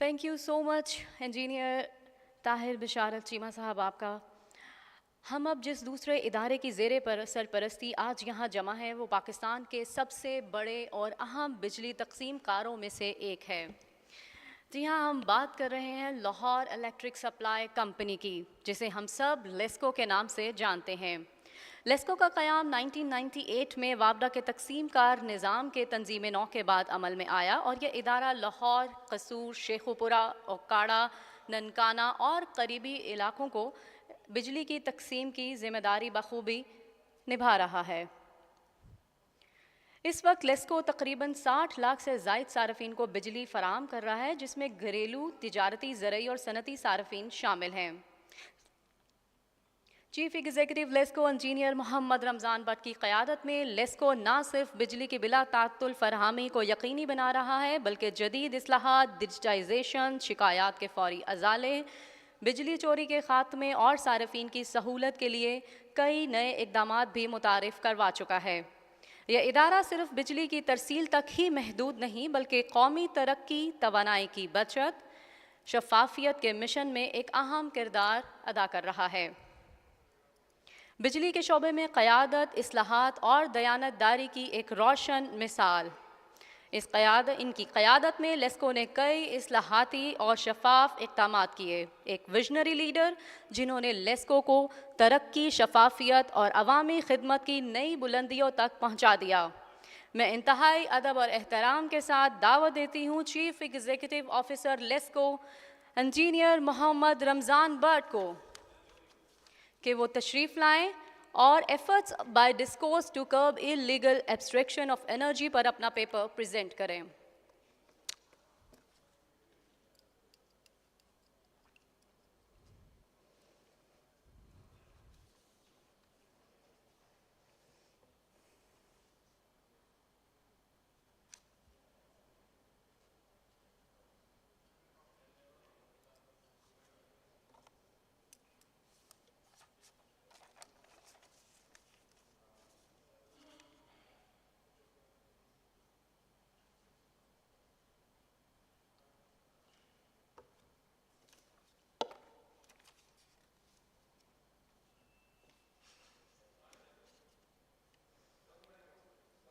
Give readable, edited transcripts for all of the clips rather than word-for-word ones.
Thank you so much engineer Tahir Bisharat Cheema sahab आपका। हम अब जिस दूसरे इदारे की ज़ेरे पर सरपरस्ती आज यहाँ जमा है वो पाकिस्तान के सबसे बड़े और अहम बिजली तकसीम कारों में से एक है। जी हाँ, हम बात कर रहे हैं लाहौर इलेक्ट्रिक सप्लाई कंपनी की, जिसे हम सब लेस्को के नाम से जानते हैं। लेस्को का क़याम 1998 में वापडा के तकसीम कार निज़ाम के तंजीम नौ के बाद अमल में आया और यह इदारा लाहौर, कसूर, शेखुपुरा, ओकाड़ा, ननकाना और करीबी इलाकों को बिजली की तकसीम की जिम्मेदारी बखूबी निभा रहा है। इस वक्त लेस्को तकरीबन 60 लाख से ज़ायद सार्फिन को बिजली फ़राहम कर रहा है, जिसमें घरेलू, तिजारती, ज़रई और सनती सार्फिन शामिल हैं। Chief executive LESCO engineer Mohammad Ramzan Bhatt की क़यादत में लेस्को न सिर्फ बिजली की बिला तात्तुल फरहमी को यकीनी बना रहा है, बल्कि जदीद इस्लाहात, डिजिटाइजेशन, शिकायत के फौरी अजाले, बिजली चोरी के ख़ात्मे और सार्फिन की सहूलत के लिए कई नए इकदाम भी मुतारिफ़ करवा चुका है। यह इदारा सिर्फ बिजली की तरसील तक ही महदूद नहीं, बल्कि कौमी तरक्की, तवानाई की बचत, शफाफियत के मिशन में एक अहम किरदार अदा कर रहा है। बिजली के शोबे में क़यादत, इस्लाहात और दयानतदारी की एक रोशन मिसाल। इनकी क़यादत में लेस्को ने कई इस्लाहाती और शफाफ इक़दाम किए। एक विजनरी लीडर जिन्होंने लेस्को को तरक्की, शफाफियत और अवामी खिदमत की नई बुलंदियों तक पहुँचा दिया। मैं इंतहाई अदब और एहतराम के साथ दावत देती हूँ chief executive officer LESCO engineer Mohammad Ramzan Bhatt को कि वो तशरीफ़ लाएं और efforts by discourse to curb illegal abstraction of energy पर अपना पेपर प्रेजेंट करें।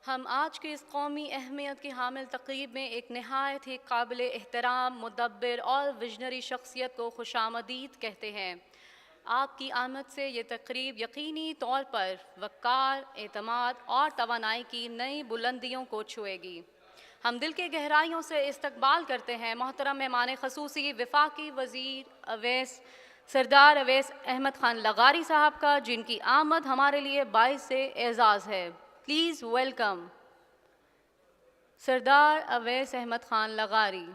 हम आज की इस कौमी अहमियत की हामिल तक़रीब में एक नहायत ही काबिल एहतराम, मुदब्बिर और विजनरी शख्सियत को खुशामदीद कहते हैं। आपकी आमद से ये तक़रीब यकीनी तौर पर वक़ार, एतमाद और तवानाई की नई बुलंदियों को छुएगी। हम दिल के गहराइयों से इस्तकबाल करते हैं मोहतरम मेहमान ख़ुसूसी वफाकी वज़ीर सरदार अवैस अहमद ख़ान लगारी साहब का, जिनकी आमद हमारे लिए बाइस एज़ाज़ है। प्लीज़ वेलकम सरदार अवैस अहमद ख़ान लगारी।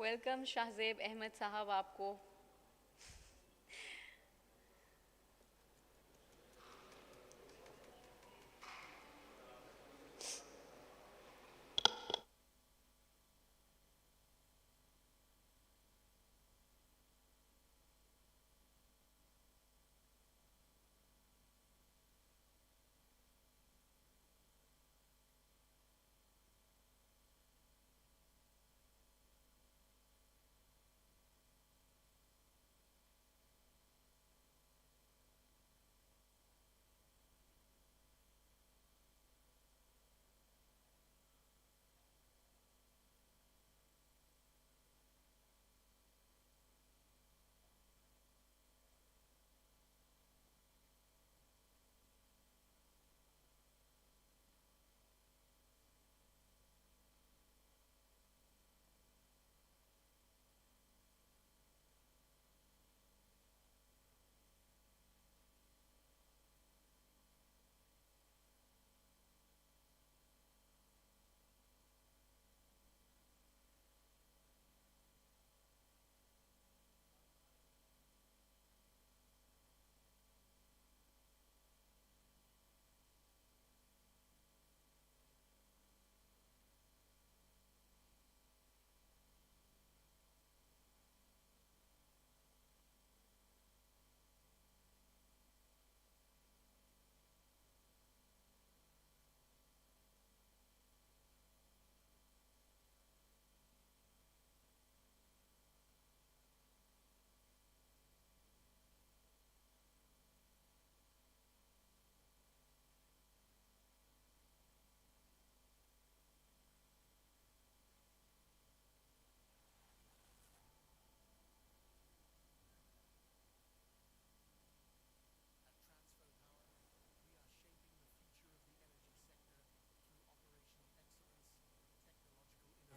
वेलकम शाहजेब अहमद साहब आपको।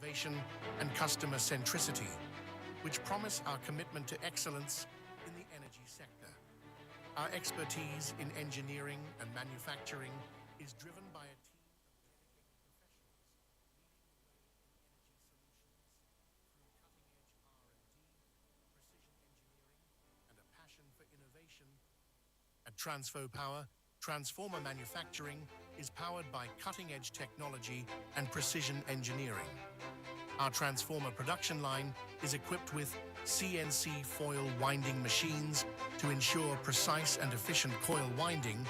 Innovation and customer centricity, which promise our commitment to excellence in the energy sector. Our expertise in engineering and manufacturing is driven by a team of dedicated professionals leading the way in energy solutions through cutting-edge R&D, precision engineering, and a passion for innovation. At Transfo Power, transformer manufacturing is powered by cutting-edge technology and precision engineering. Our transformer production line is equipped with CNC foil winding machines to ensure precise and efficient coil winding,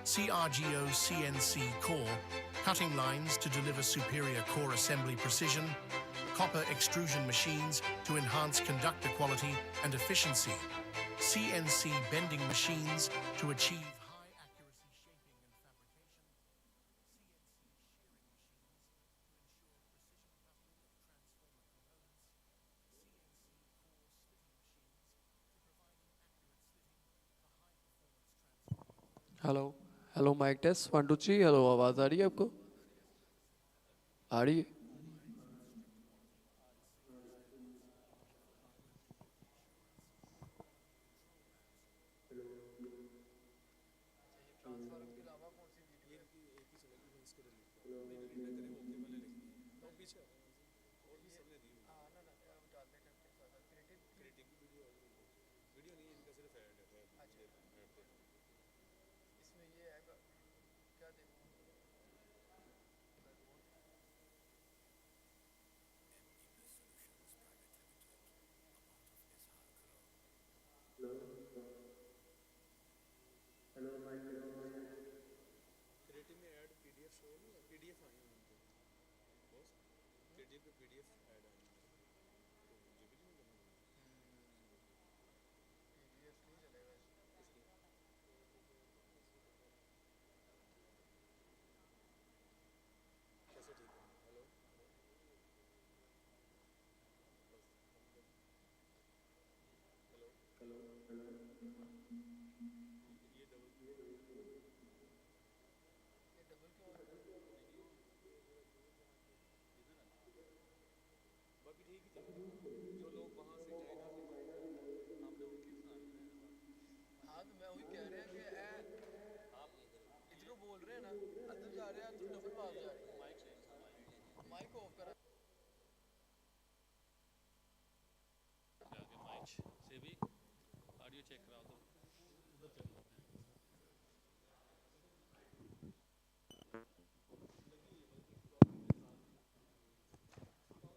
CRGO CNC core, cutting lines to deliver superior core assembly precision, copper extrusion machines to enhance conductor quality and efficiency, CNC bending machines to achieve high accuracy shaping and fabrication, hello hello mic test 1 2 3। Hello, आवाज़ आ रही है आपको? आ रही है?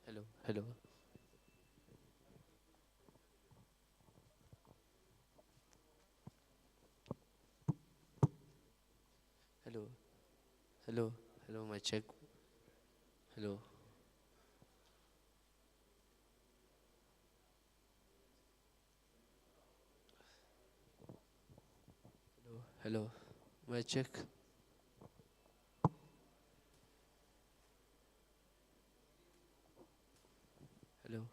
Hello, hello, hello, hello, hello, my check. Hello, hello, hello, my check. Hello,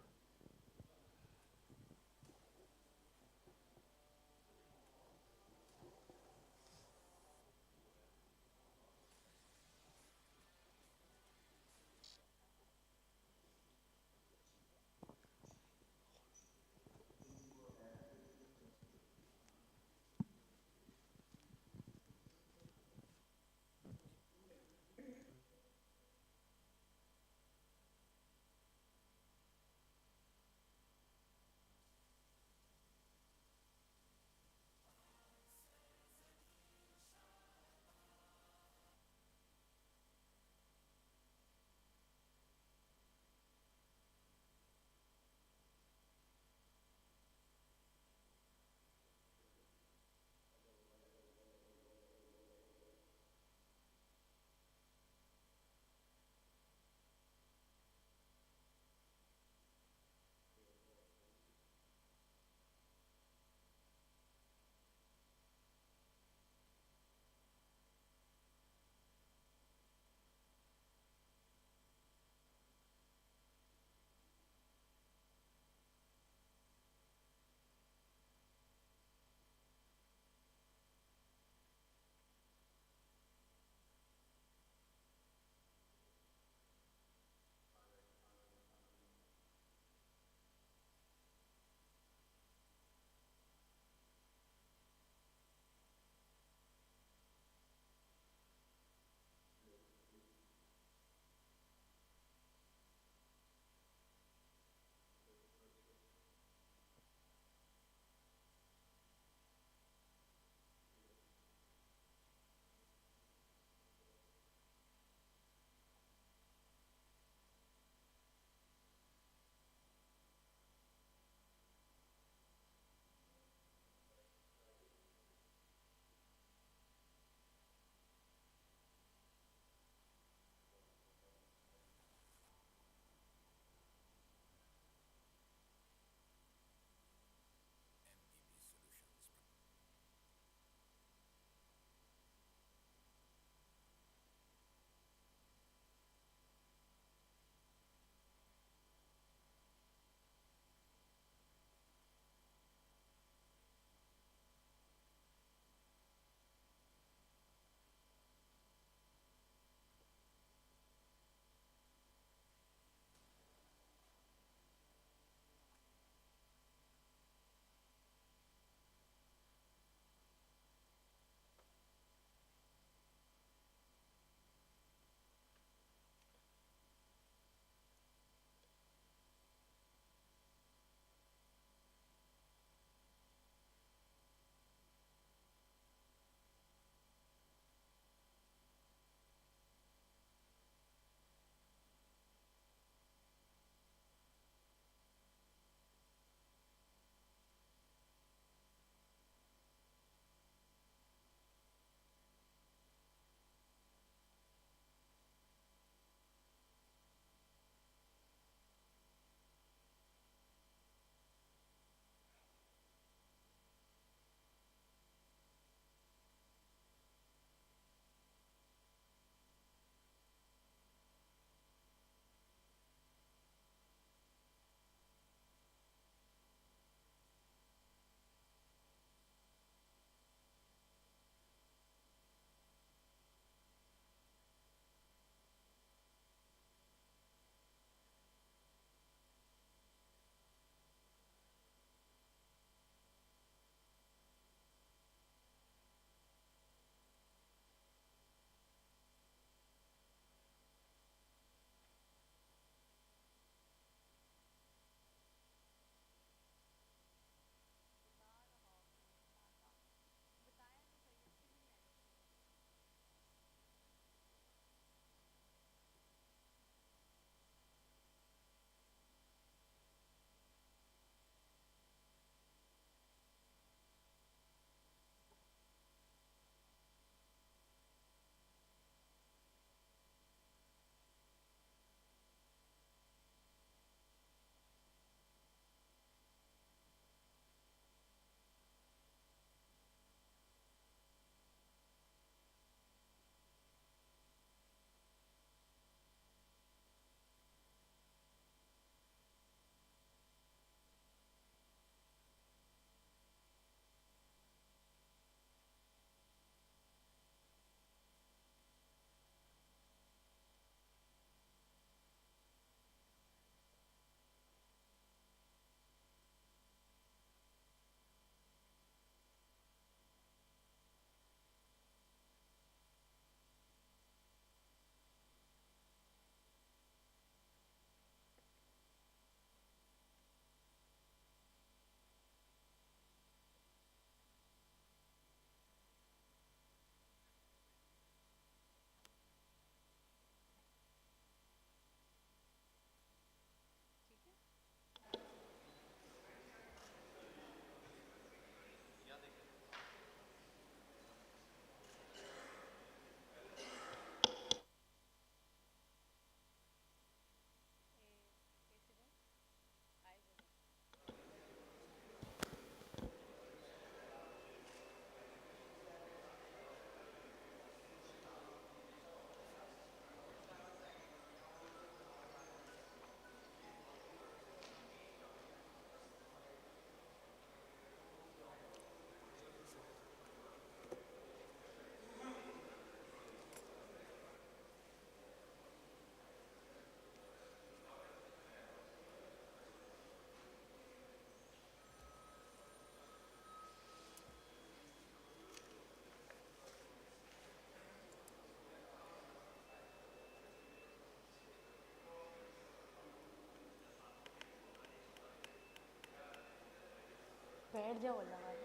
बैठ जाओ अल्लाह वाले,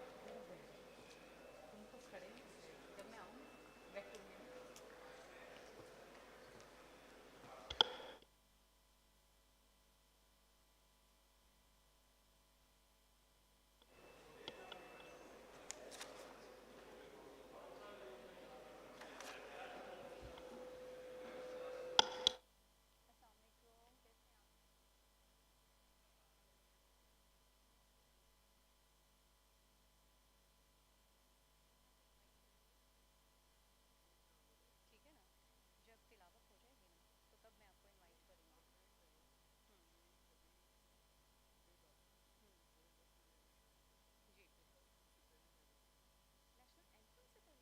तुम तो खड़े ही हो। जब मैं आऊँ बैठूंगी ना। ठीक है ना, जब तिलावत हो जाएगी ना तो तब मैं आपको इनवाइट करूँगी। जी बिल्कुल। नेशनल एंथम से पहले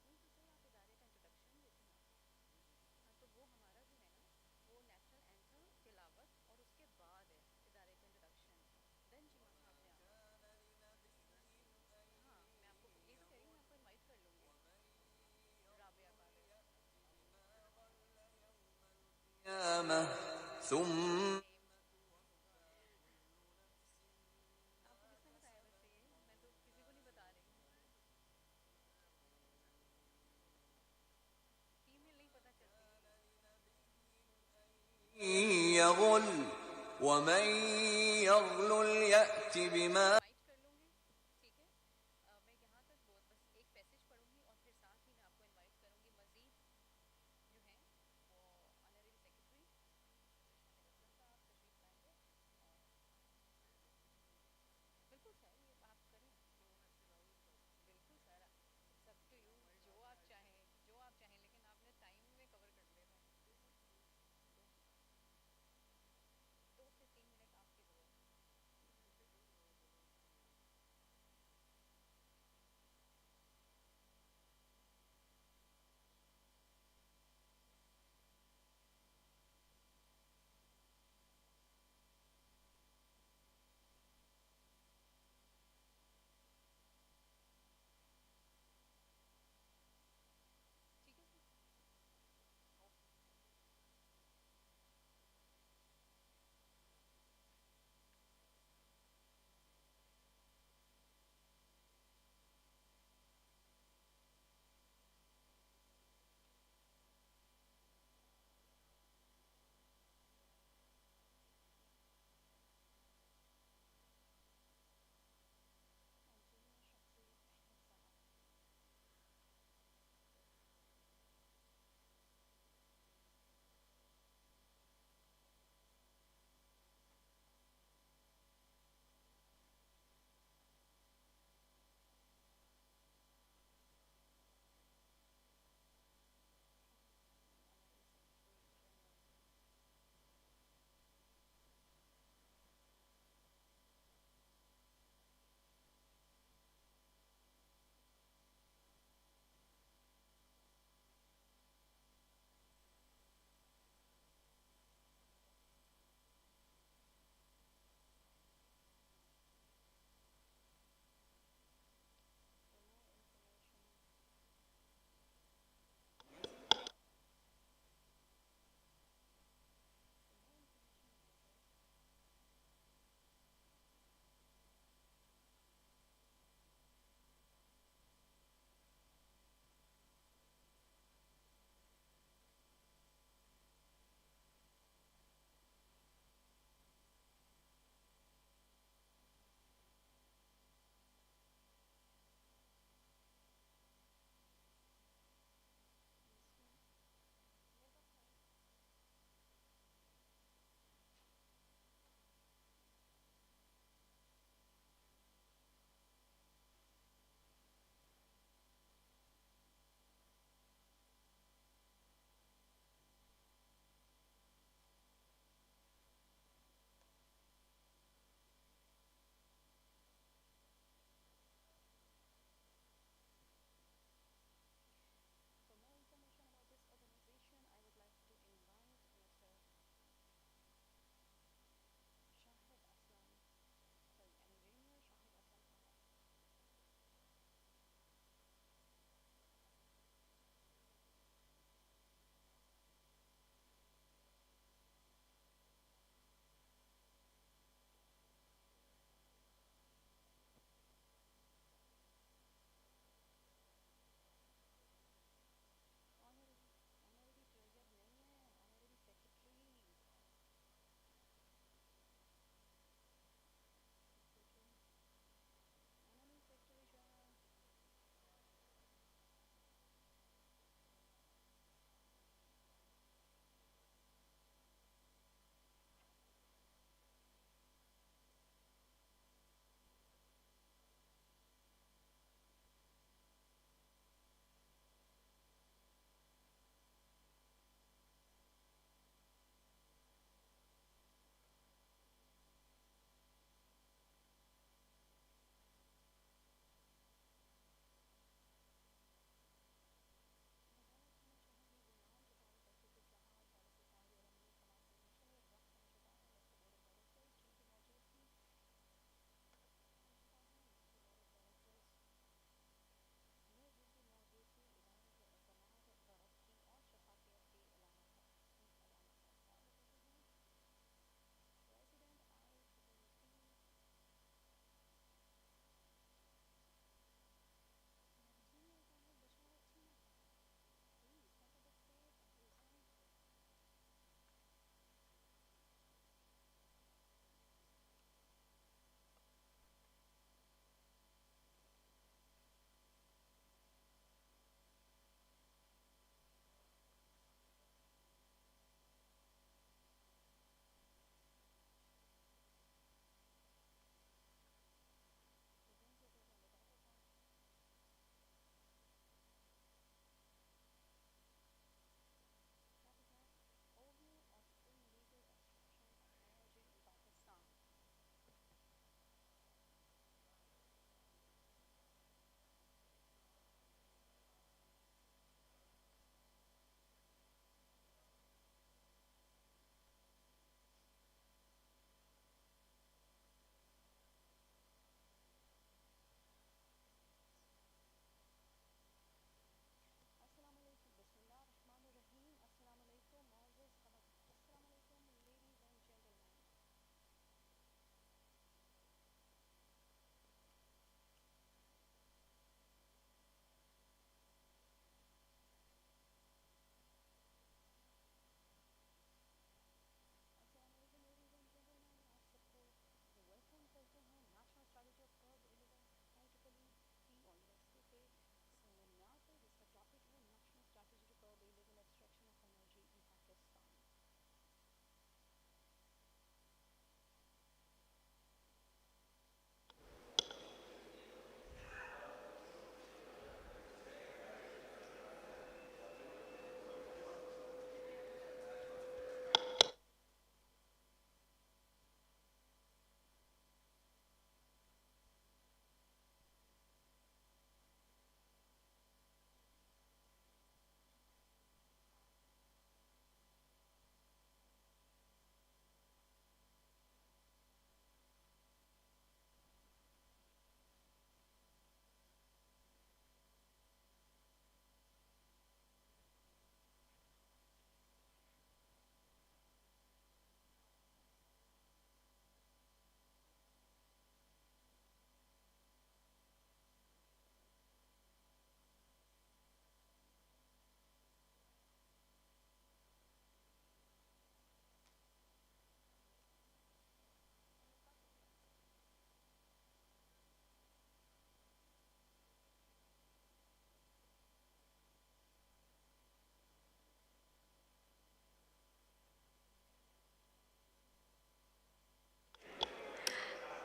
नहीं तो सर आप इदारे का इंट्रोडक्शन देते ना। हाँ तो वो हमारा जो है ना, वो नेशनल एंथम तिलावत और उसके बाद है इदारे का इंट्रोडक्शन। देन चीमा साहब ने आना। हाँ मैं आपको यही तो कह रही हूँ, मैं आपको इनवाइट कर लूँगी। राबिया कादर। القيامة ثم सेम। आपको किसने बताया वैसे, ये मैं तो किसी को नहीं बता रही। फीमेल नहीं पता चलती। يغل ومن يغلل يأت بما इनवाइट कर लूँगी। ठीक है। मैं यहाँ तक बहुत बस एक पैसेज पढ़ूंगी और फिर साथ ही मैं आपको इनवाइट करूँगी मज़ीद जो हैं वो ऑनरेरी सेक्रेटरी करिश्मा तिलस्म साहब तशरीफ़ लाएंगे। और बिल्कुल सर, ये आप करें। बिल्कुल sir, it's up to you, जो आप चाहें जो आप चाहें, लेकिन आपने टाइम में कवर कर लेना है। 2 से 3 मिनट आपके लिए।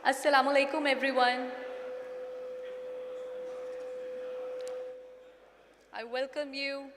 Assalamu alaikum everyone. I welcome you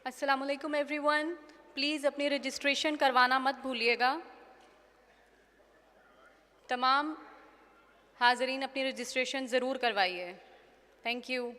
अस्सलाम वालेकुम एवरीवन, प्लीज़ अपनी रजिस्ट्रेशन करवाना मत भूलिएगा। तमाम हाज़रीन अपनी रजिस्ट्रेशन ज़रूर करवाइए। Thank you.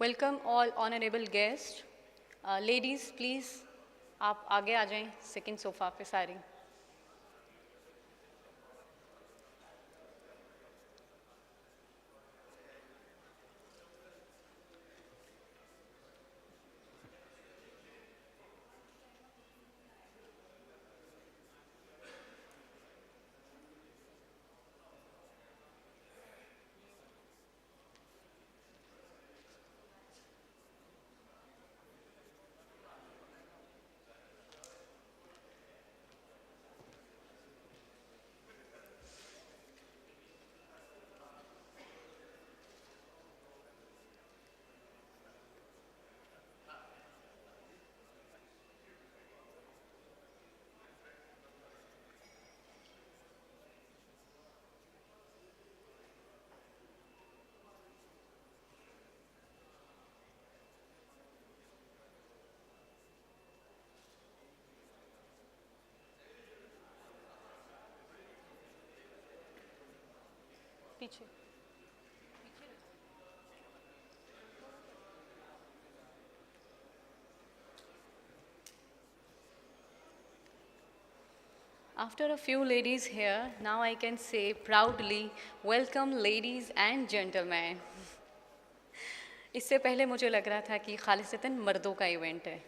Welcome all honourable guest. Ladies please आप आगे आ जाएं सेकंड सोफ़ा पे सारी। पीछे। After a few ladies here, now I can say proudly, welcome ladies and gentlemen. इससे पहले मुझे लग रहा था कि खालिसतन मर्दों का इवेंट है।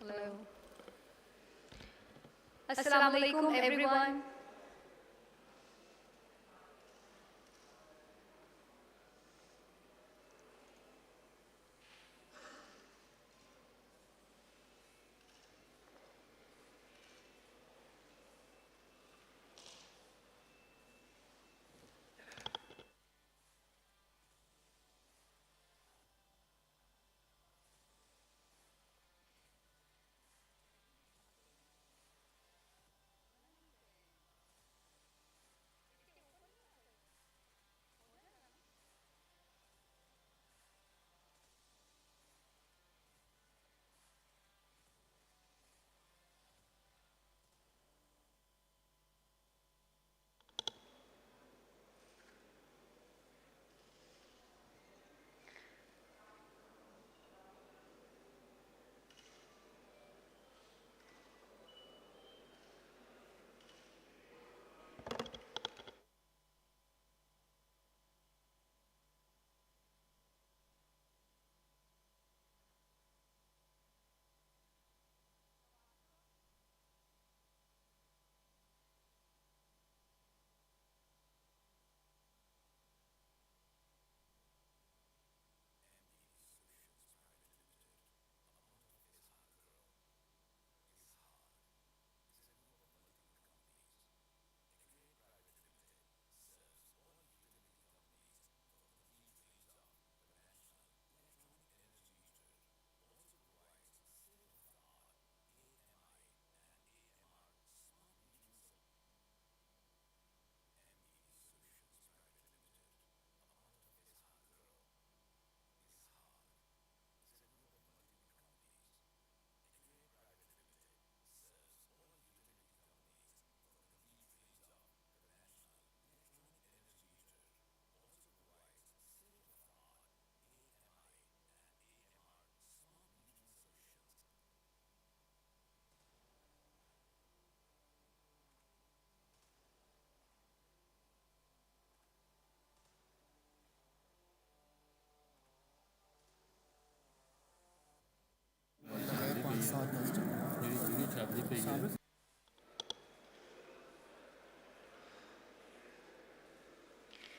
Hello. Assalamu alaikum, everyone.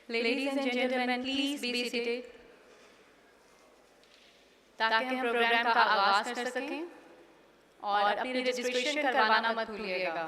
Ladies and gentlemen, please be seated ताकि हम प्रोग्राम का आगाज कर सकें और अपनी रजिस्ट्रेशन करवाना मत भूलिएगा।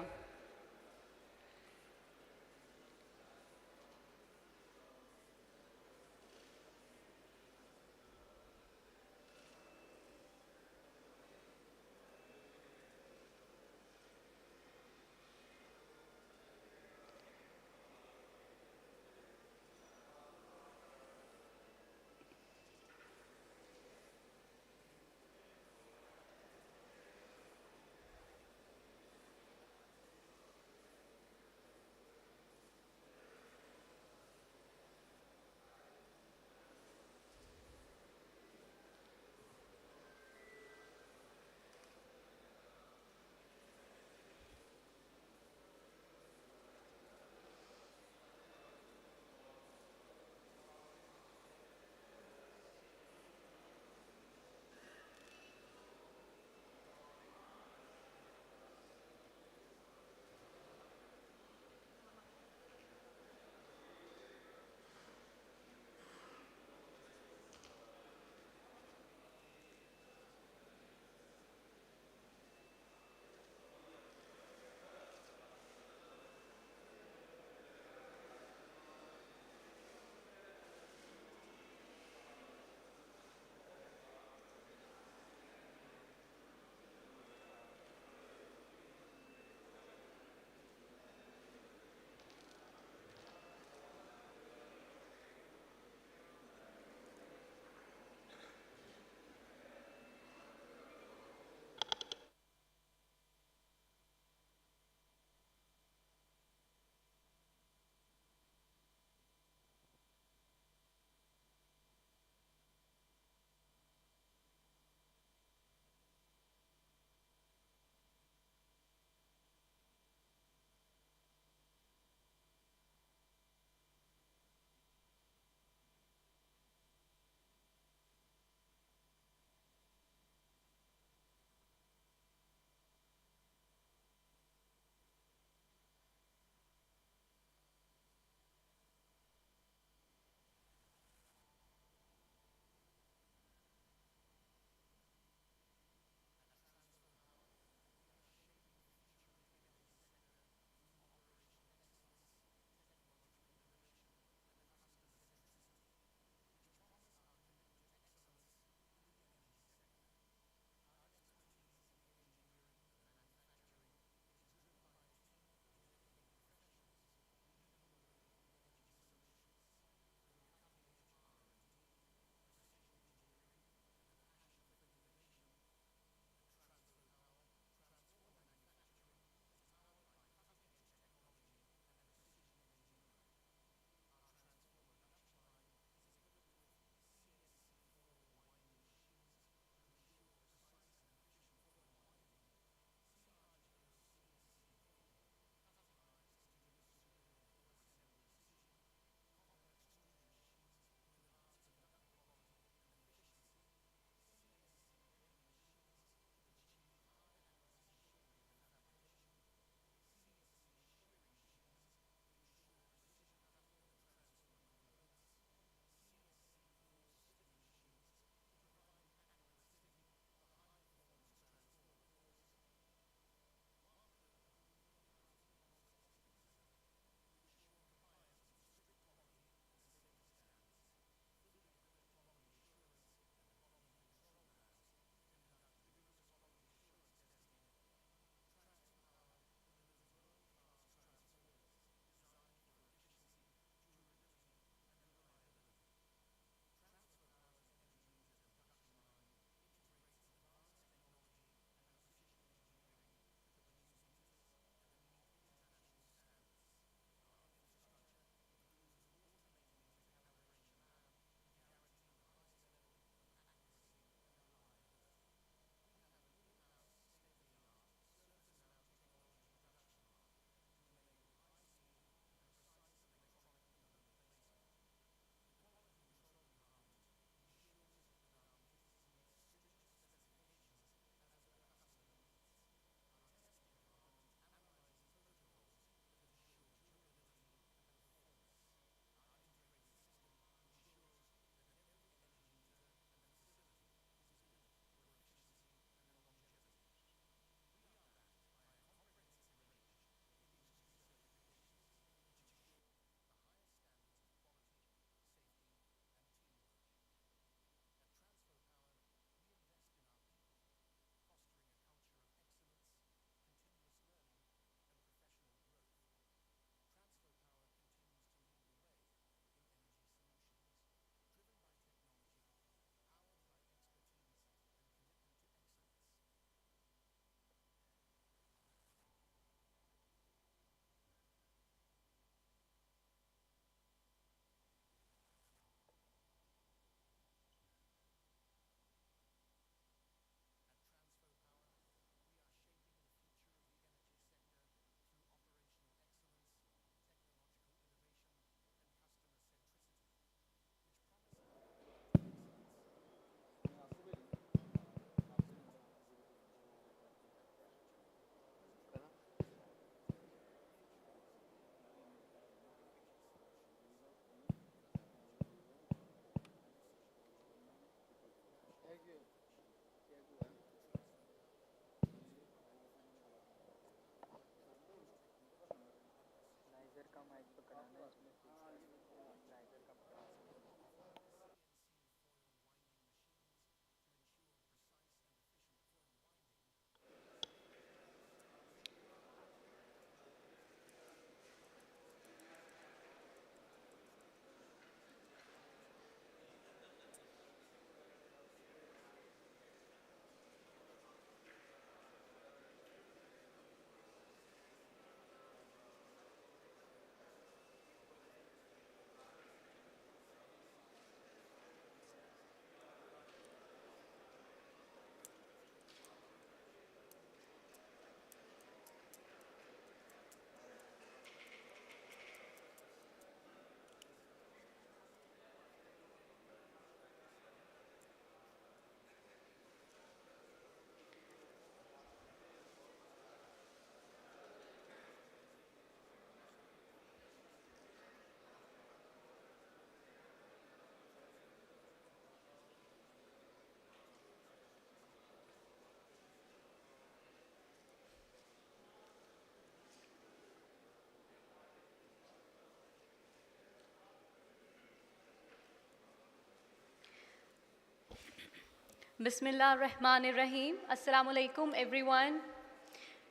बिस्मिल्लाहिर्रहमानिर्रहीम। अस्सलामुअलैकुम एवरीवन।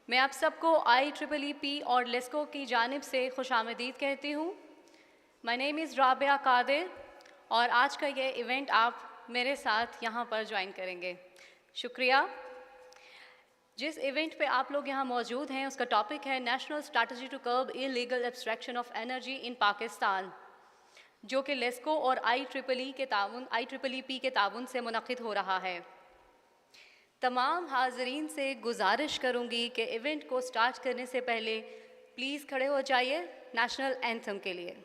मैं आप सबको IEEEP और लेस्को की जानिब से खुशामदीद कहती हूँ। My name is Rabia Qadir और आज का ये इवेंट आप मेरे साथ यहाँ पर ज्वाइन करेंगे। शुक्रिया। जिस इवेंट पे आप लोग यहाँ मौजूद हैं उसका टॉपिक है national strategy to curb illegal abstraction of energy in Pakistan, जो कि लेस्को और IEEEP के ताउन से मुनक़िद हो रहा है। तमाम हाज़रीन से गुजारिश करूँगी कि इवेंट को स्टार्ट करने से पहले प्लीज़ खड़े हो जाइए नेशनल एंथम के लिए।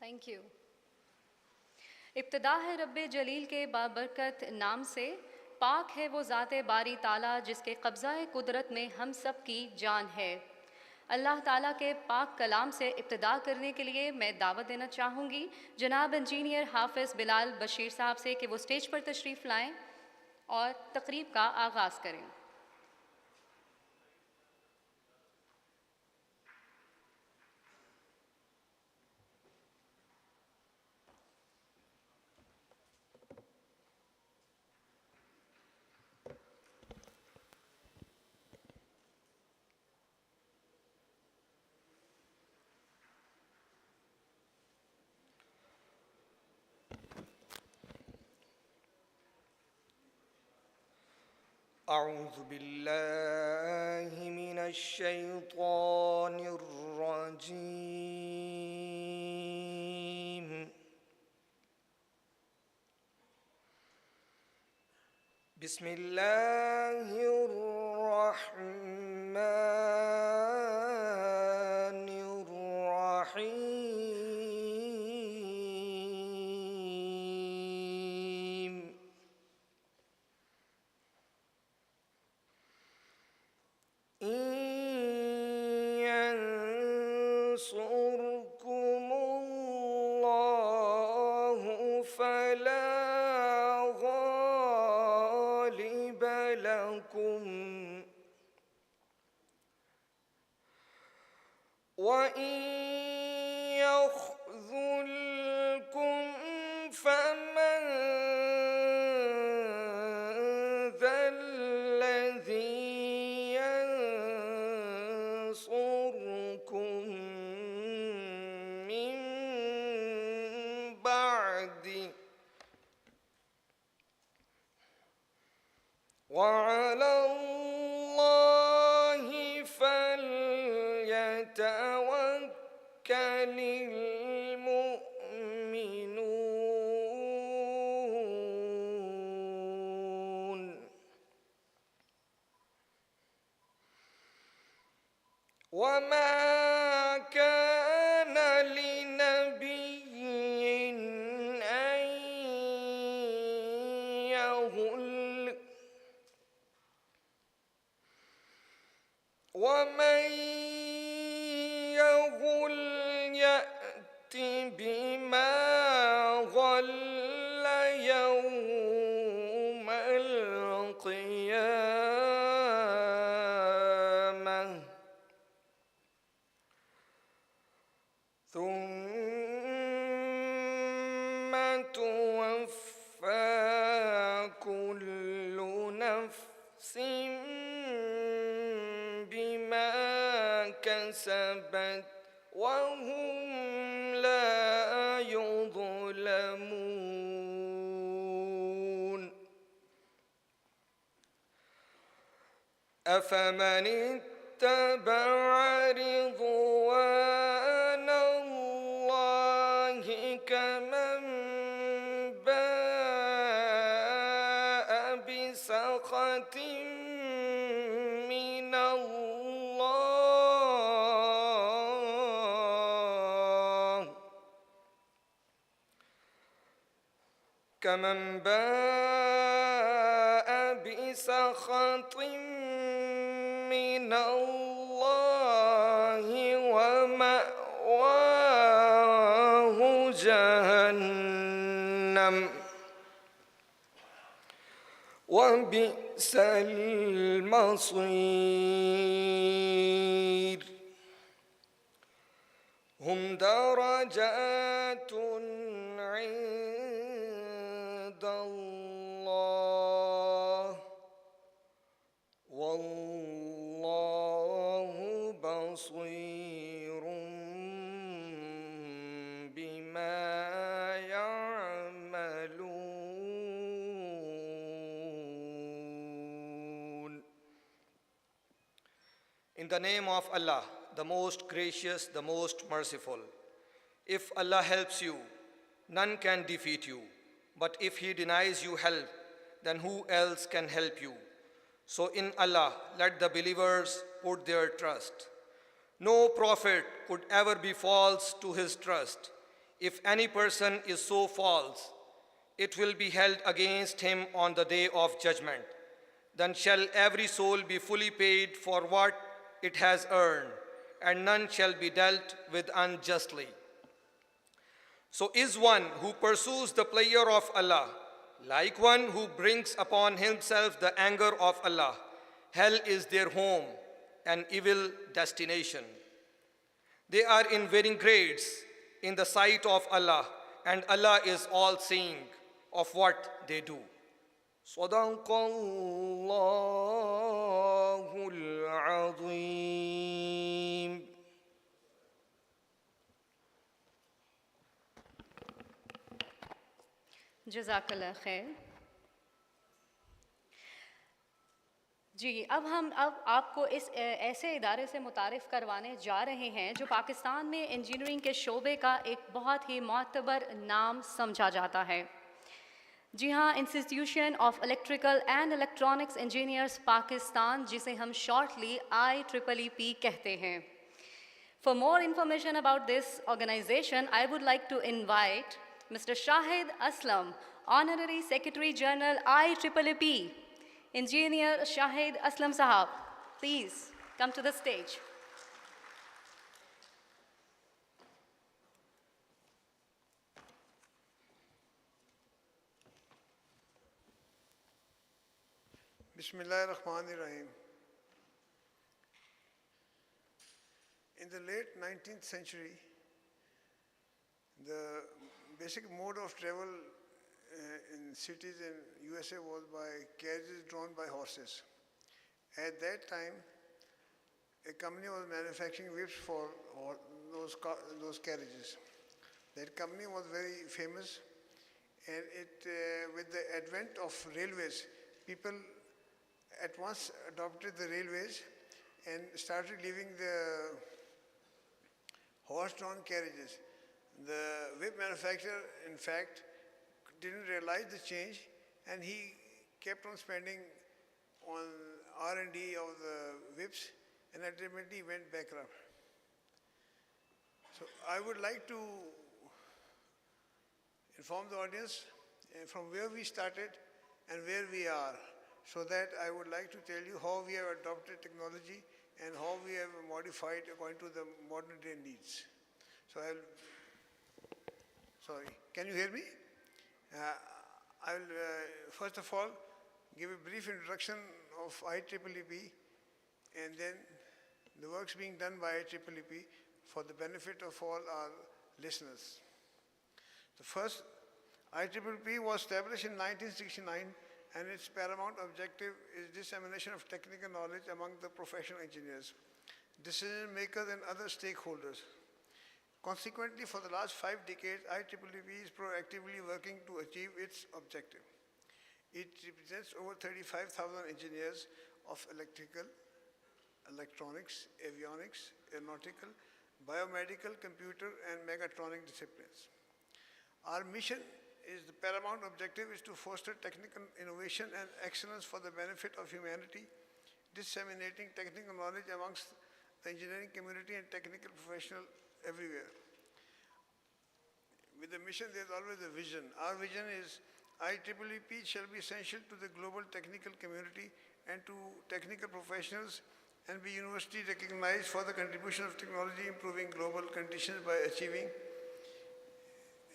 Thank you. इब्तिदा है रब्बे जलील के बाबरकत नाम से, पाक है वो ज़ाते बारी ताला जिसके कब्ज़ाए कुदरत में हम सब की जान है। अल्लाह ताला के पाक कलाम से इब्तिदा करने के लिए मैं दावत देना चाहूँगी जनाब इंजीनियर हाफिज़ बिलाल बशीर साहब से कि वो स्टेज पर तशरीफ़ लाएँ और तकरीब का आगाज़ करें। أعوذ بالله من الشيطان الرجيم بسم الله الرحمن الرحيم إن ينصركم الله فلا غالب لكم وإن يخذلكم فمن ذا الذي ينصركم من بعده وعلى الله فليتوكل المؤمنون وما كان لنبي أن يغل ومن يغل يأت بما غل توفى كل نفس بما كسبت وهم لا يظلمون أفمن اتبع رضوان الله كمن باء بسخط من الله كمن باء بسخط من الله ومأواه جهنم وبئس المصير هم درجات عند الله والله بصير بما يعملون. In the name of Allah, the most gracious, the most merciful. If Allah helps you, none can defeat you. But if He denies you help, then who else can help you? So in Allah, let the believers put their trust. No prophet could ever be false to his trust. If any person is so false, it will be held against him on the day of judgment. Then shall every soul be fully paid for what it has earned, and none shall be dealt with unjustly. So is one who pursues the pleasure of Allah, like one who brings upon himself the anger of Allah. Hell is their home, an evil destination. They are in varying grades in the sight of Allah, and Allah is all-seeing of what they do. Sadaqallahul Azim. जज़ाकल्लाह खैर। जी, अब आपको इस ऐसे इदारे से मुतारिफ़ करवाने जा रहे हैं जो पाकिस्तान में इंजीनियरिंग के शोबे का एक बहुत ही मोतबर नाम समझा जाता है। जी हाँ, institution of electrical and electronics engineers Pakistan, जिसे हम शॉर्टली IEEEP कहते हैं। For more information about this organization, I would like to invite Mr. Shahid Aslam, Honorary Secretary General IEEEP. Engineer Shahid Aslam Sahab, please come to the stage. Bismillahir Rahmanir Rahim. In the late 19th century, the basic mode of travel in cities in USA was by carriages drawn by horses. At that time, a company was manufacturing whips for those carriages. That company was very famous, and with the advent of railways, people at once adopted the railways and started leaving the horse-drawn carriages. The whip manufacturer, in fact, didn't realize the change, and he kept on spending on R&D of the whips, and ultimately went bankrupt. So I would like to inform the audience from where we started and where we are, so that I would like to tell you how we have adopted technology and how we have modified according to the modern day needs. So can you hear me? I will first of all give a brief introduction of IEEEP, and then the works being done by IEEEP for the benefit of all our listeners. The first, IEEE was established in 1969 and its paramount objective is dissemination of technical knowledge among the professional engineers, decision makers and other stakeholders. Consequently, for the last 5 decades, IEEE is proactively working to achieve its objective. It represents over 35,000 engineers of electrical, electronics, avionics, aeronautical, biomedical, computer, and mechatronic disciplines. Our mission is the paramount objective is to foster technical innovation and excellence for the benefit of humanity, disseminating technical knowledge amongst the engineering community and technical professionals everywhere. With the mission, there's always a vision. Our vision is IEEE shall be essential to the global technical community and to technical professionals and be universally recognized for the contribution of technology improving global conditions by achieving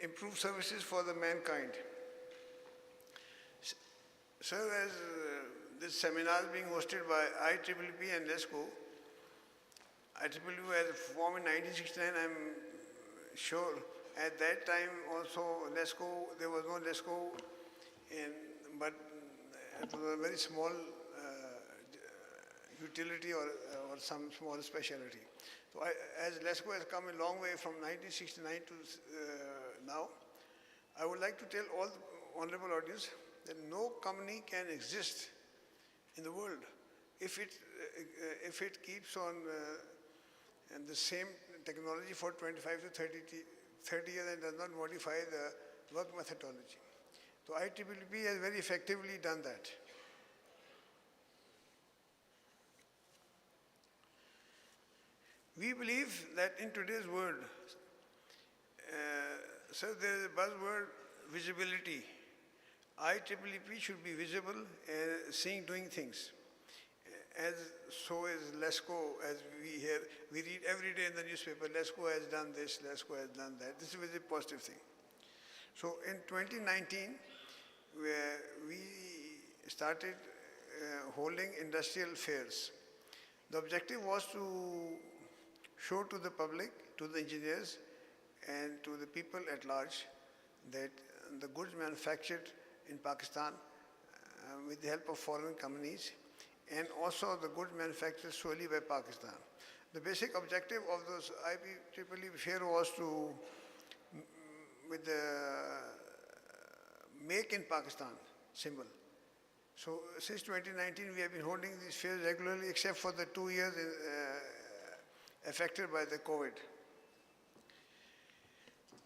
improved services for the mankind. Sir, as this seminar is being hosted by IEEE and LESCO, IEEE was formed in 1969, I'm sure. At that time also LESCO, there was no LESCO, but it was a very small utility or some small specialty. So as LESCO has come a long way from 1969 to now, I would like to tell all the honorable audience that no company can exist in the world if it keeps on and the same technology for 25 to 30 years and does not modify the work methodology. So IEEE has very effectively done that. We believe that in today's world, sir, there is a buzzword, visibility. IEEE should be visible and seeing, doing things. As so is LESCO, as we hear, we read every day in the newspaper, LESCO has done this, LESCO has done that. This is a very positive thing. So in 2019, we started holding industrial fairs. The objective was to show to the public, to the engineers, and to the people at large that the goods manufactured in Pakistan with the help of foreign companies and also the goods manufactured solely by Pakistan. The basic objective of those IEEE fair was to, with the Make in Pakistan symbol. So since 2019 we have been holding these fairs regularly except for the 2 years affected by the COVID.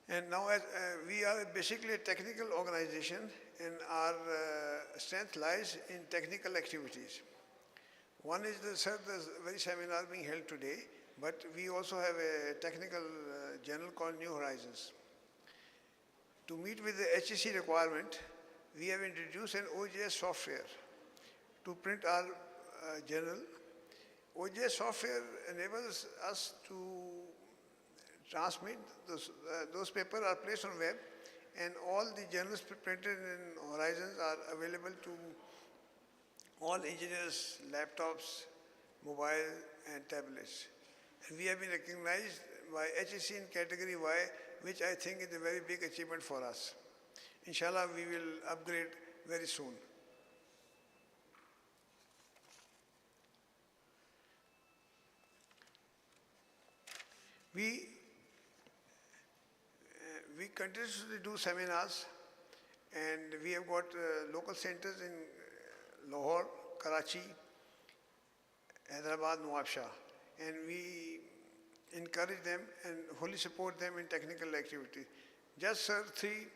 And now as, we are basically a technical organization and our strength lies in technical activities. One is the very seminar being held today, but we also have a technical journal called New Horizons. To meet with the HEC requirement, we have introduced an OJS software to print our journal. OJS software enables us to transmit, those papers are placed on web and all the journals printed in Horizons are available to all engineers' laptops, mobile and tablets. And we have been recognized by HEC in category Y, which I think is a very big achievement for us. Inshallah, we will upgrade very soon. We continuously do seminars and we have got local centers in Lahore, Karachi, Hyderabad, Nawabshah, and we encourage them and wholly support them in technical activity. Just sir, three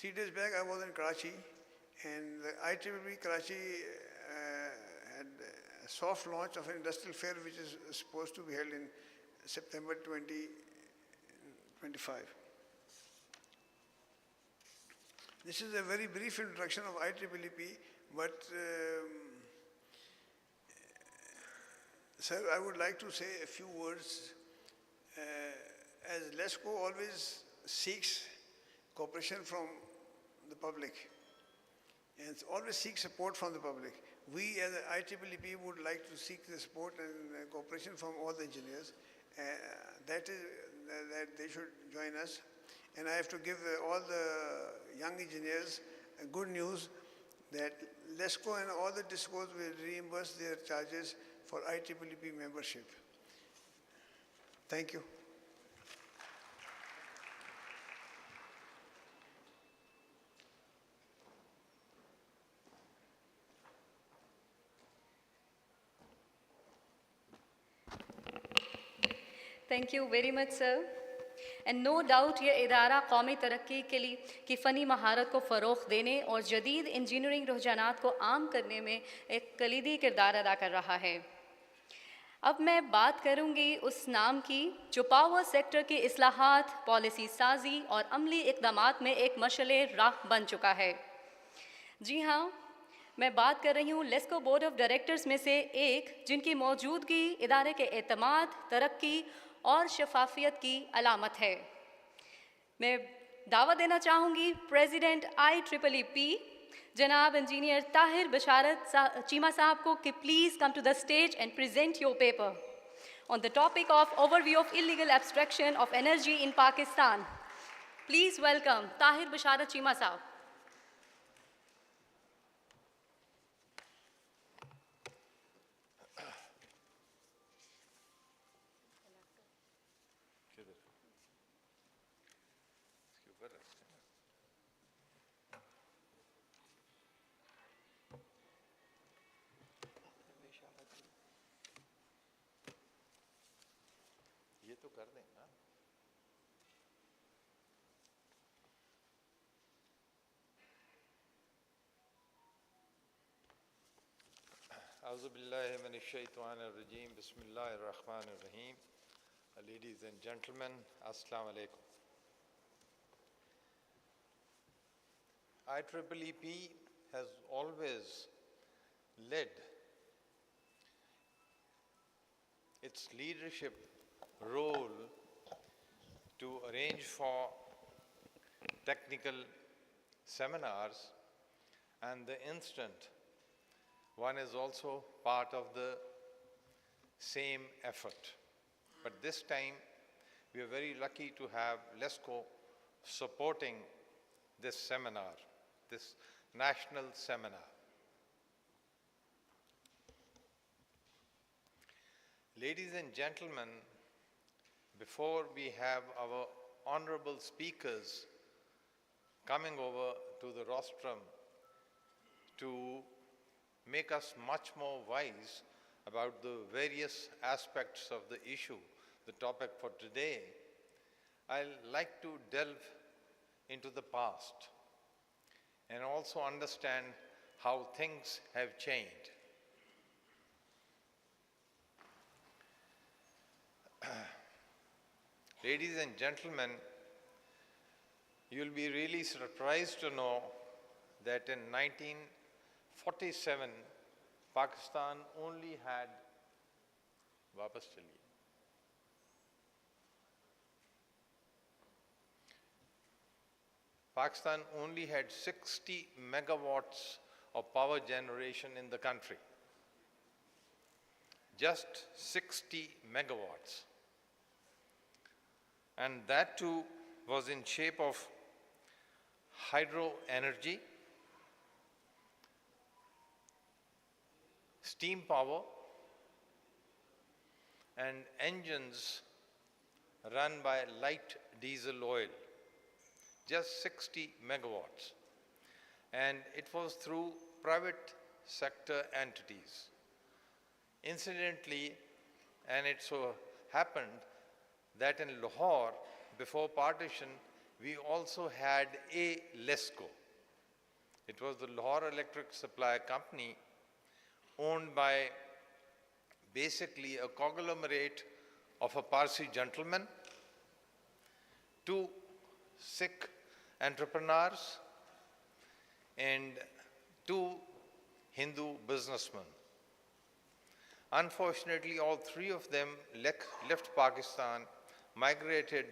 days back I was in Karachi and the IEEE Karachi had a soft launch of an industrial fair which is supposed to be held in September 2025. This is a very brief introduction of IEEE, but sir, I would like to say a few words. As LESCO always seeks cooperation from the public and always seeks support from the public. We as IEEE would like to seek the support and cooperation from all the engineers. That is that they should join us. And I have to give all the young engineers good news that LESCO and all the DISCOs will reimburse their charges for IEEEP membership. Thank you. Thank you very much, sir. And no doubt ये इदारा कौमी तरक्की के लिए की funny महारत को फ़रोग़ देने और जदीद इंजीनियरिंग रुझानात को आम करने में एक कलीदी किरदार अदा कर रहा है। अब मैं बात करूंगी उस नाम की जो पावर सेक्टर की इस्लाहात, पॉलिसी साजी और अमली इक़दामात में एक मशअले राह बन चुका है। जी हाँ, मैं बात कर रही हूँ लेस्को बोर्ड ऑफ डायरेक्टर्स में से एक, जिनकी मौजूदगी इदारे के एतमाद, तरक्की और शफाफियत की अलामत है। मैं दावा देना चाहूँगी प्रेसिडेंट IEEEP जनाब इंजीनियर ताहिर बशारत चीमा साहब को कि please come to the stage and present your paper on the topic of overview of illegal abstraction of energy in Pakistan. Please welcome Tahir Basharat Cheema sahab. ये तो कर दें ना। A'udhu billahi minash shaitanir rajeem. Bismillahir rahmanir rahim. Ladies and gentlemen, assalamu alaikum. IEEEP has always led its leadership role to arrange for technical seminars, and the instant one is also part of the same effort. But this time we are very lucky to have LESCO supporting this seminar, this national seminar. Ladies and gentlemen, before we have our honorable speakers coming over to the rostrum to make us much more wise about the various aspects of the issue, the topic for today, I'd like to delve into the past and also understand how things have changed. Ladies and gentlemen, you'll be really surprised to know that in 1947, Pakistan only had, वापस चलिए, Pakistan only had 60 megawatts of power generation in the country. Just 60 megawatts. And that too was in shape of hydro energy, steam power, and engines run by light diesel oil. Just 60 megawatts. And it was through private sector entities. Incidentally, and it so happened that in Lahore, before partition, we also had a LESCO. It was the Lahore Electric Supply Company, owned by basically a conglomerate of a Parsi gentleman, two Sikh entrepreneurs, and two Hindu businessmen. Unfortunately, all three of them left Pakistan, migrated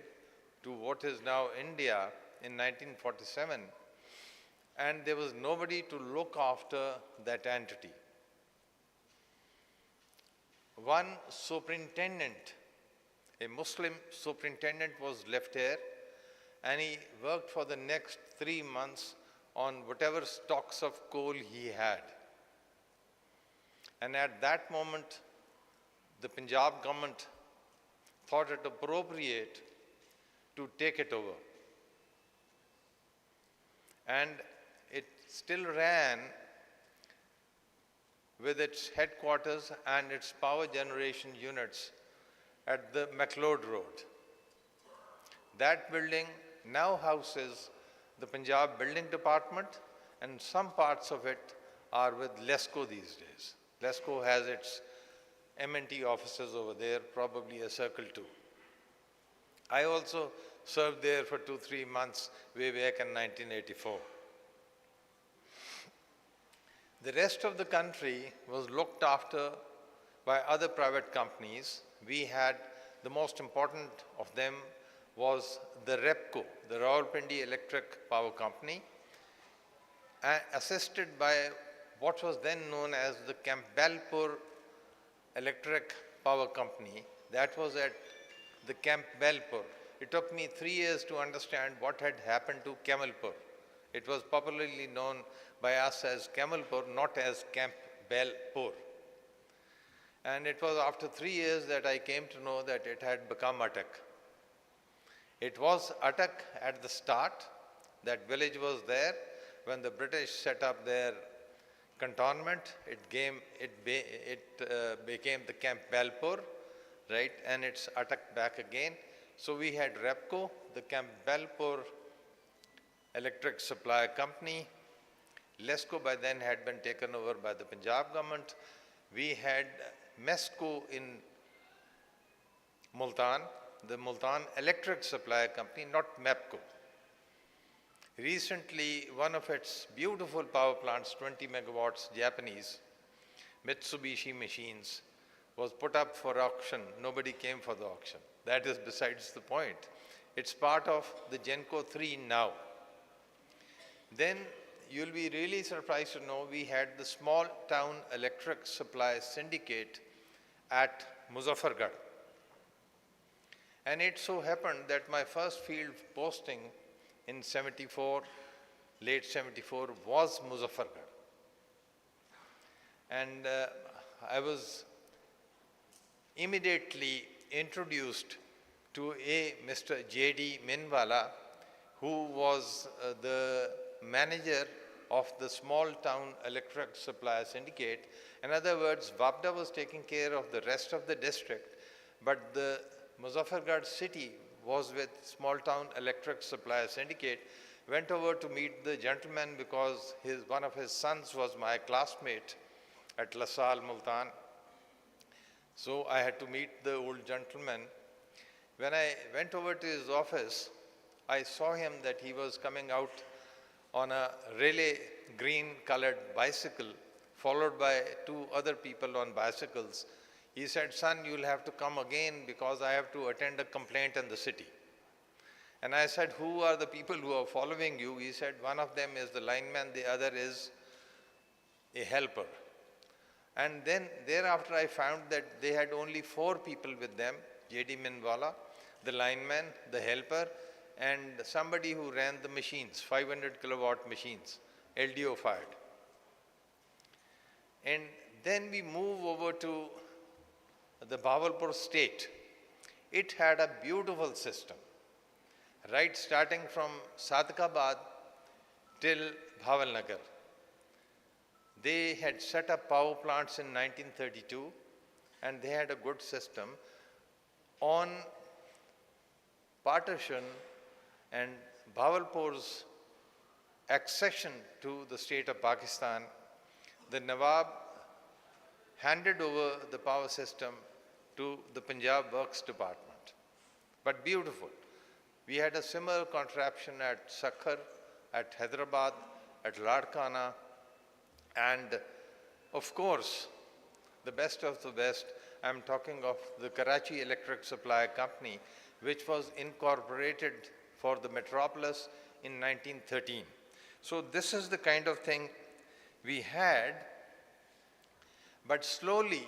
to what is now India in 1947, and there was nobody to look after that entity. One superintendent, a Muslim superintendent, was left here, and he worked for the next 3 months on whatever stocks of coal he had. And at that moment, the Punjab government thought it appropriate to take it over. And it still ran with its headquarters and its power generation units at the McLeod Road. That building now houses the Punjab Building Department, and some parts of it are with LESCO these days. LESCO has its M&T offices over there, probably a Circle 2. I also served there for 2-3 months way back in 1984. The rest of the country was looked after by other private companies. We had, the most important of them was the REPCO, the Rawalpindi Electric Power Company, assisted by what was then known as the Campbellpur Electric Power Company. That was at the Campbellpur. It took me 3 years to understand what had happened to Camelpur. It was popularly known by us as Camelpur, not as Campbellpur. And it was after 3 years that I came to know that it had become Attak. It was Attak at the start. That village was there. When the British set up their cantonment, it became the Campbellpur, right? And it's Attak back again. So we had REPCO, the Campbellpur Electric Supply Company. LESCO by then had been taken over by the Punjab government. We had MESCO in Multan, the Multan Electric Supply Company, not MEPCO. Recently, one of its beautiful power plants, 20 megawatts, Japanese, Mitsubishi machines, was put up for auction. Nobody came for the auction. That is besides the point. It's part of the GENCO 3 now. Then you'll be really surprised to know we had the small town electric supply syndicate at Muzaffargarh. And it so happened that my first field posting in 74, late 74, was Muzaffargarh. And I was immediately introduced to a Mr. J.D. Minwala, who was the manager of the small town electric supply syndicate. In other words, WAPDA was taking care of the rest of the district, but the Muzaffargarh city was with small town electric supply syndicate. Went over to meet the gentleman because one of his sons was my classmate at La Salle, Multan. So I had to meet the old gentleman. When I went over to his office, I saw him that he was coming out on a relay green colored bicycle, followed by 2 other people on bicycles. He said, "Son, you'll have to come again because I have to attend a complaint in the city." And I said, "Who are the people who are following you?" He said, "One of them is the lineman, the other is a helper." And then thereafter I found that they had only 4 people with them, J.D. Minwala, the lineman, the helper, and somebody who ran the machines, 500 kilowatt machines, LDO fired. And then we move over to the Bahawalpur state. It had a beautiful system, right starting from Sadakabad till Bhavalnagar. They had set up power plants in 1932, and they had a good system. On partition and Bahawalpur's accession to the state of Pakistan, the Nawab handed over the power system to the Punjab Works Department. But beautiful. We had a similar contraption at Sakhar, at Hyderabad, at Ladkana, and of course, the best of the best, I'm talking of the Karachi Electric Supply Company, which was incorporated for the metropolis in 1913. So this is the kind of thing we had, but slowly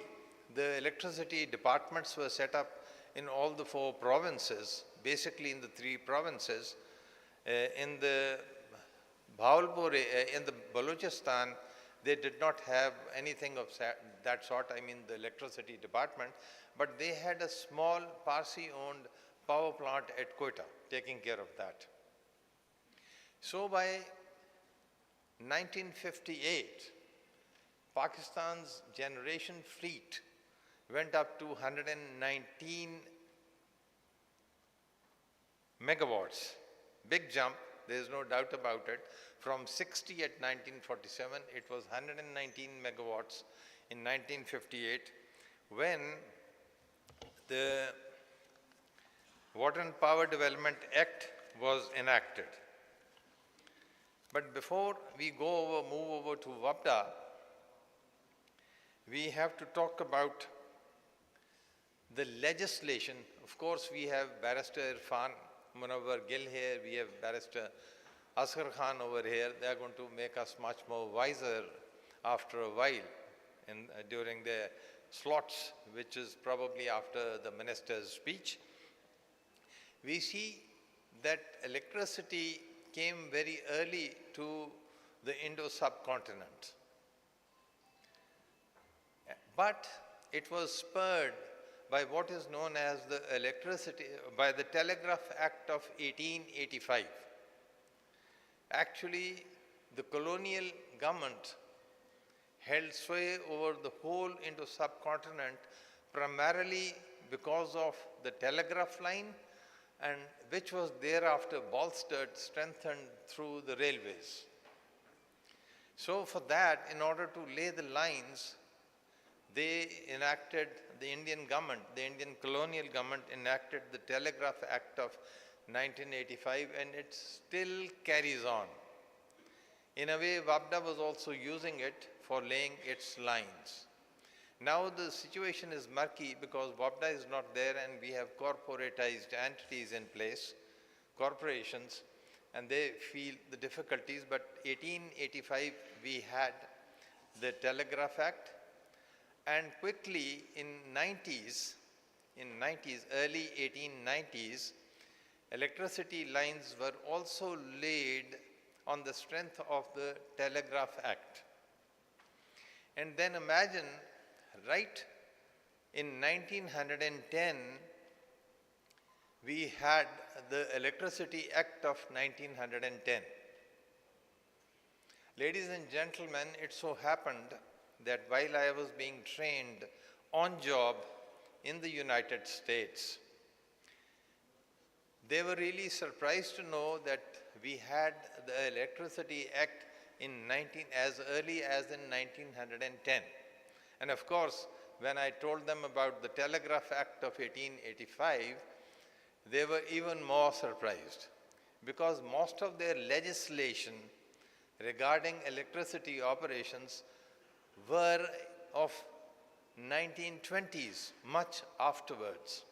the electricity departments were set up in all the 4 provinces, basically in the 3 provinces, In the Bawalpur, in the Balochistan, they did not have anything of that sort, I mean the electricity department, but they had a small Parsi-owned power plant at Quetta taking care of that. So by 1958, Pakistan's generation fleet went up to 119 megawatts. Big jump, there is no doubt about it. From 60 at 1947, it was 119 megawatts in 1958 when the Water and Power Development Act was enacted. But before we move over to WAPDA, we have to talk about the legislation. Of course, we have Barrister Irfan Munawwar Gill here, we have Barrister Asghar Khan over here. They are going to make us much more wiser after a while during their slots, which is probably after the minister's speech. We see that electricity came very early to the Indo-subcontinent. But it was spurred by what is known as by the Telegraph Act of 1885. Actually, the colonial government held sway over the whole Indo-subcontinent primarily because of the telegraph line, and which was thereafter bolstered, strengthened through the railways. So for that, in order to lay the lines, they enacted, the Indian government, the Indian colonial government enacted the Telegraph Act of 1985, and it still carries on. In a way, WAPDA was also using it for laying its lines. Now the situation is murky because WAPDA is not there and we have corporatized entities in place, corporations, and they feel the difficulties. But 1885 we had the Telegraph Act, and quickly in 90s, early 1890s, electricity lines were also laid on the strength of the Telegraph Act. And then imagine, right in 1910, we had the Electricity Act of 1910. Ladies and gentlemen, it so happened that while I was being trained on job in the United States, they were really surprised to know that we had the Electricity Act as early as in 1910. And of course, when I told them about the Telegraph Act of 1885, they were even more surprised, because most of their legislation regarding electricity operations were of 1920s, much afterwards.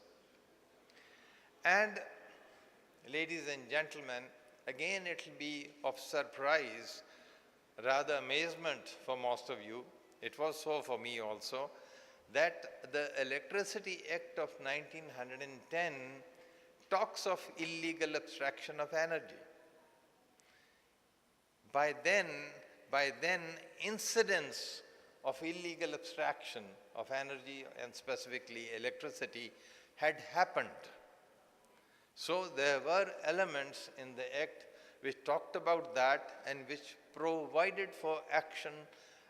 And ladies and gentlemen, again it will be of surprise, rather amazement for most of you, it was so for me also, that the Electricity Act of 1910 talks of illegal abstraction of energy. By then, incidents of illegal abstraction of energy, and specifically electricity, had happened. So there were elements in the Act which talked about that and which provided for action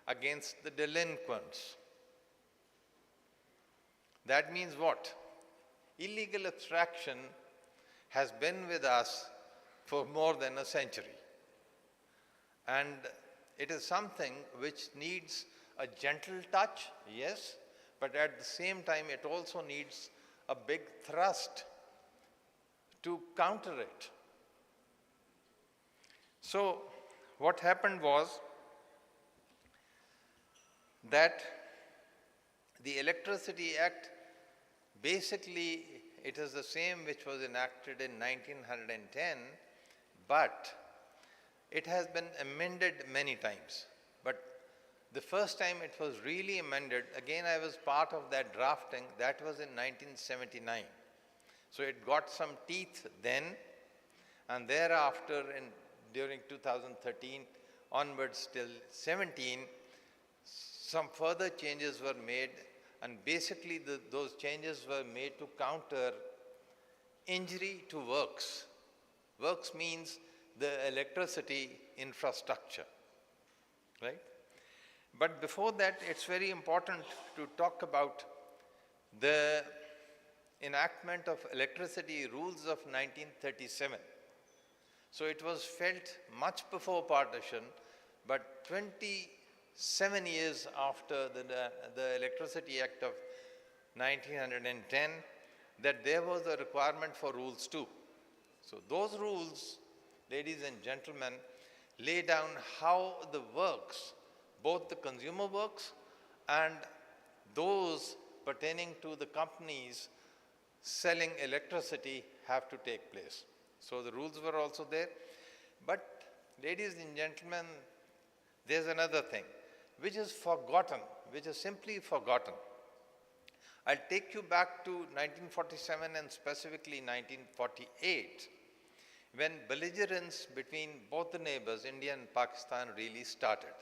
against the delinquents. That means what? Illegal abstraction has been with us for more than a century. And it is something which needs a gentle touch, yes, but at the same time it also needs a big thrust to counter it. So what happened was that the Electricity Act, basically it is the same which was enacted in 1910, but it has been amended many times. But the first time it was really amended, again I was part of that drafting, that was in 1979. So it got some teeth then, And thereafter, during 2013 onwards till 17, some further changes were made, and basically those changes were made to counter injury to works. Works means the electricity infrastructure, right? But before that, it's very important to talk about the enactment of electricity rules of 1937. So it was felt much before partition, but 27 years after the Electricity Act of 1910, that there was a requirement for rules too. So those rules, ladies and gentlemen, lay down how the works, both the consumer works and those pertaining to the companies selling electricity, have to take place. So the rules were also there. But ladies and gentlemen, there's another thing which is forgotten, which is simply forgotten. I'll take you back to 1947 and specifically 1948, when belligerence between both the neighbors, India and Pakistan, really started.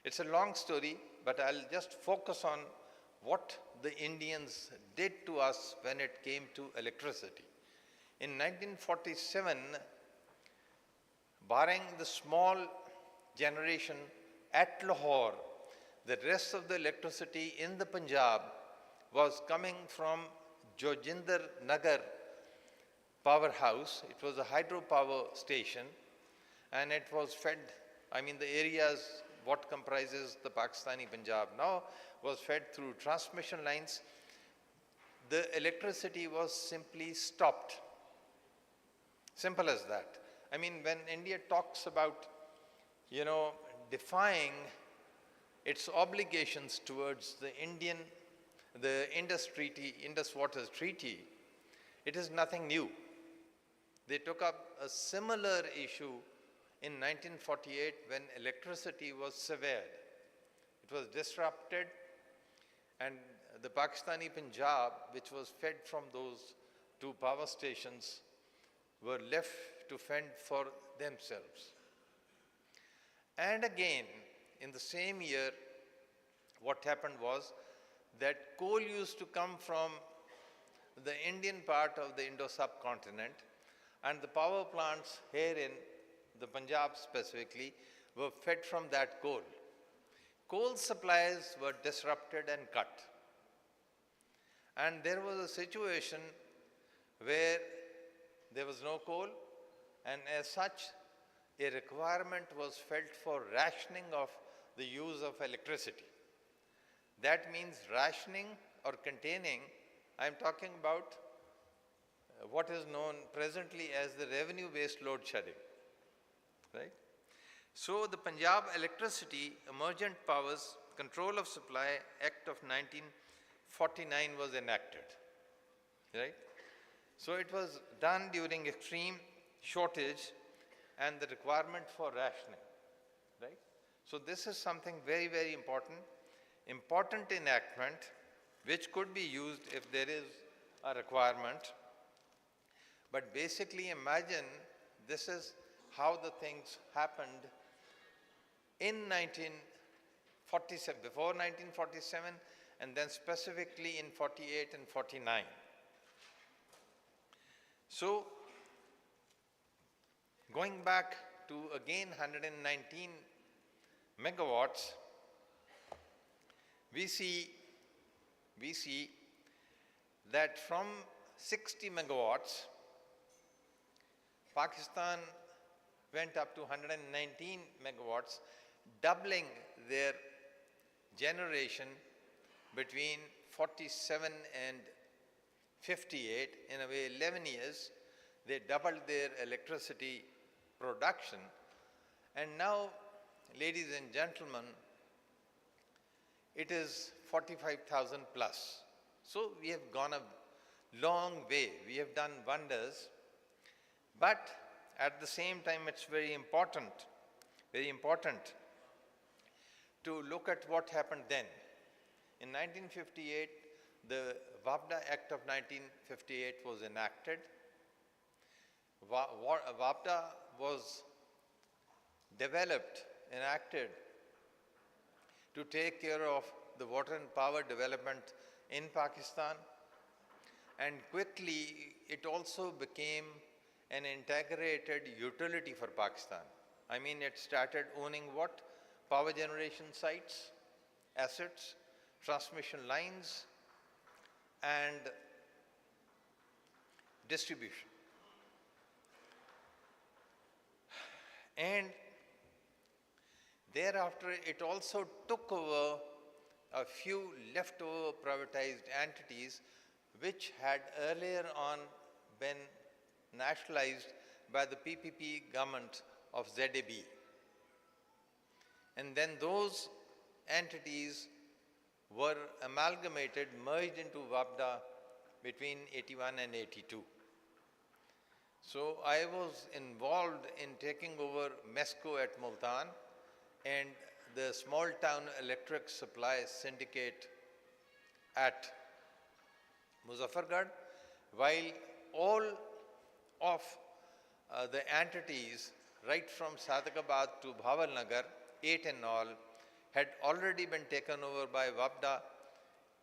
It's a long story, but I'll just focus on what the Indians did to us when it came to electricity. In 1947, barring the small generation at Lahore, the rest of the electricity in the Punjab was coming from Joginder Nagar powerhouse. It was a hydropower station, and it was fed, the areas what comprises the Pakistani Punjab now was fed through transmission lines. The electricity was simply stopped. Simple as that. When India talks about, defying its obligations towards the Indus Treaty, Indus Waters Treaty, it is nothing new. They took up a similar issue in 1948 when electricity was severed. It was disrupted, and the Pakistani Punjab, which was fed from those two power stations, were left to fend for themselves. And again, in the same year, what happened was that coal used to come from the Indian part of the Indo-subcontinent, and the power plants here in the Punjab specifically were fed from that coal. Coal supplies were disrupted and cut. And there was a situation where there was no coal, and as such, a requirement was felt for rationing of the use of electricity. That means rationing or containing. I'm talking about what is known presently as the revenue-based load shedding, right? So the Punjab Electricity Emergent Powers Control of Supply Act of 1949 was enacted, right? So it was done during extreme shortage and the requirement for rationing, right? So this is something very, very important enactment which could be used if there is a requirement. But basically imagine this is how the things happened in 1947, before 1947, and then specifically in 48 and 49. So going back to again 119 megawatts, we see that from 60 megawatts, Pakistan went up to 119 megawatts, doubling their generation between 47 and 58. In a way, 11 years, they doubled their electricity production. And now, ladies and gentlemen, it is 45,000 plus. So we have gone a long way. We have done wonders. But at the same time, it's very important to look at what happened then. In 1958, the WAPDA Act of 1958 was enacted. WAPDA was developed, enacted to take care of the water and power development in Pakistan, and quickly it also became an integrated utility for Pakistan. I mean, it started owning what? Power generation sites, assets, transmission lines, and distribution. And thereafter, it also took over a few leftover privatized entities which had earlier on been nationalized by the PPP government of ZAB. And then those entities were amalgamated, merged into WAPDA between 81 and 82. So I was involved in taking over MESCO at Multan and the small town electric supply syndicate at Muzaffargarh, while all of the entities, right from Sadaqabad to Bhavalnagar, 8 in all, had already been taken over by WAPDA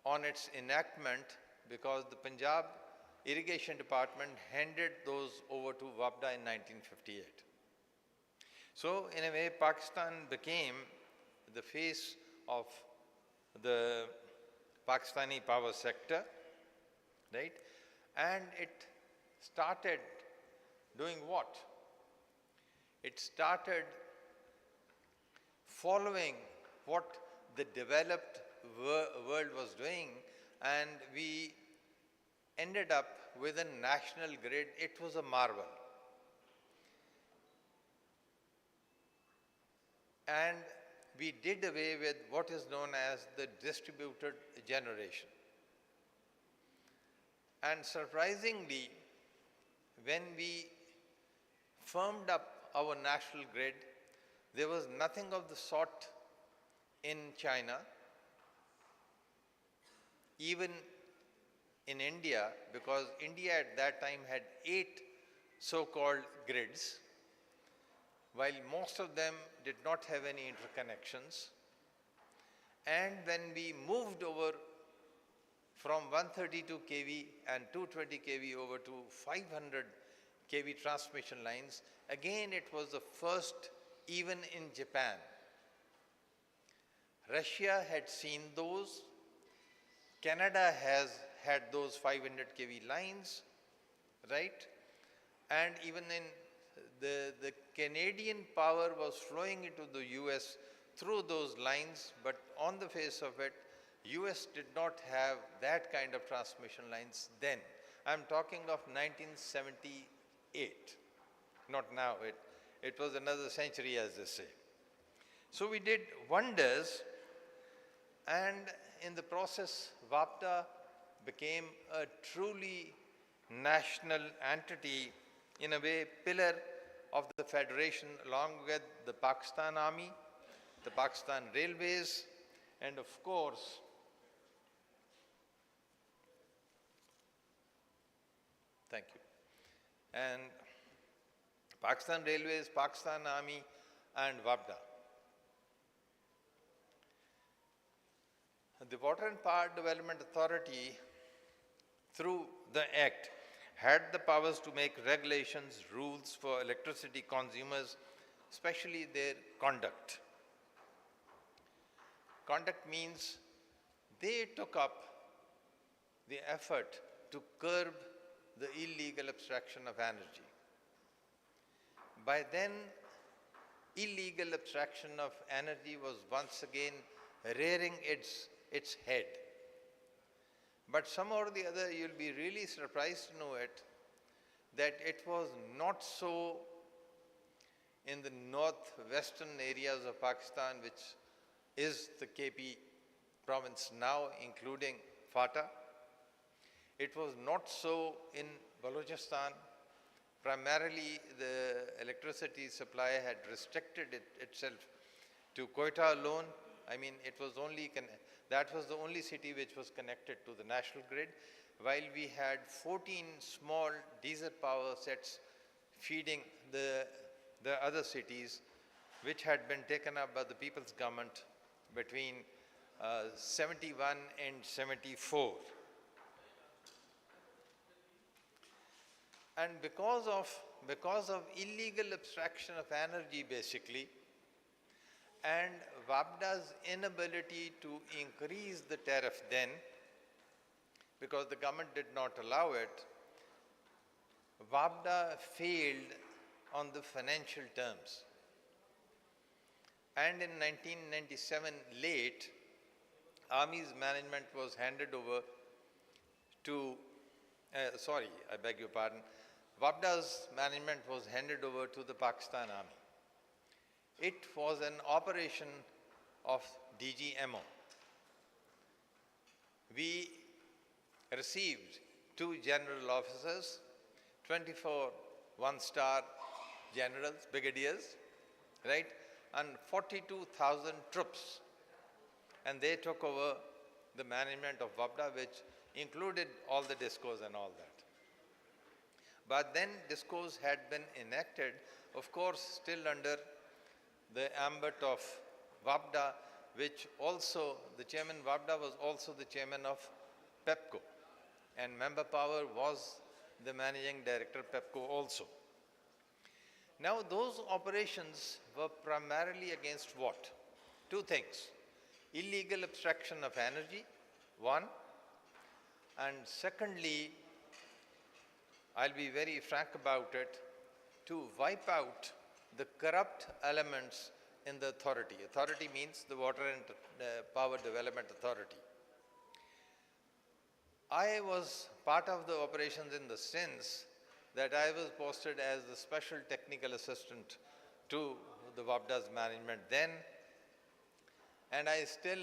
on its enactment, because the Punjab Irrigation Department handed those over to WAPDA in 1958. So in a way, Pakistan became the face of the Pakistani power sector, right? And it started doing what? It started following what the developed world was doing, and we ended up with a national grid. It was a marvel. And we did away with what is known as the distributed generation. And surprisingly, when we firmed up our national grid, there was nothing of the sort in China, even in India, because India at that time had 8 so-called grids, while most of them did not have any interconnections. And when we moved over from 132 kV and 220 kV over to 500 kV transmission lines, again it was the first even in Japan. Russia had seen those. Canada has had those 500 kV lines, right? And even in the Canadian power was flowing into the US through those lines, but on the face of it, US did not have that kind of transmission lines then. I'm talking of 1978, not now. It was another century, as they say. So we did wonders, and in the process, WAPDA became a truly national entity, in a way, pillar of the federation, along with the Pakistan Army, the Pakistan Railways, and of course, thank you, and Pakistan Railways, Pakistan Army, and WAPDA. The Water and Power Development Authority, through the Act, had the powers to make regulations, rules for electricity consumers, especially their conduct. Conduct means they took up the effort to curb the illegal abstraction of energy. By then, illegal abstraction of energy was once again rearing its head. But somehow or the other, you'll be really surprised to know that it was not so in the northwestern areas of Pakistan, which is the KP province now, including FATA. It was not so in Balochistan. Primarily, the electricity supply had restricted itself to Quetta alone. I mean, it was only that was the only city which was connected to the national grid, while we had 14 small diesel power sets feeding the other cities which had been taken up by the people's government between 71 and 74. And because of illegal abstraction of energy basically, and WAPDA's inability to increase the tariff then, because the government did not allow it, WAPDA failed on the financial terms. And in 1997 late, Army's management was handed over to, I beg your pardon, WAPDA's management was handed over to the Pakistan Army. It was an operation of DGMO. We received 2 general officers, 24 one-star generals, brigadiers, right, and 42,000 troops. And they took over the management of WAPDA, which included all the discos and all that. But then discos had been enacted, of course, still under the ambit of WAPDA, which also, the chairman WAPDA was also the chairman of PEPCO. And Member Power was the managing director PEPCO also. Now those operations were primarily against what? 2 things. Illegal abstraction of energy, 1, and secondly, I'll be very frank about it, to wipe out the corrupt elements in the authority. Authority means the Water and Power Development Authority. I was part of the operations in the sense that I was posted as the special technical assistant to the WAPDA's management then, and I still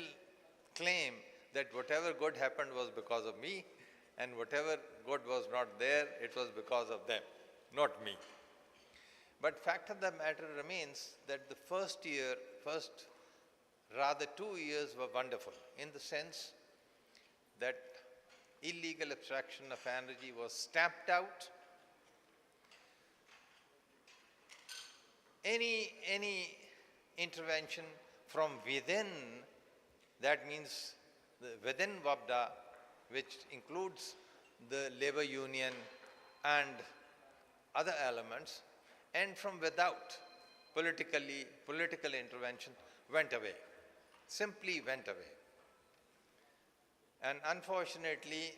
claim that whatever good happened was because of me, and whatever good was not there, it was because of them, not me. But fact of the matter remains that the first 2 years were wonderful in the sense that illegal abstraction of energy was stamped out. Any intervention from within, that means within WAPDA, which includes the labor union and other elements, and from without, political intervention went away, simply went away. And unfortunately,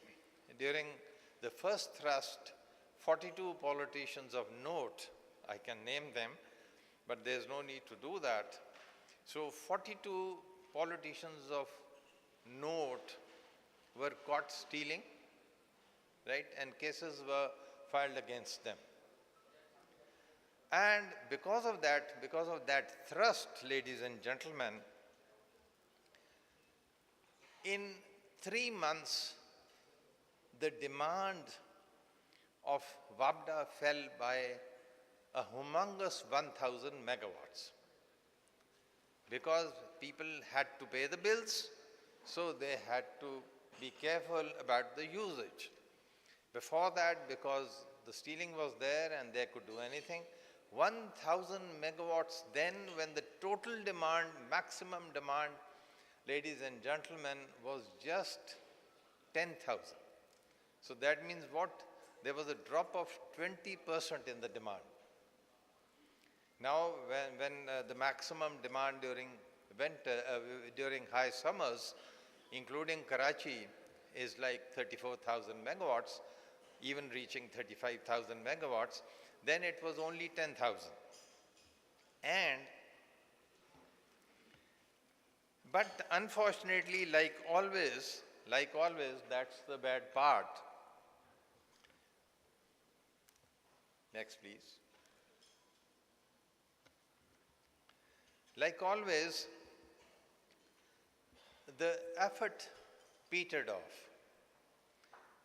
during the first thrust, 42 politicians of note, I can name them, but there's no need to do that. So 42 politicians of note were caught stealing, right? And cases were filed against them. And because of that thrust, ladies and gentlemen, in 3 months, the demand of WAPDA fell by a humongous 1,000 megawatts. Because people had to pay the bills, so they had to be careful about the usage. Before that, because the stealing was there and they could do anything, 1,000 megawatts then, when the total demand, maximum demand, ladies and gentlemen, was just 10,000. So that means what? There was a drop of 20% in the demand. Now, when the maximum demand during high summers, including Karachi, is like 34,000 megawatts, even reaching 35,000 megawatts, then it was only 10,000. But unfortunately, like always, that's the bad part. Next, please. Like always, the effort petered off.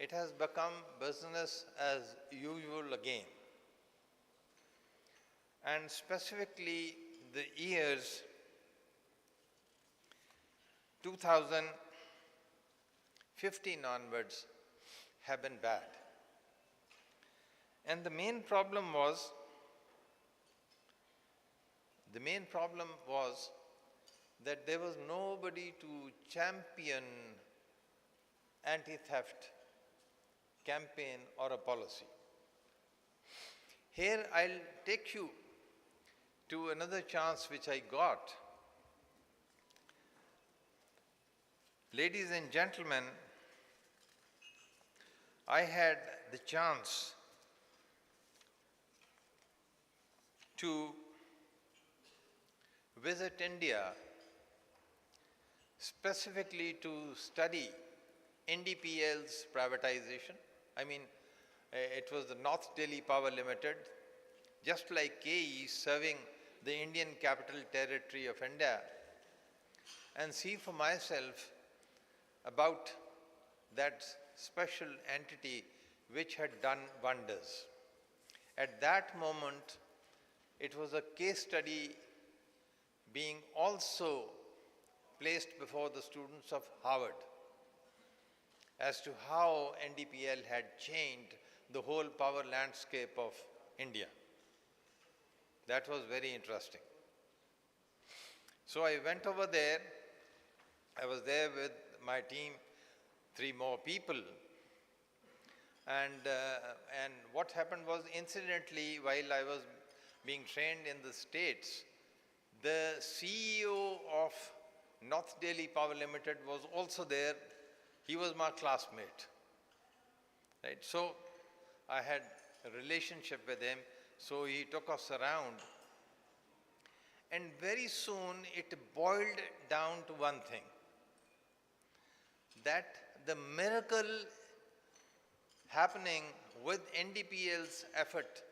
It has become business as usual again. And specifically, the years 2015 onwards have been bad. And the main problem was The main problem was that there was nobody to champion anti-theft campaign or a policy. Here I'll take you to another chance which I got. Ladies and gentlemen, I had the chance to visit India specifically to study NDPL's privatization. I mean, it was the North Delhi Power Limited, just like KE serving the Indian Capital Territory of India, and see for myself about that special entity which had done wonders. At that moment, it was a case study being also placed before the students of Harvard as to how NDPL had changed the whole power landscape of India. That was very interesting. So I went over there. I was there with my team, 3 more people. And what happened was, incidentally, while I was being trained in the States, the CEO of North Delhi Power Limited was also there. He was my classmate. Right? So I had a relationship with him, so he took us around. And very soon it boiled down to one thing, that the miracle happening with NDPL's effort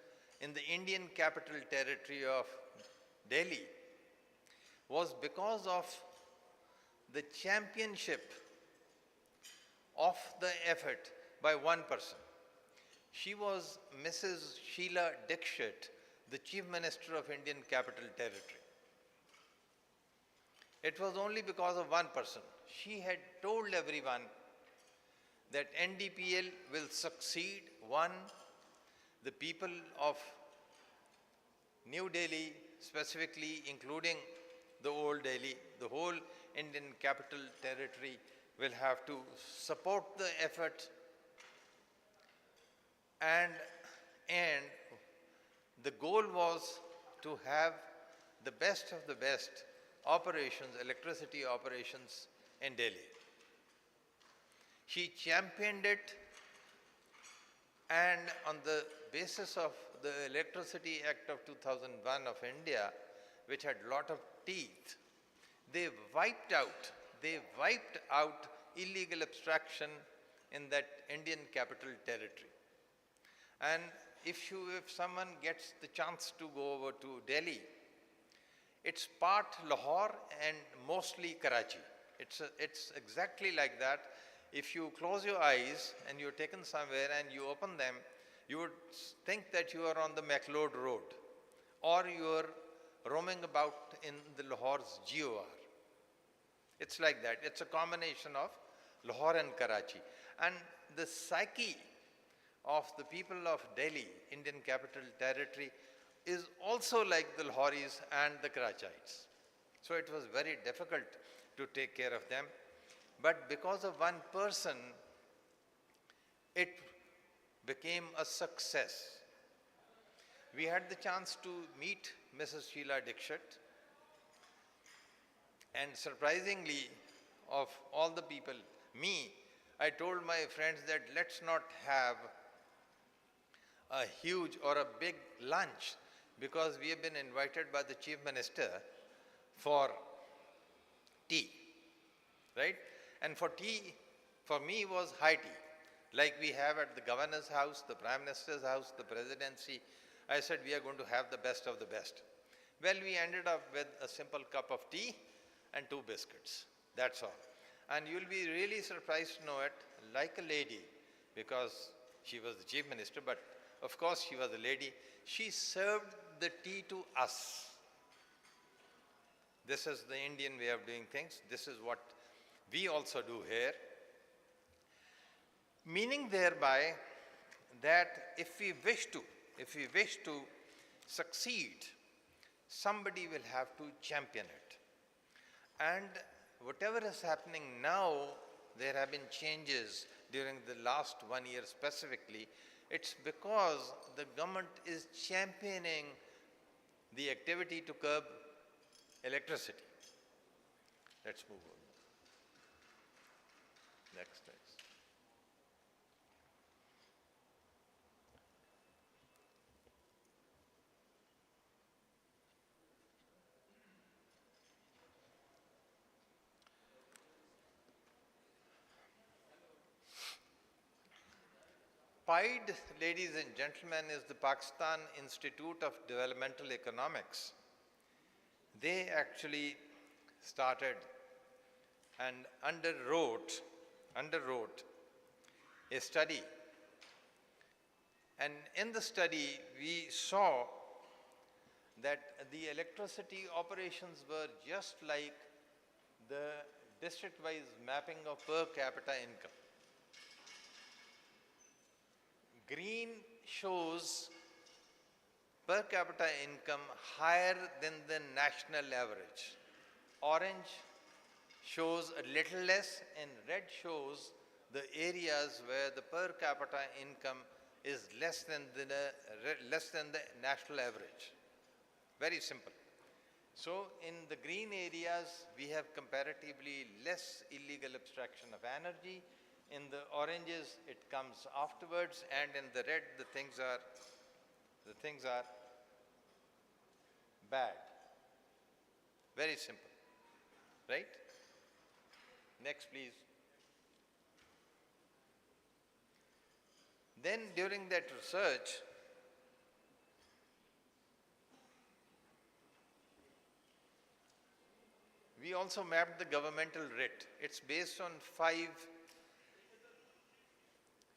in the Indian Capital Territory of Delhi was because of the championship of the effort by one person. She was Mrs. Sheila Dixit, the Chief Minister of Indian Capital Territory. It was only because of one person. She had told everyone that NDPL will succeed. One, the people of New Delhi, specifically including the old Delhi, the whole Indian Capital Territory will have to support the effort, and the goal was to have the best of the best operations, electricity operations in Delhi. She championed it, and on the basis of the Electricity Act of 2001 of India, which had a lot of teeth, they wiped out illegal abstraction in that Indian Capital Territory. And if someone gets the chance to go over to Delhi, it's part Lahore and mostly Karachi. It's exactly like that. If you close your eyes and you're taken somewhere and you open them, you would think that you are on the McLeod Road, or you're roaming about in the Lahore's GOR. It's like that. It's a combination of Lahore and Karachi. And the psyche of the people of Delhi, Indian Capital Territory, is also like the Lahoris and the Karachites. So it was very difficult to take care of them. But because of one person, it became a success. We had the chance to meet Mrs. Sheila Dixit, and surprisingly, of all the people, I told my friends that let's not have a huge or a big lunch, because we have been invited by the Chief Minister for tea, right? And for tea, for me, was high tea, like we have at the Governor's house, the Prime Minister's house, the Presidency. I said, we are going to have the best of the best. Well, we ended up with a simple cup of tea and 2 biscuits. That's all. And you'll be really surprised to know it, like a lady, because she was the Chief Minister, but of course she was a lady. She served the tea to us. This is the Indian way of doing things. This is what we also do here. Meaning thereby that if we wish to succeed, somebody will have to champion it. And whatever is happening now, there have been changes during the last 1 year specifically. It's because the government is championing the activity to curb electricity. Let's move on. Next, next. PIDE, ladies and gentlemen, is the Pakistan Institute of Developmental Economics. They actually started and underwrote a study. And in the study, we saw that the electricity operations were just like the district-wise mapping of per capita income. Green shows per capita income higher than the national average. Orange shows a little less, and red shows the areas where the per capita income is less than the national average. Very simple. So in the green areas, we have comparatively less illegal abstraction of energy. In the oranges, it comes afterwards, and in the red, the things are bad. Very simple, right? Next, please. Then during that research, we also mapped the governmental writ. It's based on 5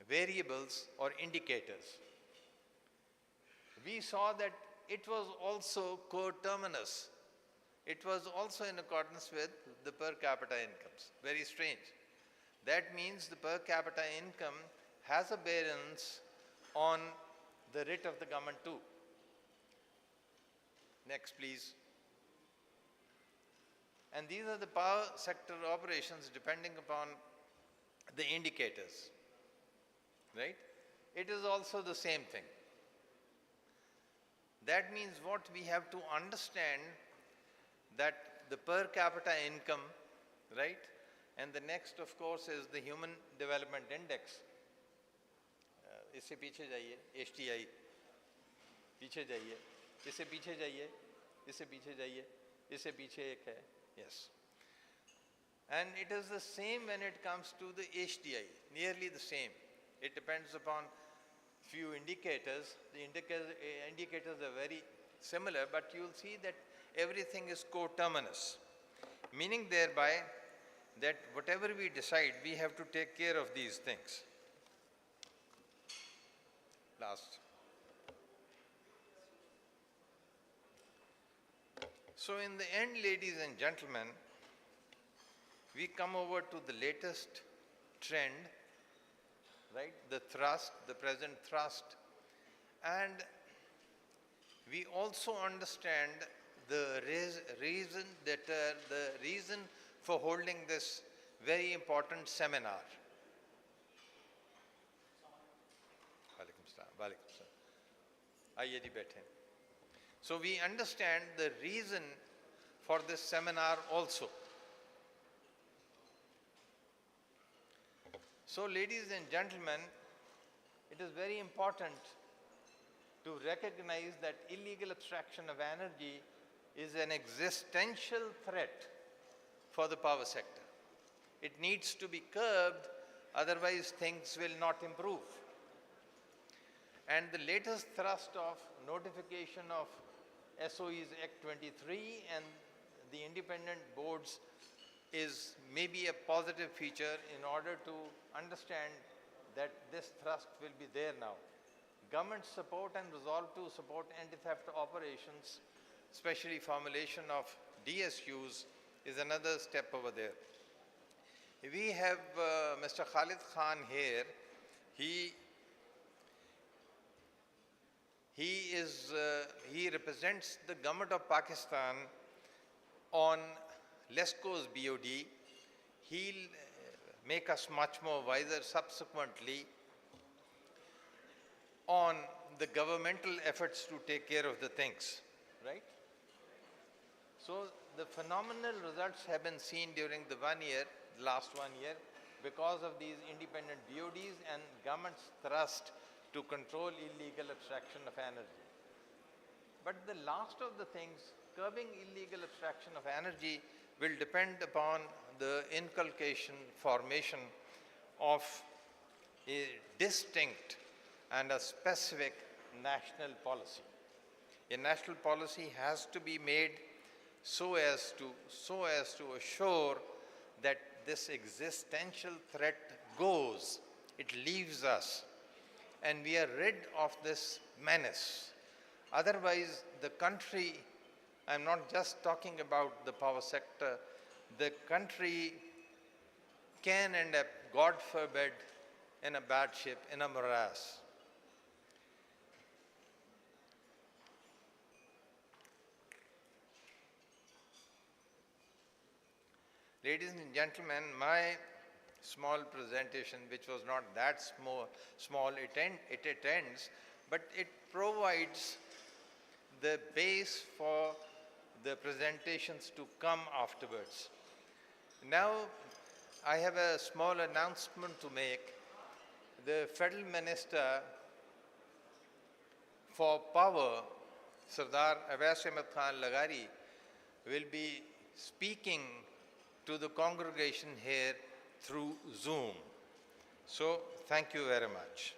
variables or indicators. We saw that it was also coterminous. It was also in accordance with the per capita incomes. Very strange. That means the per capita income has a bearance on the writ of the government too. Next, please. And these are the power sector operations depending upon the indicators. Right? It is also the same thing. That means what we have to understand that the per capita income, right? And the next, of course, is the Human Development Index. इससे पीछे जाइए, HDI, पीछे जाइए, इससे पीछे जाइए, इससे पीछे जाइए, इससे पीछे एक है, yes. And it is the same when it comes to the HDI, nearly the same. It depends upon few indicators. The indicators are very similar, but you'll see that everything is coterminous, meaning thereby that whatever we decide, we have to take care of these things. Last. So in the end, ladies and gentlemen, we come over to the latest trend, right? The thrust, the present thrust. And we also understand the reason for holding this very important seminar. So we understand the reason for this seminar also. So ladies and gentlemen, it is very important to recognize that illegal abstraction of energy is an existential threat for the power sector. It needs to be curbed, otherwise things will not improve. And the latest thrust of notification of SOEs Act 23 and the independent boards is maybe a positive feature in order to understand that this thrust will be there now. Government support and resolve to support anti-theft operations, especially formulation of DSUs, is another step over there. We have Mr. Khalid Khan here. He represents the government of Pakistan on LESCO's BOD. He'll make us much more wiser subsequently on the governmental efforts to take care of the things, right? So the phenomenal results have been seen during the last 1 year, because of these independent BODs and government's thrust to control illegal abstraction of energy. But the last of the things, curbing illegal abstraction of energy, will depend upon the inculcation, formation of a distinct and a specific national policy. A national policy has to be made so as to assure that this existential threat goes, it leaves us, and we are rid of this menace. Otherwise, the country, I'm not just talking about the power sector, the country can end up, God forbid, in a bad shape, in a morass. Ladies and gentlemen, my small presentation, which was not that small, it attends, but it provides the base for the presentations to come afterwards. Now, I have a small announcement to make. The Federal Minister for Power, Sardar Awais Ahmed Khan Lagari, will be speaking to the congregation here through Zoom. So, thank you very much.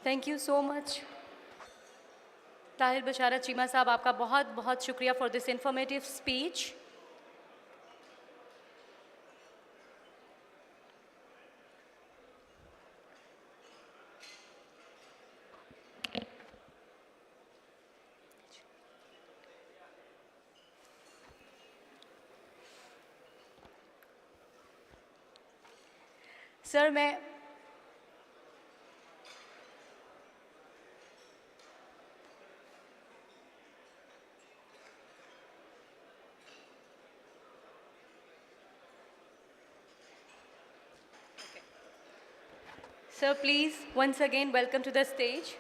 Thank you so much Tahir Basharat Cheema sahab, आपका बहुत बहुत शुक्रिया for this informative speech. Sir मैं sir please once again welcome to the stage.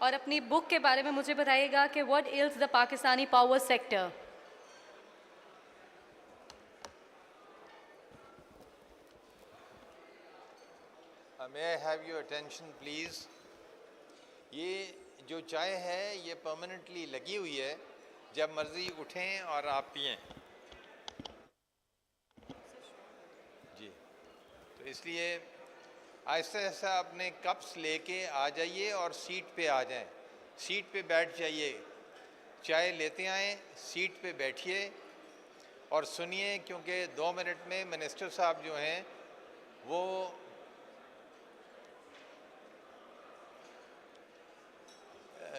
और अपनी book के बारे में मुझे बताइएगा कि what else the Pakistani power sector. May I have your attention please? ये जो चाय है ये परमानेंटली लगी हुई है, जब मर्जी उठें और आप पिएं. जी, तो इसलिए आहिस्ता आहिस्ता अपने कप्स लेके आ जाइए और सीट पे आ जाएं. सीट पे बैठ जाइए, चाय लेते आएं, सीट पे बैठिए और सुनिए, क्योंकि 2 मिनट में मिनिस्टर साहब जो हैं वो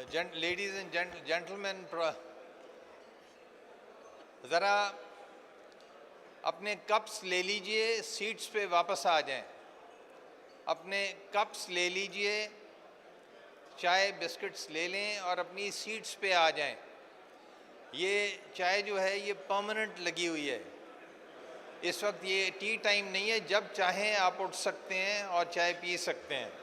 Ladies and gentlemen, ज़रा अपने कप्स ले लीजिए, सीट्स पे वापस आ जाएं। अपने कप्स ले लीजिए, चाय बिस्किट्स ले लें और अपनी सीट्स पे आ जाएं। ये चाय जो है ये परमानेंट लगी हुई है। इस वक्त ये टी टाइम नहीं है, जब चाहें आप उठ सकते हैं और चाय पी सकते हैं।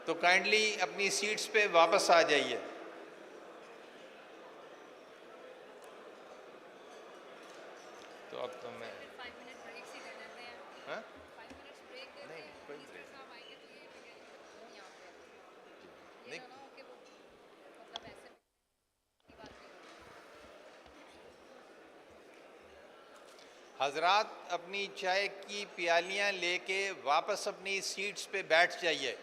तो काइंडली अपनी सीट्स पे वापस आ जाइए। तो अब तो मैं हाँ? नहीं, कोई ब्रेक नहीं। हजरात अपनी चाय की प्यालियां लेके वापस अपनी सीट्स पे बैठ जाइए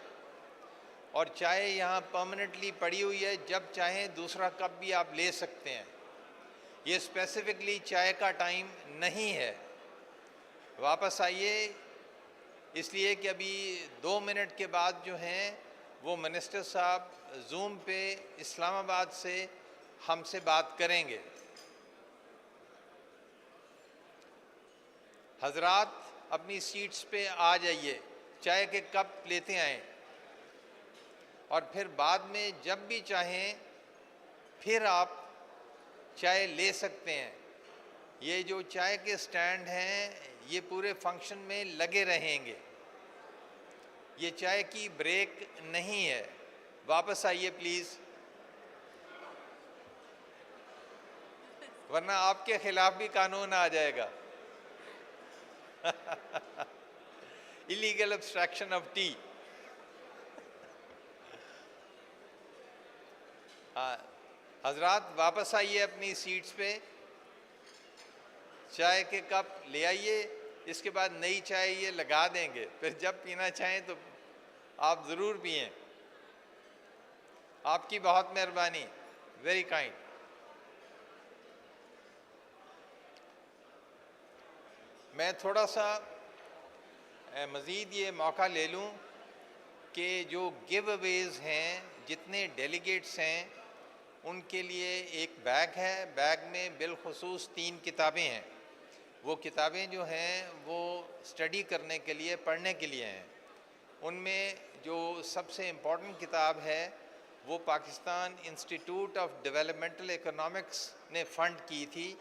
और चाय यहाँ परमानेंटली पड़ी हुई है, जब चाहें दूसरा कप भी आप ले सकते हैं। ये स्पेसिफिकली चाय का टाइम नहीं है। वापस आइए, इसलिए कि अभी 2 मिनट के बाद जो हैं वो मिनिस्टर साहब जूम पे इस्लामाबाद से हमसे बात करेंगे। हजरात अपनी सीट्स पे आ जाइए, चाय के कप लेते आएं और फिर बाद में जब भी चाहें फिर आप चाय ले सकते हैं। ये जो चाय के स्टैंड हैं ये पूरे फंक्शन में लगे रहेंगे। ये चाय की ब्रेक नहीं है। वापस आइए प्लीज़, वरना आपके खिलाफ भी कानून आ जाएगा। Illegal abstraction of T. हाँ हजरात वापस आइए अपनी सीट्स पे, चाय के कप ले आइए। इसके बाद नई चाय ये लगा देंगे, फिर जब पीना चाहें तो आप ज़रूर पिएं। आपकी बहुत मेहरबानी, वेरी काइंड। मैं थोड़ा सा मज़ीद ये मौका ले लूँ कि जो गिव अवेज़ हैं, जितने डेलीगेट्स हैं उनके लिए एक बैग है। बैग में बिलखुसूस 3 किताबें हैं। वो किताबें जो हैं वो स्टडी करने के लिए, पढ़ने के लिए हैं। उनमें जो सबसे इम्पोर्टेंट किताब है वो Pakistan institute of developmental economics ने फ़ंड की थी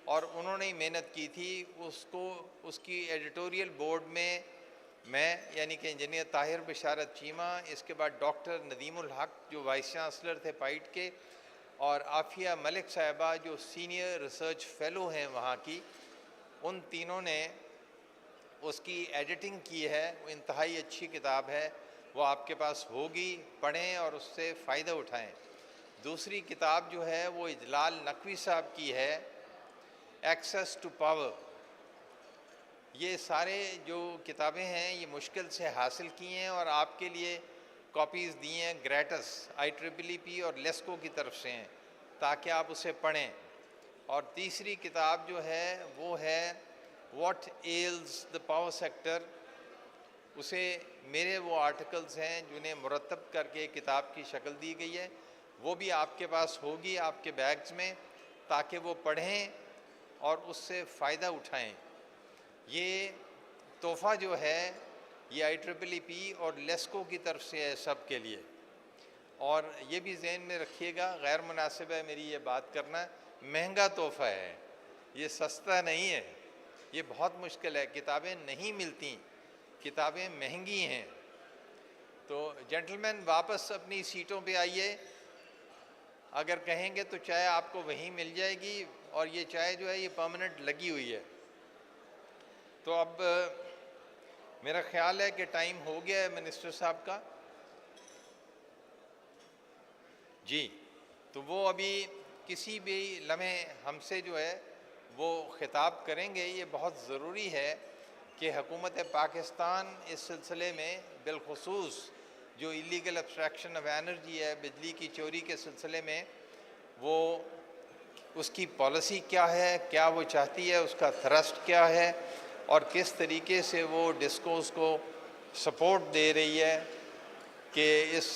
और उन्होंने ही मेहनत की थी। उसको उसकी एडिटोरियल बोर्ड में मैं यानी कि इंजीनियर ताहिर बिशारत चीमा, इसके बाद डॉक्टर नदीमुल हक जो वाइस चांसलर थे पाइट के, और आफिया मलिक साहिबा जो सीनियर रिसर्च फेलो हैं वहाँ की, उन तीनों ने उसकी एडिटिंग की है। वो इंतहाई अच्छी किताब है, वो आपके पास होगी, पढ़ें और उससे फ़ायदा उठाएं। दूसरी किताब जो है वो इजलाल नकवी साहब की है, एक्सेस टू पावर। ये सारे जो किताबें हैं ये मुश्किल से हासिल की हैं और आपके लिए कॉपीज़ दी हैं ग्रेटस IEEEP और लेस्को की तरफ से हैं, ताकि आप उसे पढ़ें। और तीसरी किताब जो है वो है what else the power sector. उसे मेरे वो आर्टिकल्स हैं जिन्हें मुरतब करके किताब की शक्ल दी गई है, वो भी आपके पास होगी आपके बैग्स में, ताकि वो पढ़ें और उससे फ़ायदा उठाएं। ये तोहफ़ा जो है ये IEEEP और लेस्को की तरफ से है सब के लिए। और ये भी जहन में रखिएगा, गैर मुनासिब है मेरी ये बात करना, महंगा तोहफ़ा है, ये सस्ता नहीं है, ये बहुत मुश्किल है। किताबें नहीं मिलती, किताबें महंगी हैं। तो जेंटलमैन वापस अपनी सीटों पे आइए। अगर कहेंगे तो चाय आपको वहीं मिल जाएगी और ये चाय जो है ये परमानेंट लगी हुई है। तो अब मेरा ख्याल है कि टाइम हो गया है मिनिस्टर साहब का जी। तो वो अभी किसी भी लम्हे हमसे जो है वो ख़िताब करेंगे। ये बहुत ज़रूरी है कि हुकूमत पाकिस्तान इस सिलसिले में बिलखुसूस जो इलीगल एब्स्ट्रैक्शन ऑफ एनर्जी है, बिजली की चोरी के सिलसिले में, वो उसकी पॉलिसी क्या है, क्या वो चाहती है, उसका थ्रस्ट क्या है और किस तरीके से वो डिस्कोर्स को सपोर्ट दे रही है कि इस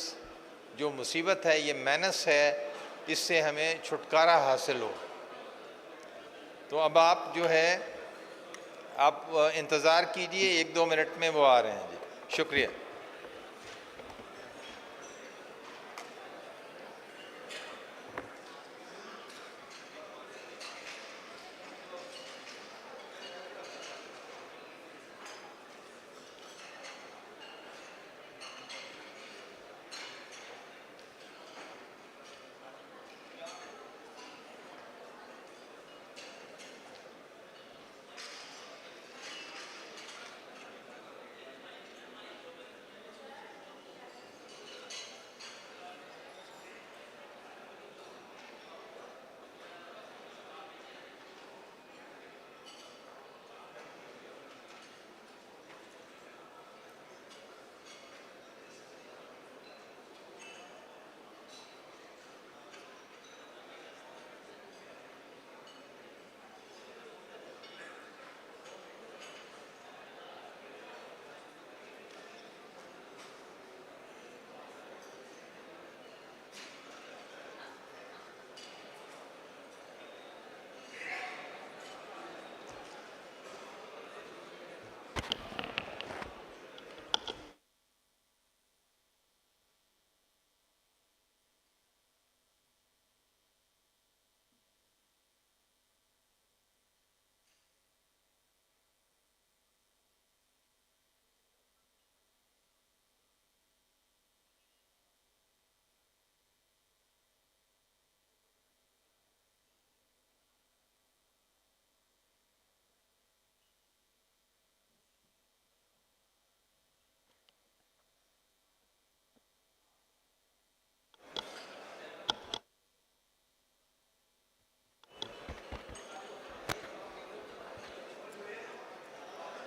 जो मुसीबत है, ये मेनस है, इससे हमें छुटकारा हासिल हो। तो अब आप जो है आप इंतज़ार कीजिए, 1-2 मिनट में वो आ रहे हैं जी। शुक्रिया।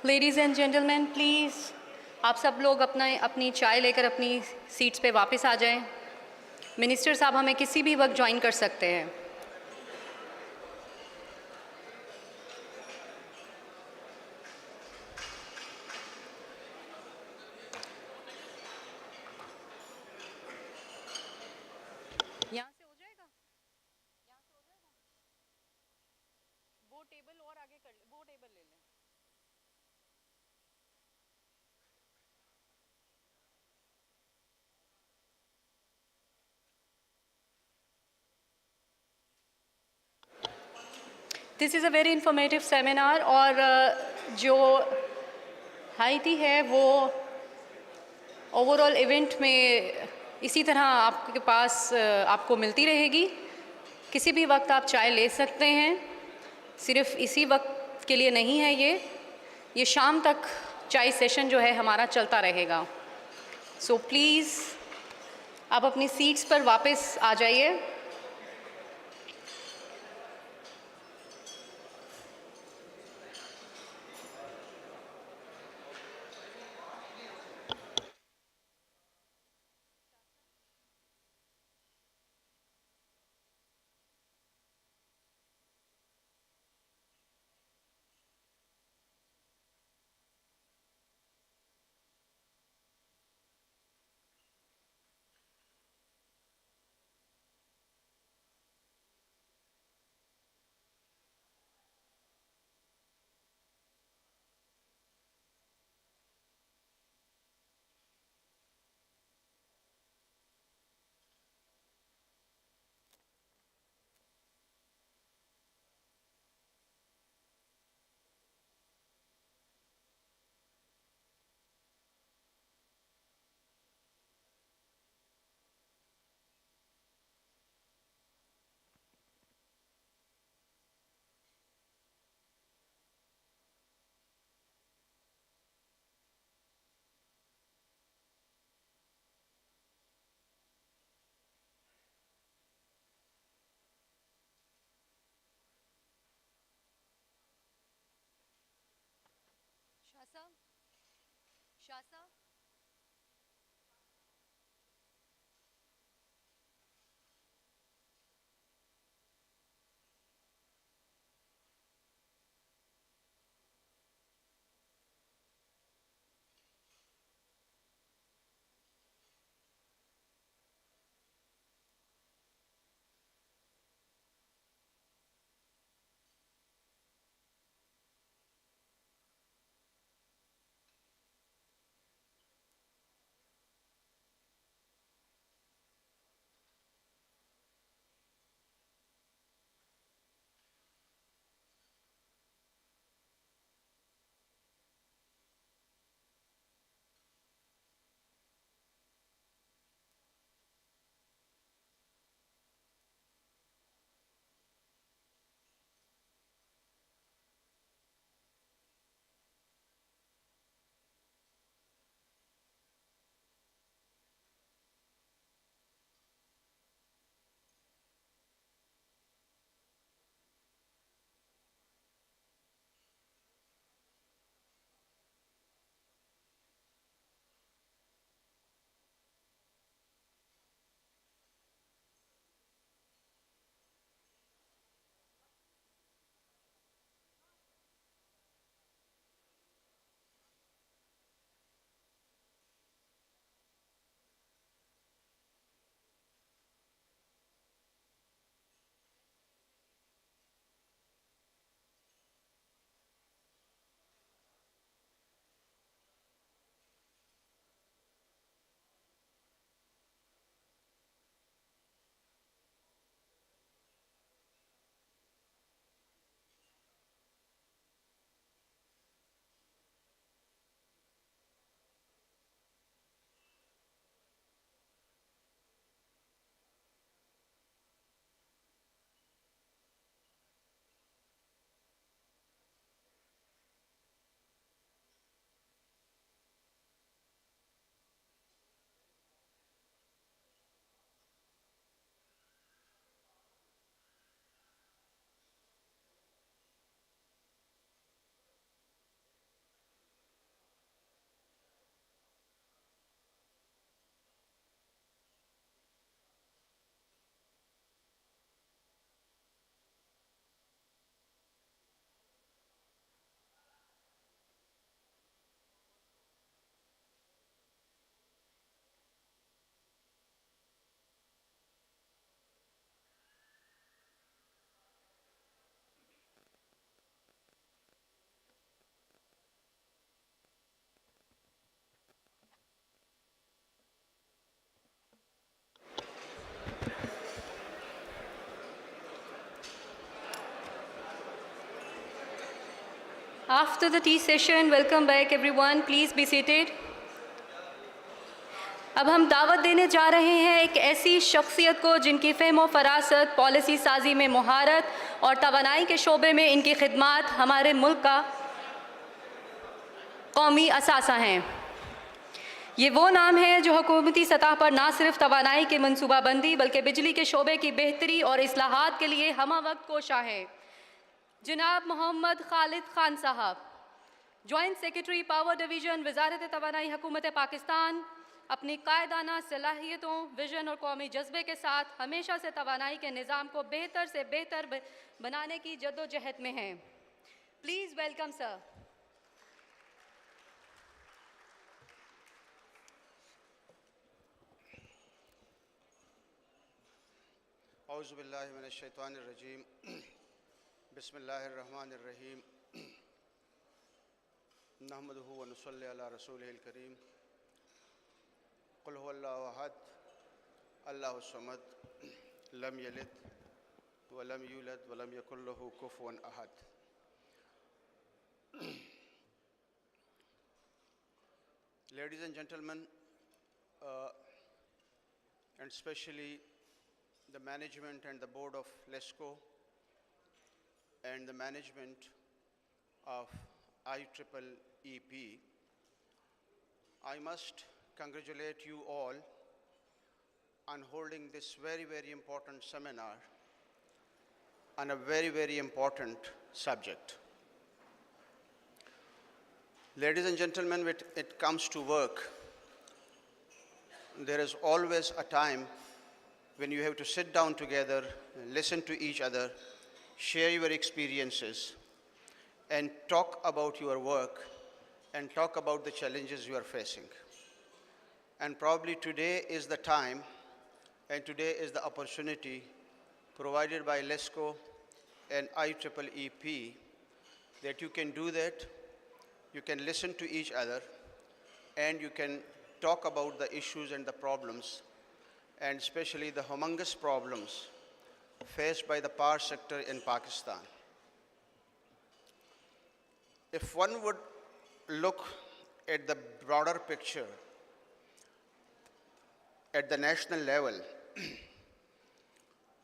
लेडीज़ एंड जेंटलमैन, प्लीज़ आप सब लोग अपनी चाय लेकर अपनी सीट्स पे वापस आ जाएं। मिनिस्टर साहब हमें किसी भी वक्त ज्वाइन कर सकते हैं। यहाँ से हो जाएगा, यहाँ से हो जाएगा। वो टेबल और आगे कर ले, वो टेबल ले लें। This is a very informative seminar और जो हाईटी है वो ओवरऑल इवेंट में इसी तरह आपके पास आपको मिलती रहेगी। किसी भी वक्त आप चाय ले सकते हैं, सिर्फ इसी वक्त के लिए नहीं है ये शाम तक चाय सेशन जो है हमारा चलता रहेगा। सो प्लीज़ आप अपनी सीट्स पर वापस आ जाइए। शाह साहब, शाह साहब, After the tea session, welcome back everyone. Please be seated. अब हम दावत देने जा रहे हैं एक ऐसी शख्सियत को जिनकी फ़हम व फ़रासत, पॉलिसी साजी में महारत और तवानाई के शोबे में इनकी खिदमात हमारे मुल्क का कौमी असासा हैं। ये वो नाम है जो हुकूमती सतह पर ना सिर्फ तवानाई की मनसूबाबंदी बल्कि बिजली के शोबे की बेहतरी और इस्लाहात के लिए हमा वक्त कोशा है। जनाब मोहम्मद खालिद खान साहब, जॉइंट सेक्रेटरी पावर डिवीज़न, वजारत तवानाई, हुकूमत पाकिस्तान, अपनी कायदाना सलाहियतों, विजन और कौमी जज्बे के साथ हमेशा से तवानाई के निज़ाम को बेहतर से बेहतर बनाने की जद्दोजहद में हैं। Please welcome sir. औज़ुबिल्लाहिमिनश्शैतानिर्रजीम बिस्मिल्लाहिर्रहमानिर्रहीम नहमदुहु व नुसल्ली अला रसूलिहिल करीम कुल हुवल्लाहु अहद अल्लाहु समद लम यलिद व लम यूलद व लम यकुल लहु कुफुवन अहद। Ladies and gentlemen, and especially the management and the board of LESCO and the management of IEEEP, I must congratulate you all on holding this very, very important seminar on a very, very important subject. Ladies and gentlemen, when it comes to work, there is always a time when you have to sit down together, listen to each other, share your experiences, and talk about your work and talk about the challenges you are facing. And probably today is the time and today is the opportunity provided by LESCO and IEEEP that you can do that, you can listen to each other, and you can talk about the issues and the problems, and especially the humongous problems faced by the power sector in Pakistan. If one would look at the broader picture at the national level,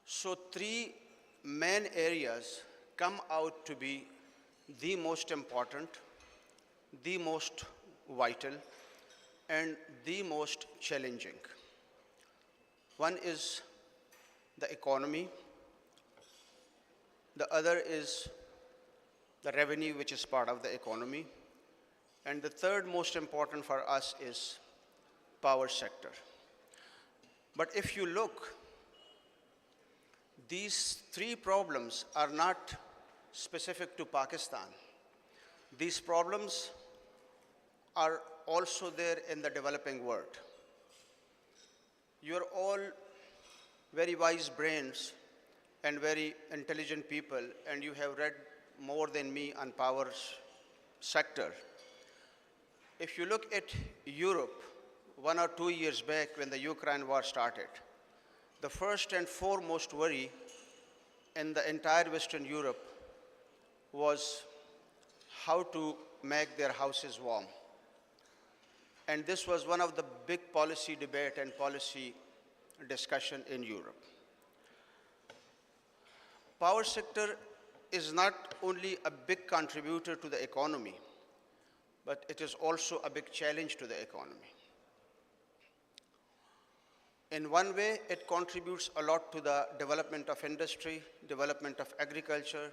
so three main areas come out to be the most important, the most vital, and the most challenging. One is the economy, the other is the revenue, which is part of the economy, and the third most important for us is power sector. But if you look, these three problems are not specific to Pakistan. These problems are also there in the developing world. You are all very wise brains and very intelligent people, and you have read more than me on power sector. If you look at Europe, 1 or 2 years back when the Ukraine war started, the first and foremost worry in the entire Western Europe was how to make their houses warm. And this was one of the big policy debate and policy discussion in Europe. Power sector is not only a big contributor to the economy, but it is also a big challenge to the economy. In one way, it contributes a lot to the development of industry, development of agriculture,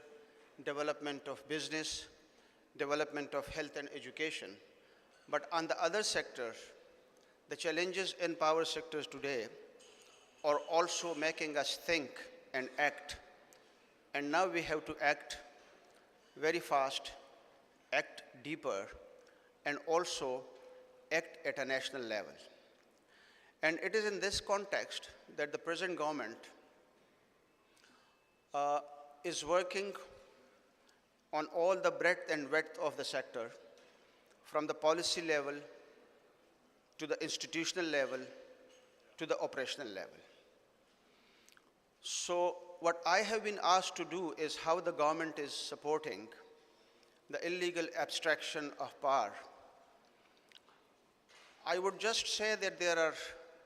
development of business, development of health and education. But on the other sector, the challenges in power sectors today are also making us think and act. And now we have to act very fast, act deeper, and also act at a national level. And it is in this context that the present government is working on all the breadth and width of the sector, from the policy level to the institutional level to the operational level. So what I have been asked to do is how the government is supporting the illegal abstraction of power, I would just say that there are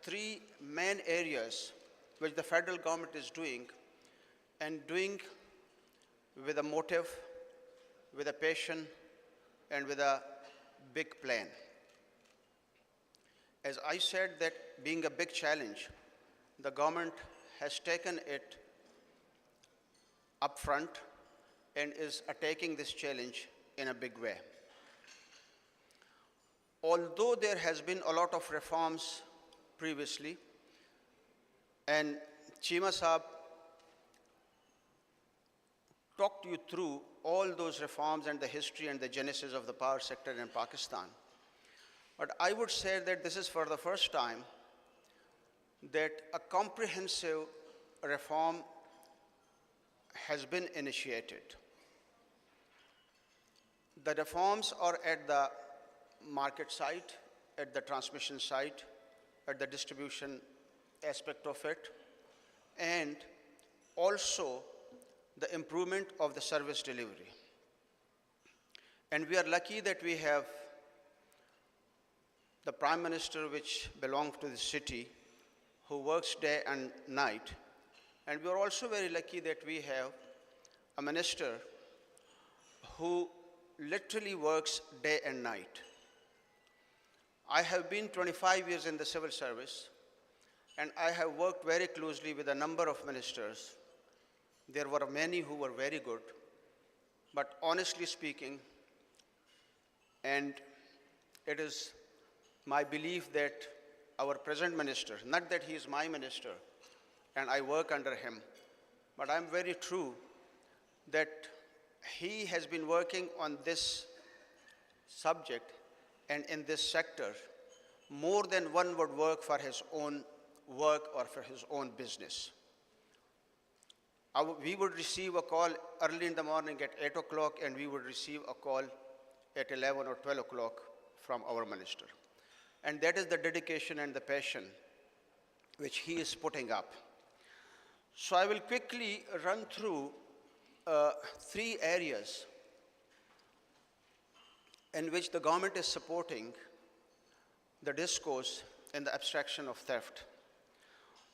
three main areas which the federal government is doing, and doing with a motive, with a passion, and with a big plan. As I said, that being a big challenge, the government has taken it up front and is attacking this challenge in a big way. Although there has been a lot of reforms previously, and Chima Saab talked you through all those reforms and the history and the genesis of the power sector in Pakistan, but I would say that this is for the first time that a comprehensive reform has been initiated. The reforms are at the market side, at the transmission side, at the distribution aspect of it, and also the improvement of the service delivery. And we are lucky that we have the Prime Minister, which belongs to the city, who works day and night. And we are also very lucky that we have a minister who literally works day and night. I have been 25 years in the civil service, and I have worked very closely with a number of ministers. There were many who were very good, but honestly speaking, and it is my belief that our present minister, not that he is my minister and I work under him, but I'm very true that he has been working on this subject and in this sector more than one would work for his own work or for his own business. We would receive a call early in the morning at 8 o'clock, and we would receive a call at 11 or 12 o'clock from our minister. And that is the dedication and the passion which he is putting up. So I will quickly run through three areas in which the government is supporting the discourse in the abstraction of theft.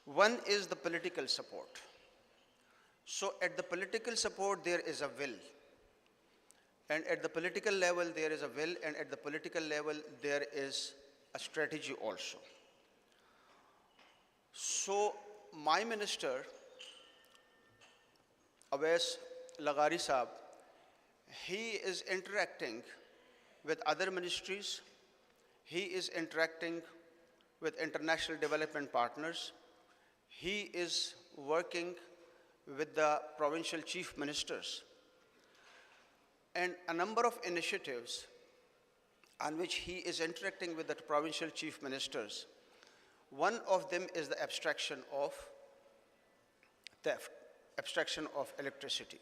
One is the political support. So at the political support, there is a will. And at the political level, there is a will, and at the political level, there is a strategy also. So my minister, Awais Lagari Saab, he is interacting with other ministries. He is interacting with international development partners. He is working with the provincial chief ministers, and a number of initiatives on which he is interacting with the provincial chief ministers. One of them is the abstraction of theft, abstraction of electricity,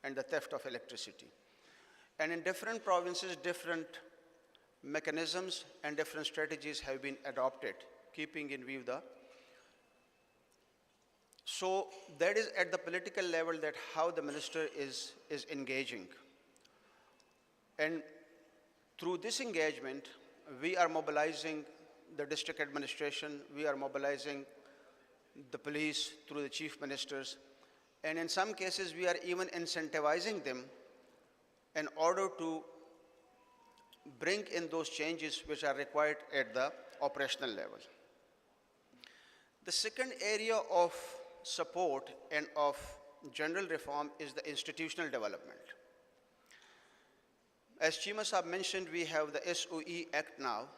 and the theft of electricity. And in different provinces, different mechanisms and different strategies have been adopted, keeping in view the. So that is at the political level, that how the minister is engaging. And through this engagement, we are mobilizing the district administration, we are mobilizing the police through the chief ministers, and in some cases we are even incentivizing them in order to bring in those changes which are required at the operational level. The second area of support and of general reform is the institutional development. As Chima Saab mentioned, we have the SOE Act now,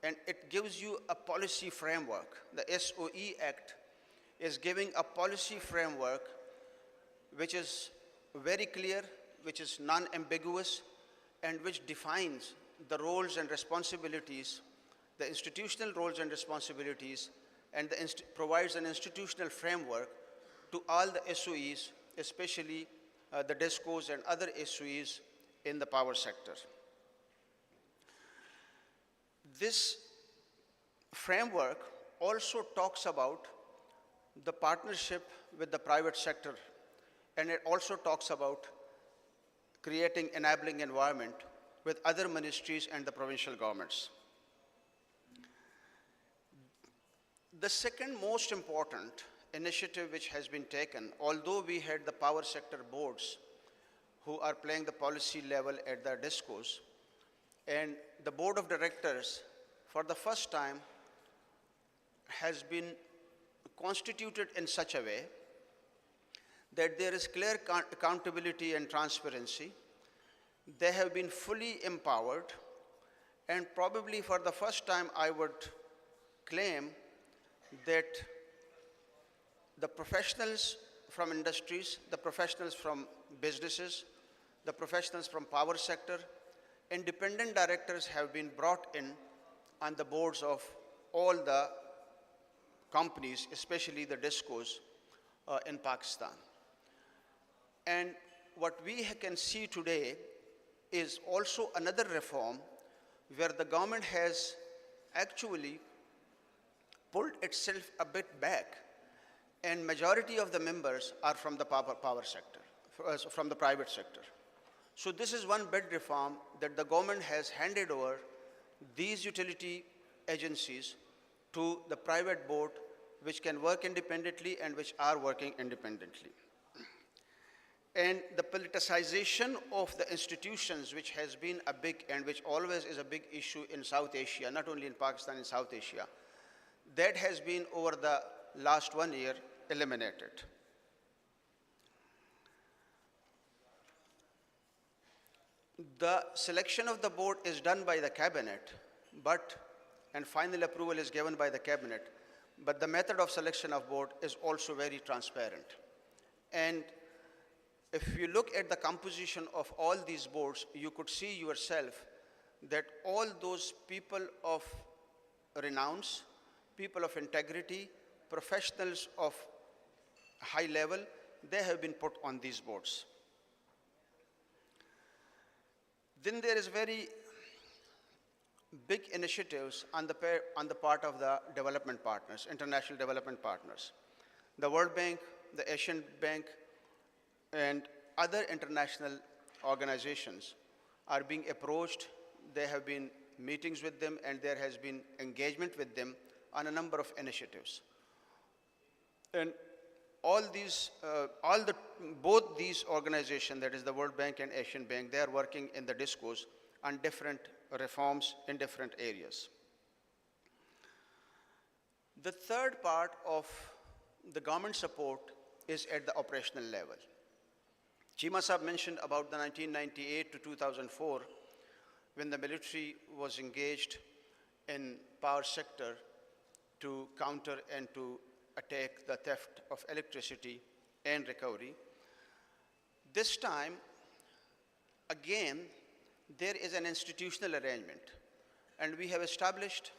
and it gives you a policy framework. The SOE Act is giving a policy framework which is very clear, which is non-ambiguous, and which defines the roles and responsibilities, the institutional roles and responsibilities, and provides an institutional framework to all the SOEs, especially the DESCOs and other SOEs in the power sector. This framework also talks about the partnership with the private sector, and it also talks about creating enabling environment with other ministries and the provincial governments. The second most important initiative which has been taken, although we had the power sector boards who are playing the policy level at the discos, and the board of directors for the first time has been constituted in such a way that there is clear accountability and transparency. They have been fully empowered, and probably for the first time I would claim that the professionals from industries, the professionals from businesses, the professionals from power sector, independent directors have been brought in on the boards of all the companies, especially the discos in Pakistan. And what we can see today is also another reform where the government has actually pulled itself a bit back, and majority of the members are from the power sector, from the private sector. So this is one big reform that the government has handed over these utility agencies to the private board, which can work independently and which are working independently. And the politicization of the institutions, which has been a big and which always is a big issue in South Asia, not only in Pakistan, in South Asia, that has been over the last 1 year eliminated. The selection of the board is done by the cabinet, and final approval is given by the cabinet, but the method of selection of board is also very transparent. And if you look at the composition of all these boards, you could see yourself that all those people of renounce, people of integrity, professionals of high level, they have been put on these boards. Then there is very big initiatives on the part of the development partners, international development partners. The World Bank, the Asian Bank, and other international organizations are being approached. There have been meetings with them, and there has been engagement with them on a number of initiatives. And both these organizations, that is the World Bank and Asian Bank, they are working in the discourse on different reforms in different areas. The third part of the government support is at the operational level. Cheema Saab mentioned about the 1998 to 2004, when the military was engaged in power sector to counter and to attack the theft of electricity and recovery. This time, again, there is an institutional arrangement, and we have established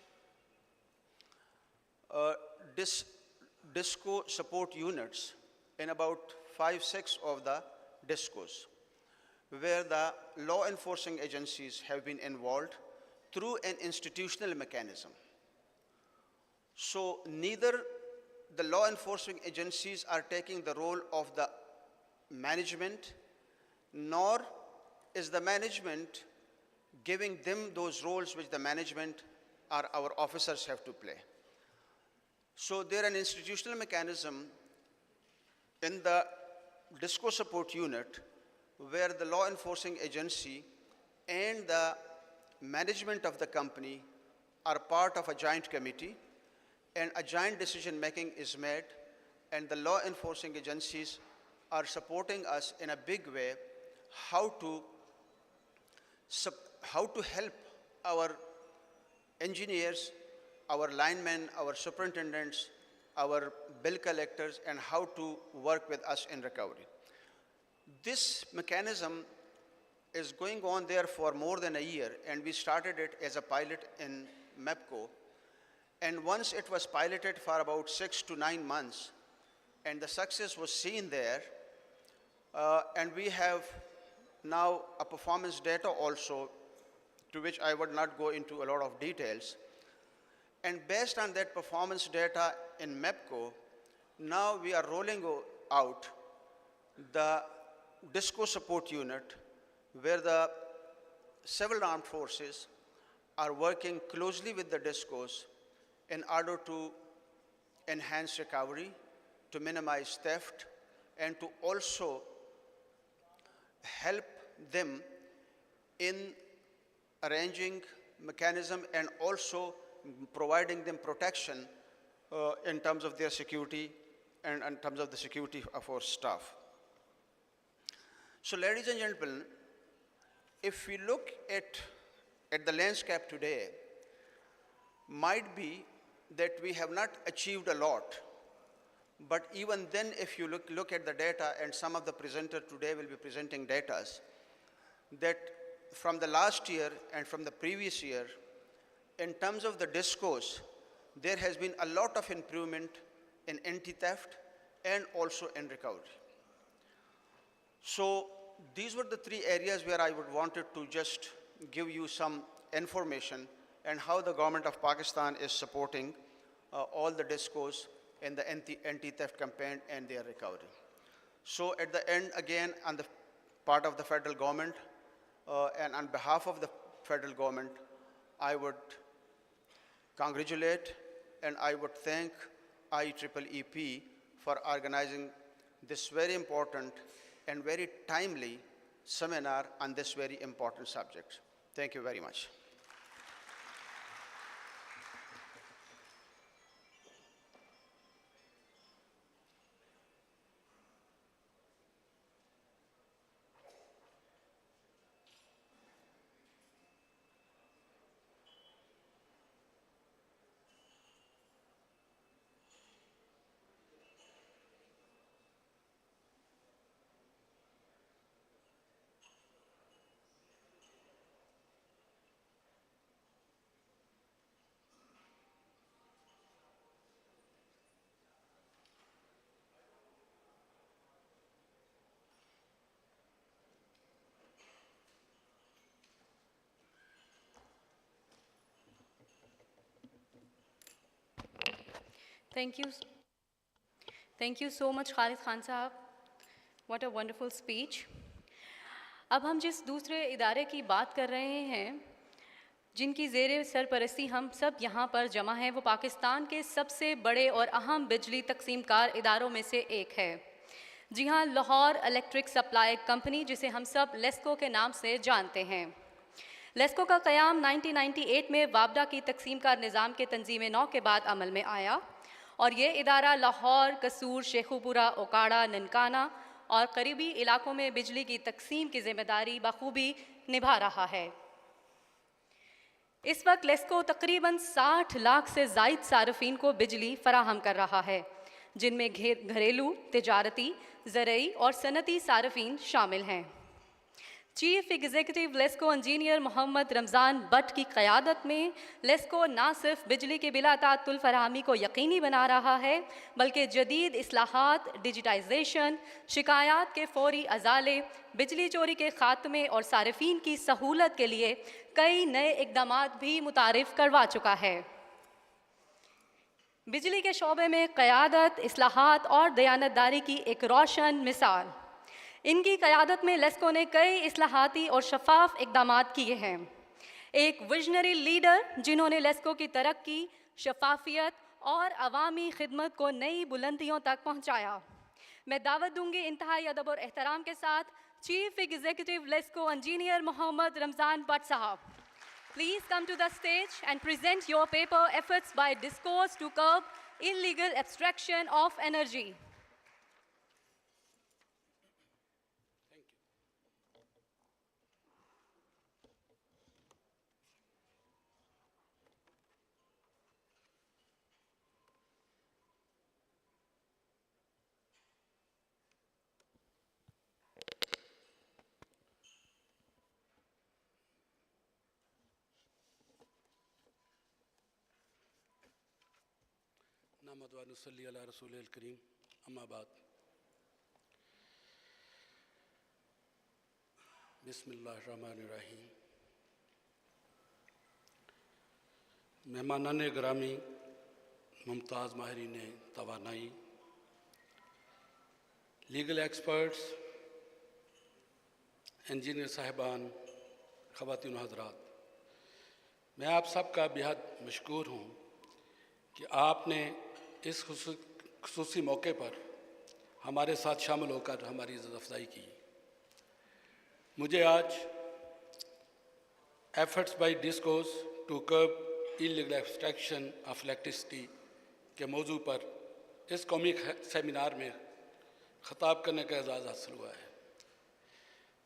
disco support units in about 5-6 of the discos, where the law enforcing agencies have been involved through an institutional mechanism. So neither the law enforcing agencies are taking the role of the management, nor is the management giving them those roles which the management or our officers have to play. So there is an institutional mechanism in the disco support unit where the law enforcing agency and the management of the company are part of a joint committee, and a joint decision making is made, and the law enforcing agencies are supporting us in a big way how to help our engineers, our linemen, our superintendents, our bill collectors, and how to work with us in recovery. This mechanism is going on there for more than a year, and we started it as a pilot in MEPCO. And once it was piloted for about 6 to 9 months, and the success was seen there, and we have now a performance data also, to which I would not go into a lot of details. And based on that performance data in MEPCO, now we are rolling out the disco support unit where the several armed forces are working closely with the DISCOs in order to enhance recovery, to minimize theft, and to also help them in arranging mechanism and also providing them protection in terms of their security and in terms of the security of our staff. So ladies and gentlemen, if we look at the landscape today, might be that we have not achieved a lot, but even then if you look at the data, and some of the presenters today will be presenting data, that from the last year and from the previous year, in terms of the DISCOs, there has been a lot of improvement in anti-theft and also in recovery. So these were the three areas where I would wanted to just give you some information and how the government of Pakistan is supporting all the DISCOs in the anti-theft campaign and their recovery. So at the end, again, on the part of the federal government and on behalf of the federal government, I would congratulate and I would thank IEEEP for organizing this very important and very timely seminar on this very important subject. Thank you very much. Thank you. Thank you so much, Khalid Khan साहब. What a wonderful speech. अब हम जिस दूसरे इदारे की बात कर रहे हैं, जिनकी ज़ेरे सरपरस्ती हम सब यहाँ पर जमा हैं, वो पाकिस्तान के सबसे बड़े और अहम बिजली तकसीमकार इदारों में से एक है. जी हाँ, लाहौर इलेक्ट्रिक सप्लाई कंपनी, जिसे हम सब लेस्को के नाम से जानते हैं. लेस्को का क़याम 1998 में वापडा की तकसीमकार निज़ाम के तंजीम नौ के बाद अमल में आया और ये इदारा लाहौर, कसूर, शेखुपुरा, ओकाड़ा, ननकाना और करीबी इलाकों में बिजली की तकसीम की जिम्मेदारी बखूबी निभा रहा है. इस वक्त लेस्को तकरीबन 60 लाख से ज़ायद सार्फिन को बिजली फराहम कर रहा है, जिनमें घरेलू, तिजारती, ज़रई और सनती सार्फिन शामिल हैं. Chief executive LESCO engineer Mohammad Ramzan Butt की क़यादत में लेस्को ना सिर्फ बिजली के बिला तातुल फराहमी को यकीनी बना रहा है, बल्कि जदीद इस्लाहात, डिजिटाइजेशन, शिकायत के फौरी अजाले, बिजली चोरी के ख़ात्मे और सार्फिन की सहूलत के लिए कई नए इक़दामात भी मुतारिफ़ करवा चुका है. बिजली के शोबे में क़यादत, इस्लाहात और दयानतदारी की एक रोशन मिसाल. इनकी क़यादत में लेस्को ने कई इस्लाहाती और शफाफ इक़दामात किए हैं. एक विजनरी लीडर जिन्होंने लेस्को की तरक्की, शफाफियत और अवामी खिदमत को नई बुलंदियों तक पहुँचाया. मैं दावत दूँगी इंतहाई अदब और एहतराम के साथ chief executive LESCO engineer Mohammad Ramzan Butt sahab. Please come to the stage and present your paper efforts by DISCOs to curb illegal abstraction of energy. नहमद व नुसल्ली अला रसूलिल करीम अम्मा बाद बिस्मिल्लाहिर्रहमानिर्रहीम. मेहमानान ग्रामी, मुमताज़ माहिरीन तवानाई, लीगल एक्सपर्ट्स इंजीनियर साहिबान, ख़वातीन हज़रात, मैं आप सब का बेहद मशकूर हूँ कि आपने इस खुसूसी मौके पर हमारे साथ शामिल होकर हमारी इज़्ज़त अफ़ज़ाई की। मुझे आज efforts by discourse to curb illegal extraction of electricity के मौजू पर इस कौमी सेमिनार में ख़िताब करने का एजाज़ हासिल हुआ है।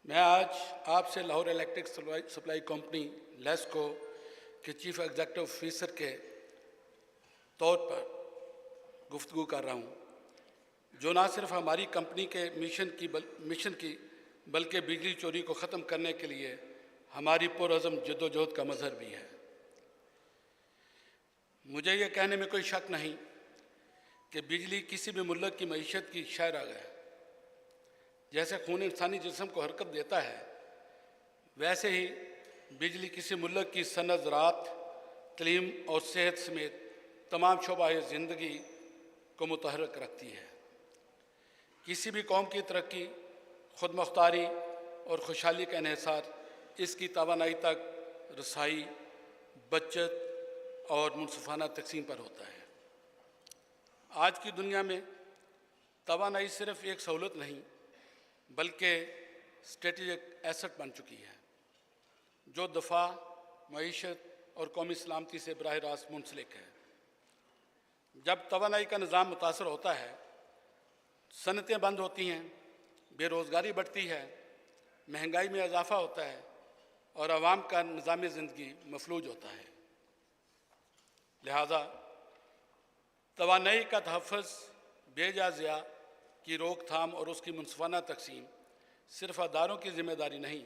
मैं आज आपसे Lahore electric supply company LESCO के चीफ एग्जीक्यूटिव ऑफिसर के तौर पर गुफ्तगू कर रहा हूँ, जो ना सिर्फ हमारी कंपनी के मिशन की बल्कि बिजली चोरी को ख़त्म करने के लिए हमारी पुरअज़म जद्दोजहद का मज़हर भी है। मुझे ये कहने में कोई शक नहीं कि बिजली किसी भी मुल्क की मईशत की शहरग है। जैसे खून इंसानी जिस्म को हरकत देता है, वैसे ही बिजली किसी मुल्क की सनत, ज़राअत, तलीम और सेहत समेत तमाम शोबाए ज़िंदगी को मुतहर्रिक रखती है। किसी भी कौम की तरक्की, खुद मुख्तारी और खुशहाली का इन्हिसार इसकी तवानाई तक रसाई, बचत और मुनसिफाना तकसीम पर होता है। आज की दुनिया में तवानाई सिर्फ एक सहूलत नहीं बल्कि स्ट्रेटेजिक एसेट बन चुकी है, जो दफा, मईशत और कौमी सलामती से बराह रास्त मुंसलिक है। जब तवानाई का निज़ाम मुतासर होता है, सनतें बंद होती हैं, बेरोज़गारी बढ़ती है, महंगाई में इजाफ़ा होता है और आवाम का निज़ाम ज़िंदगी मफलूज होता है। लिहाजा तवानाई का तहफ़्फ़ुज़, बेजा ज़िया की रोकथाम और उसकी मुनसिफाना तकसीम सिर्फ अदारों की ज़िम्मेदारी नहीं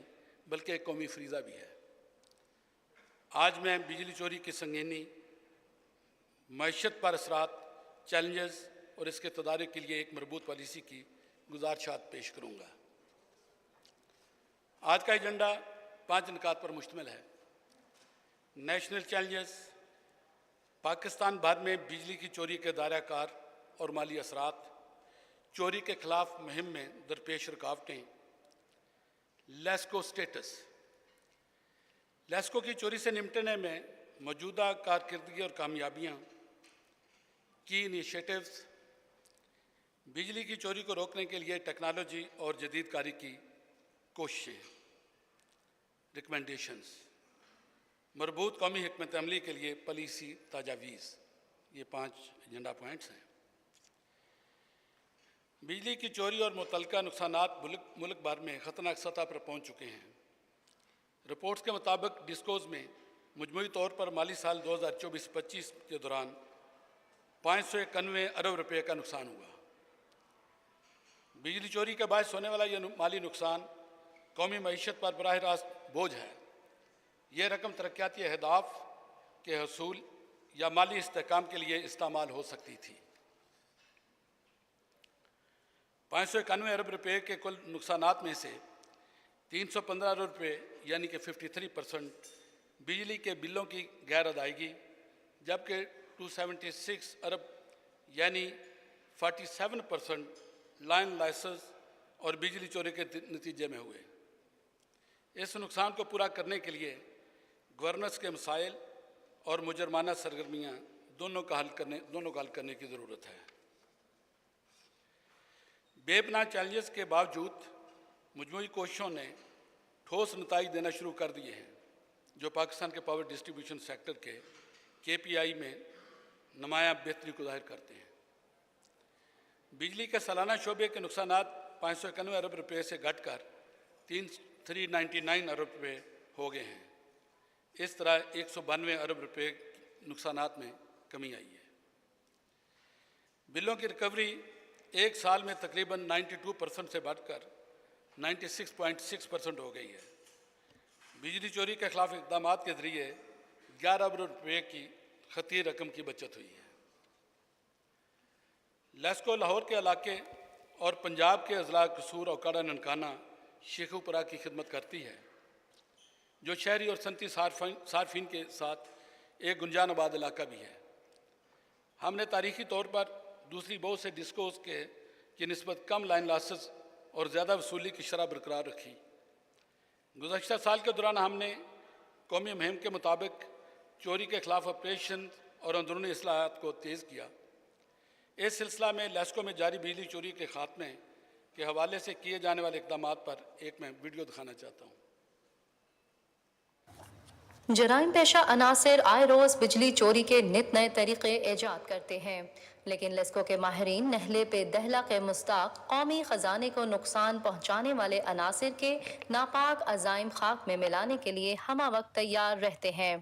बल्कि एक कौमी फरीज़ा भी है। आज मैं बिजली चोरी की संगीनी, मईशत पर असरात, चैलेंजेस और इसके तदारुक के लिए एक मरबूत पॉलिसी की गुज़ारिशात पेश करूँगा। आज का एजेंडा 5 निकात पर मुश्तमिल है। नेशनल चैलेंजेस, पाकिस्तान भर में बिजली की चोरी के दायरा कार और माली असरात, चोरी के खिलाफ मुहिम में दरपेश रुकावटें, लेस्को स्टेटस। लेस्को की चोरी से निपटने में मौजूदा कारकर्दगी और कामयाबियाँ की इनिशिएटिव्स, बिजली की चोरी को रोकने के लिए टेक्नोलॉजी और जदीदकारी की कोशिशें, रिकमेंडेशंस, मरबूत कौमी हिकमत अमली के लिए पॉलिसी तजावीज़, ये 5 एजेंडा पॉइंट्स हैं। बिजली की चोरी और मुतल्लिका नुकसानात मुल्क भर में ख़तरनाक सतह पर पहुँच चुके हैं। रिपोर्ट्स के मुताबिक डिस्कोज में मजमूई तौर पर माली साल 2024-25 के दौरान 591 अरब रुपये का नुकसान हुआ। बिजली चोरी के बायस होने वाला यह माली नुकसान कौमी मईशत पर बराह रास्त बोझ है। यह रकम तरक्याती अहदाफ के हसूल या माली इस्तेहकाम के लिए इस्तेमाल हो सकती थी। 591 अरब रुपये के कुल नुकसानात में से 315 अरब रुपये यानी कि 53% बिजली के बिलों की गैर अदायगी, जबकि 276 अरब यानी 47% लाइन लाइसेंस और बिजली चोरी के नतीजे में हुए। इस नुकसान को पूरा करने के लिए गवर्नेंस के मसाइल और मुजरमाना सरगर्मियाँ दोनों का हल करने की ज़रूरत है। बेपनाह चैलेंजेस के बावजूद मजमूई कोशिशों ने ठोस नताइज देना शुरू कर दिए हैं, जो पाकिस्तान के पावर डिस्ट्रीब्यूशन सेक्टर के KPI में नुमायाँ बेहतरी को ज़ाहिर करते हैं। बिजली के सालाना शोबे के नुकसानात 591 अरब रुपये से घटकर 399 अरब रुपये हो गए हैं। इस तरह 192 अरब रुपये नुकसानात में कमी आई है। बिलों की रिकवरी एक साल में तकरीबन 92% से बढ़कर 96.6% हो गई है। बिजली चोरी के खिलाफ इक़दाम के ज़रिए 11 अरब रुपये की खती रकम की बचत हुई है। लेस्को लाहौर के इलाके और पंजाब के अजला कसूर और काड़ा ननकाना शेखुपुरा की खिदमत करती है, जो शहरी और सनती सार्फिन के साथ एक गुंजान आबाद इलाका भी है। हमने तारीखी तौर पर दूसरी बहुत से डिस्कोस की निस्बत कम लाइन लासेस और ज़्यादा वसूली की शरह बरकरार रखी गुज़श्ता साल के दौरान हमने कौमी मुहिम के मुताबिक चोरी के खिलाफ ऑपरेशन और अंदरूनी इस्लाहात को तेज़ किया। इस सिलसिला में लेस्को में जारी बिजली चोरी के खात्मे के हवाले से किए जाने वाले इक़दाम पर एक मैं वीडियो दिखाना चाहता हूँ। जराइम पेशा अनासिर आए रोज़ बिजली चोरी के नित नए तरीक़े ईजाद करते हैं, लेकिन लेस्को के माहिरीन नहले पे दहला के मुस्ताक कौमी ख़जाने को नुकसान पहुँचाने वाले अनासिर के नापाक अज़ाइम खाक में मिलाने के लिए हमा वक्त तैयार रहते हैं।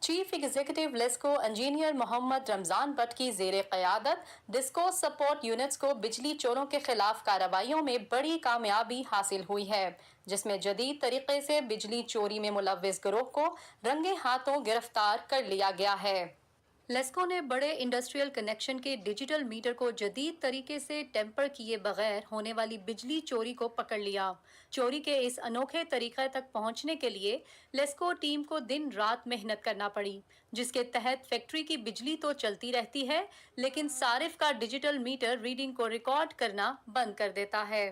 Chief executive LESCO engineer Mohammad Ramzan Bhatt की ज़ेरे क़यादत डिस्को सपोर्ट यूनिट्स को बिजली चोरों के खिलाफ कार्रवाइयों में बड़ी कामयाबी हासिल हुई है, जिसमें जदीद तरीके से बिजली चोरी में मुलव्विस गिरोह को रंगे हाथों गिरफ्तार कर लिया गया है। लेस्को ने बड़े इंडस्ट्रियल कनेक्शन के डिजिटल मीटर को जदीद तरीके से टेम्पर किए बगैर होने वाली बिजली चोरी को पकड़ लिया। चोरी के इस अनोखे तरीके तक पहुंचने के लिए लेस्को टीम को दिन रात मेहनत करना पड़ी, जिसके तहत फैक्ट्री की बिजली तो चलती रहती है, लेकिन सारिफ का डिजिटल मीटर रीडिंग को रिकॉर्ड करना बंद कर देता है।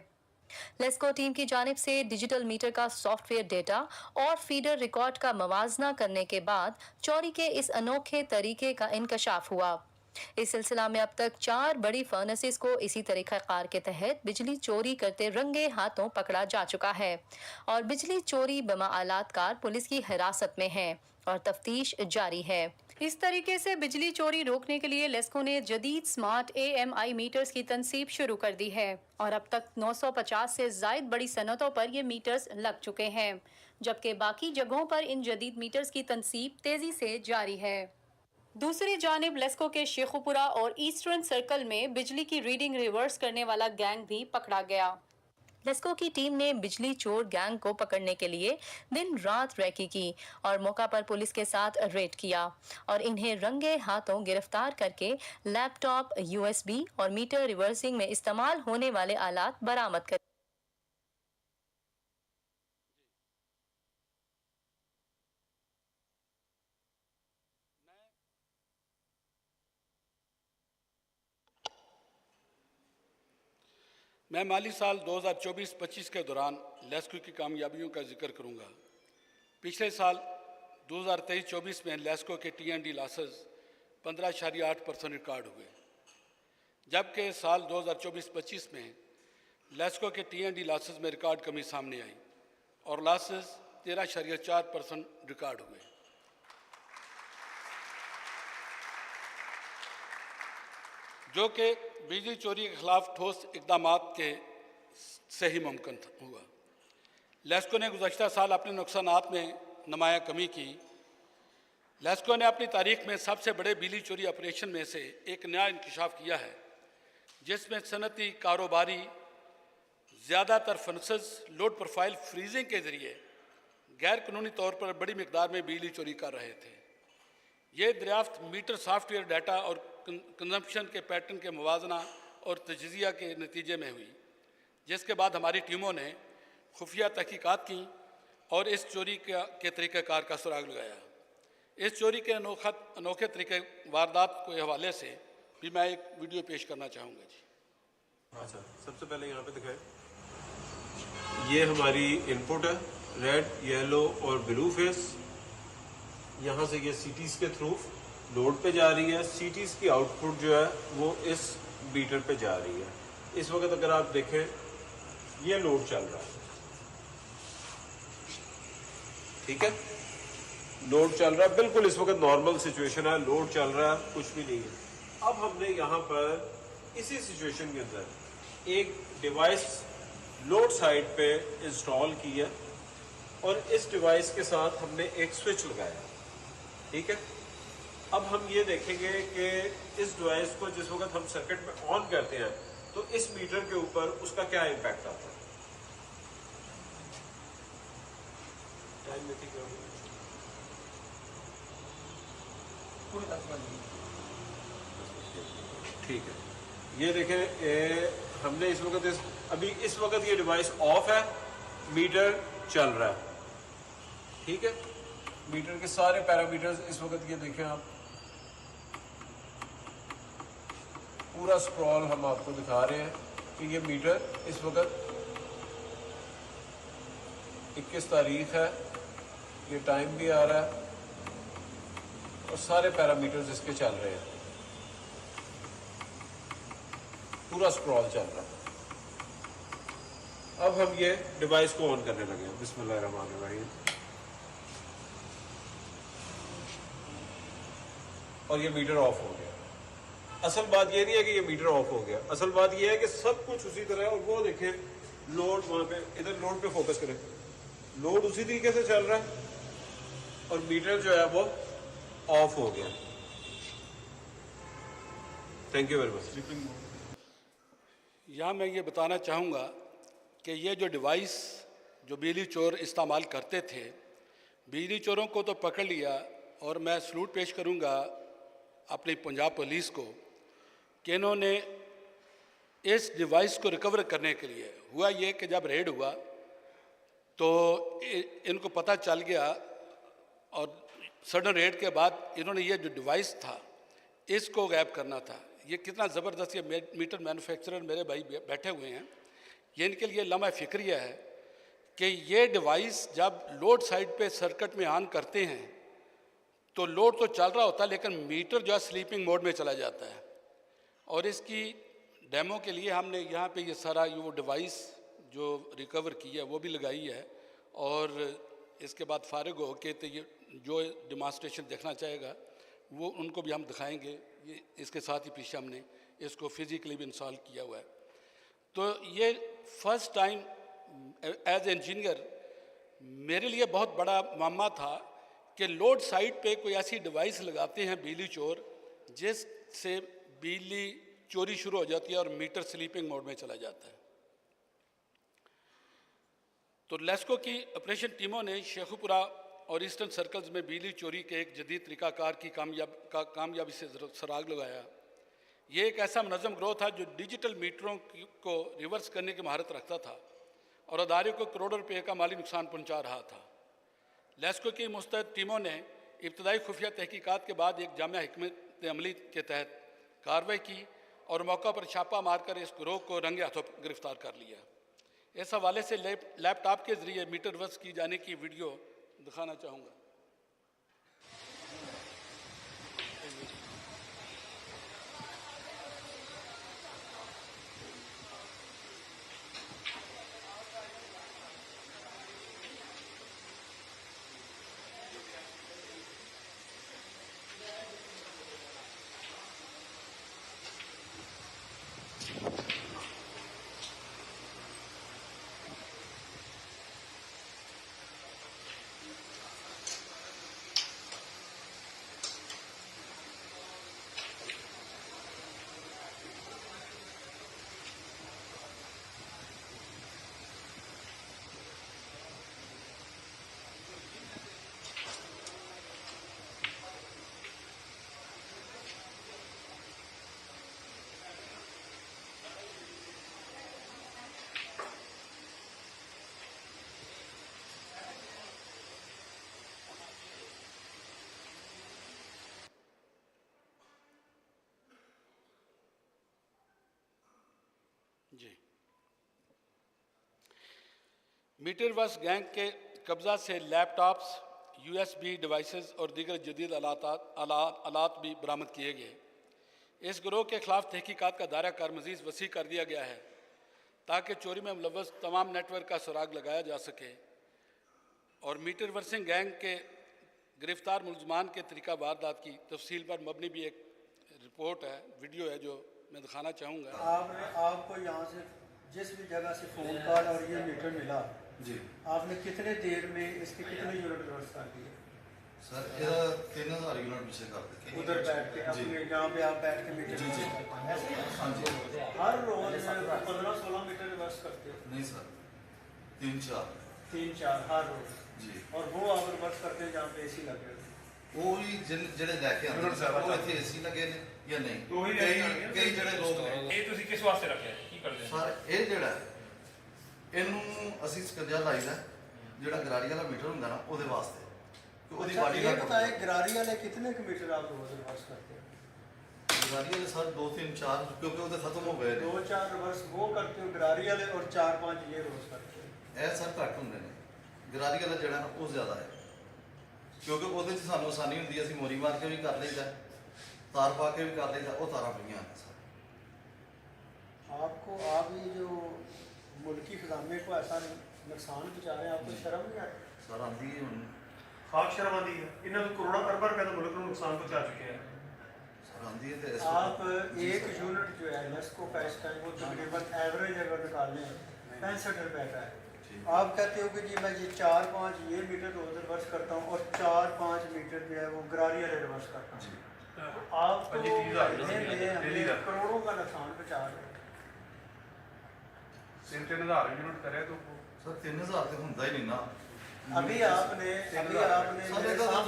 लेस्को टीम की जानिब से डिजिटल मीटर का सॉफ्टवेयर डेटा और फीडर रिकॉर्ड का मवाजना करने के बाद चोरी के इस अनोखे तरीके का इंकशाफ हुआ। इस सिलसिला में अब तक 4 बड़ी फर्नेसेस को इसी तरीक़ाकार के तहत बिजली चोरी करते रंगे हाथों पकड़ा जा चुका है और बिजली चोरी बमा आलात कार पुलिस की हिरासत में है और तफ्तीश जारी है। इस तरीके से बिजली चोरी रोकने के लिए लेस्को ने जदीद स्मार्ट AMI मीटर्स की तनसीब शुरू कर दी है और अब तक 950 से ज़ायद बड़ी सनतों पर ये मीटर्स लग चुके हैं, जबकि बाकी जगहों पर इन जदीद मीटर्स की तनसीब तेज़ी से जारी है। दूसरी जानिब लेस्को के शेखुपुरा और ईस्टर्न सर्कल में बिजली की रीडिंग रिवर्स करने वाला गैंग भी पकड़ा गया। लेस्को की टीम ने बिजली चोर गैंग को पकड़ने के लिए दिन रात रैकी की और मौका पर पुलिस के साथ रेड किया और इन्हें रंगे हाथों गिरफ्तार करके लैपटॉप, USB और मीटर रिवर्सिंग में इस्तेमाल होने वाले आलात बरामद कर। मैं माली साल 2024-25 के दौरान लेस्को की कामयाबियों का जिक्र करूंगा। पिछले साल 2023-24 में लेस्को के T&D लॉसेस 15.8% रिकॉर्ड हुए, जबकि साल 2024-25 में लेस्को के T&D लॉसेस में रिकॉर्ड कमी सामने आई और लॉसेस 13.4% रिकॉर्ड हुए। जो कि बिजली चोरी के खिलाफ ठोस इक़दामात के से ही मुमकिन हुआ। लेस्को ने गुज़श्ता साल अपने नुकसानात में नुमाया कमी की। लेस्को ने अपनी तारीख में सबसे बड़े बिजली चोरी ऑपरेशन में से एक नया इंकशाफ किया है, जिसमें सनती कारोबारी ज़्यादातर फर्नेसेस लोड प्रोफाइल फ्रीजिंग के ज़रिए गैर कानूनी तौर पर बड़ी मिकदार में बिजली चोरी कर रहे थे। ये दरियाफ्त मीटर सॉफ्टवेयर डाटा और कंजम्पशन के पैटर्न के मुवाजना और तजिज़िया के नतीजे में हुई, जिसके बाद हमारी टीमों ने खुफिया तहकीकात की और इस चोरी के तरीक़ाकार का सुराग लगाया। इस चोरी के अनोखे तरीके वारदात के हवाले से भी मैं एक वीडियो पेश करना चाहूँगा जी। अच्छा, सबसे पहले यहाँ पे दिखाए, ये हमारी इनपुट है, रेड, येलो और ब्लू फेस। यहाँ से ये CTs के थ्रू लोड पे जा रही है। CTs की आउटपुट जो है वो इस मीटर पे जा रही है। इस वक्त अगर आप देखें, ये लोड चल रहा है, ठीक है, लोड चल रहा है, बिल्कुल इस वक्त नॉर्मल सिचुएशन है, लोड चल रहा है, कुछ भी नहीं है। अब हमने यहाँ पर इसी सिचुएशन के अंदर एक डिवाइस लोड साइड पे इंस्टॉल की है और इस डिवाइस के साथ हमने एक स्विच लगाया, ठीक है। अब हम ये देखेंगे कि इस डिवाइस को जिस वक्त हम सर्किट में ऑन करते हैं तो इस मीटर के ऊपर उसका क्या इम्पैक्ट आता है। ठीक है, ये देखें, हमने इस वक्त अभी इस वक्त ये डिवाइस ऑफ है, मीटर चल रहा है, ठीक है। मीटर के सारे पैरामीटर्स इस वक्त ये देखें आप, पूरा स्क्रॉल हम आपको दिखा रहे हैं कि ये मीटर इस वक्त 21 तारीख है, ये टाइम भी आ रहा है और सारे पैरामीटर्स इसके चल रहे हैं, पूरा स्क्रॉल चल रहा है। अब हम ये डिवाइस को ऑन करने लगे हैं। बिस्मिल्लाहिर्रहमानिर्रहीम। और ये मीटर ऑफ हो गया। असल बात ये नहीं है कि ये मीटर ऑफ हो गया, असल बात ये है कि सब कुछ उसी तरह है। और वो देखें लोड, वहां पे इधर लोड पे फोकस करें, लोड उसी तरीके से चल रहा है और मीटर जो है वो ऑफ हो गया। Thank you very much. यहाँ मैं ये बताना चाहूँगा कि ये जो डिवाइस जो बिजली चोर इस्तेमाल करते थे, बिजली चोरों को तो पकड़ लिया। और मैं सलूट पेश करूँगा अपनी पंजाब पुलिस को कि इन्होंने इस डिवाइस को रिकवर करने के लिए, हुआ ये कि जब रेड हुआ तो इनको पता चल गया और सडन रेड के बाद इन्होंने ये जो डिवाइस था इसको गायब करना था। ये कितना ज़बरदस्त, ये मीटर मैन्युफैक्चरर मेरे भाई बैठे हुए हैं, ये इनके लिए लम्हा फ़िक्रिया है कि ये डिवाइस जब लोड साइड पे सर्किट में ऑन करते हैं तो लोड तो चल रहा होता है लेकिन मीटर जो है स्लीपिंग मोड में चला जाता है। और इसकी डेमो के लिए हमने यहाँ पे ये सारा वो डिवाइस जो रिकवर की है वो भी लगाई है। और इसके बाद फारिग हो के तो ये जो डिमॉन्स्ट्रेशन देखना चाहेगा वो उनको भी हम दिखाएंगे। ये इसके साथ ही पीछे हमने इसको फिज़िकली भी इंस्टॉल किया हुआ है। तो ये फर्स्ट टाइम एज इंजीनियर मेरे लिए बहुत बड़ा मामला था कि लोड साइड पे कोई ऐसी डिवाइस लगाते हैं बिजली चोर जिससे बिजली चोरी शुरू हो जाती है और मीटर स्लीपिंग मोड में चला जाता है। तो लेस्को की ऑपरेशन टीमों ने शेखुपुरा और ईस्टर्न सर्कल्स में बिजली चोरी के एक जदीद तरीक़ाकार की कामयाबी से सराग लगाया। ये एक ऐसा मुनज़्ज़म ग्रोह था जो डिजिटल मीटरों को रिवर्स करने की महारत रखता था और अदारे को करोड़ों रुपये का माली नुकसान पहुंचा रहा था। लेस्को की मुस्तैद टीमों ने इब्तदाई खुफिया तहकीकात के बाद एक जामिया हिकमत अमली के तहत कार्रवाई की और मौका पर छापा मारकर इस गिरोह को रंगे हाथों गिरफ्तार कर लिया। इस हवाले से लैपटॉप के ज़रिए मीटर रिवर्स की जाने की वीडियो दिखाना चाहूँगा। जी, मीटर वर्स गैंग के कब्जा से लैपटॉप्स, USB डिवाइसेस और दीगर जदीद आलात भी बरामद किए गए। इस गिरोह के खिलाफ तहकीकात का दायरा कार मज़ीद वसी कर दिया गया है ताकि चोरी में मुलव्वस तमाम नेटवर्क का सुराग लगाया जा सके। और मीटर वर्सिंग गैंग के गिरफ्तार मुलजमान के तरीका वारदात की तफसील पर मबनी भी एक रिपोर्ट है, वीडियो है जो मैं दिखाना चाहूँगा। आपको यहाँ से जिस भी जगह से फ़ोन कॉल और ये मीटर मिला जी, आपने कितने देर में इसके कितने यूनिट रिवर्स कर दिए? सर ये 3000 यूनिट पीछे कर दिए उधर बैठ के अपने यहाँ पे आप बैठ के मीटर जी ऐसे हाँ जी हर रोज 15-16 मीटर रिवर्स करते हो? नहीं सर 3-4 हर रोज जी। और वो आप रिवर्स करते हैं जहाँ पे AC लगे वो ही ਜਿਹੜੇ ਲੈ ਕੇ ਆਉਂਦੇ ਸਰ ਉਹ ਇੱਥੇ AC ਲੱਗੇ ਨੇ ਜਾਂ ਨਹੀਂ ਕਈ ਜਿਹੜੇ ਲੋਕ ਨੇ ਇਹ ਤੁਸੀਂ ਕਿਸ ਵਾਸਤੇ ਰੱਖਿਆ ਕੀ ਕਰਦੇ ਹੋ ਸਰ ਇਹ ਜਿਹੜਾ ਇਹਨੂੰ ਅਸੀਂ ਸਕੰਜਾ ਲਾਈਦਾ ਜਿਹੜਾ ਗਰਾਰੀ ਵਾਲਾ ਮੀਟਰ ਹੁੰਦਾ ਨਾ ਉਹਦੇ ਵਾਸਤੇ ਕਿ ਉਹਦੀ ਬਾਡੀ ਦਾ ਪਤਾ ਹੈ ਗਰਾਰੀ ਵਾਲੇ ਕਿੰਨੇ मीटर आप रोज रिवर्स करते हैं? गरारी वाले सर 2-3-4 क्योंकि वो खत्म हो गए 2-4 रिवर्स वो करते हो गरारी वाले और 4-5 ये रोज करते हो? ਇਹ ਸਰ ਘੱਟ ਹੁੰਦੇ ਨੇ ਗਰਾਰੀ ਵਾਲਾ ਜਿਹੜਾ ਨਾ ਉਹ ਜ਼ਿਆਦਾ ਹੈ, ਕਿਉਂਕਿ ਉਹਦੇ 'ਚ ਸਾਨੂੰ ਆਸਾਨੀ ਹੁੰਦੀ ਹੈ, ਅਸੀਂ ਮੋਰੀ ਮਾਰ ਕੇ ਵੀ ਕਰ ਲਈਦਾ, ਤਾਰ ਪਾ ਕੇ भी कर लेता, वो तारा पईयां हैं सर। आपको आप ये जो मुल्की खजाने को ऐसा नुकसान पहुँचा रहे हैं, आपको शर्म नहीं आती? सर आती है हुण खाक शर्म आती है, इन्होंने तो करोड़ों अरबों रुपए का मुल्क को नुकसान पहुंचा चुके हैं। सर आती है तो आप एक यूनिट जो है नेस्को का इस टाइम वो तकरीबन एवरेज अगर निकालें 65 रुपए का है। आप कहते हो कि जी मैं ये 4-5 ये मीटर रोज रिवर्स करता हूँ और 4-5 मीटर जो है वो गरारी वाले रिवर्स करता हूँ, आप तो करोड़ों का नुकसान पहुँचा रहे हैं। 3,000 यूनिट करे तो सर 3,000 तो होता ही नहीं ना। अभी आपने मेरे सामने बात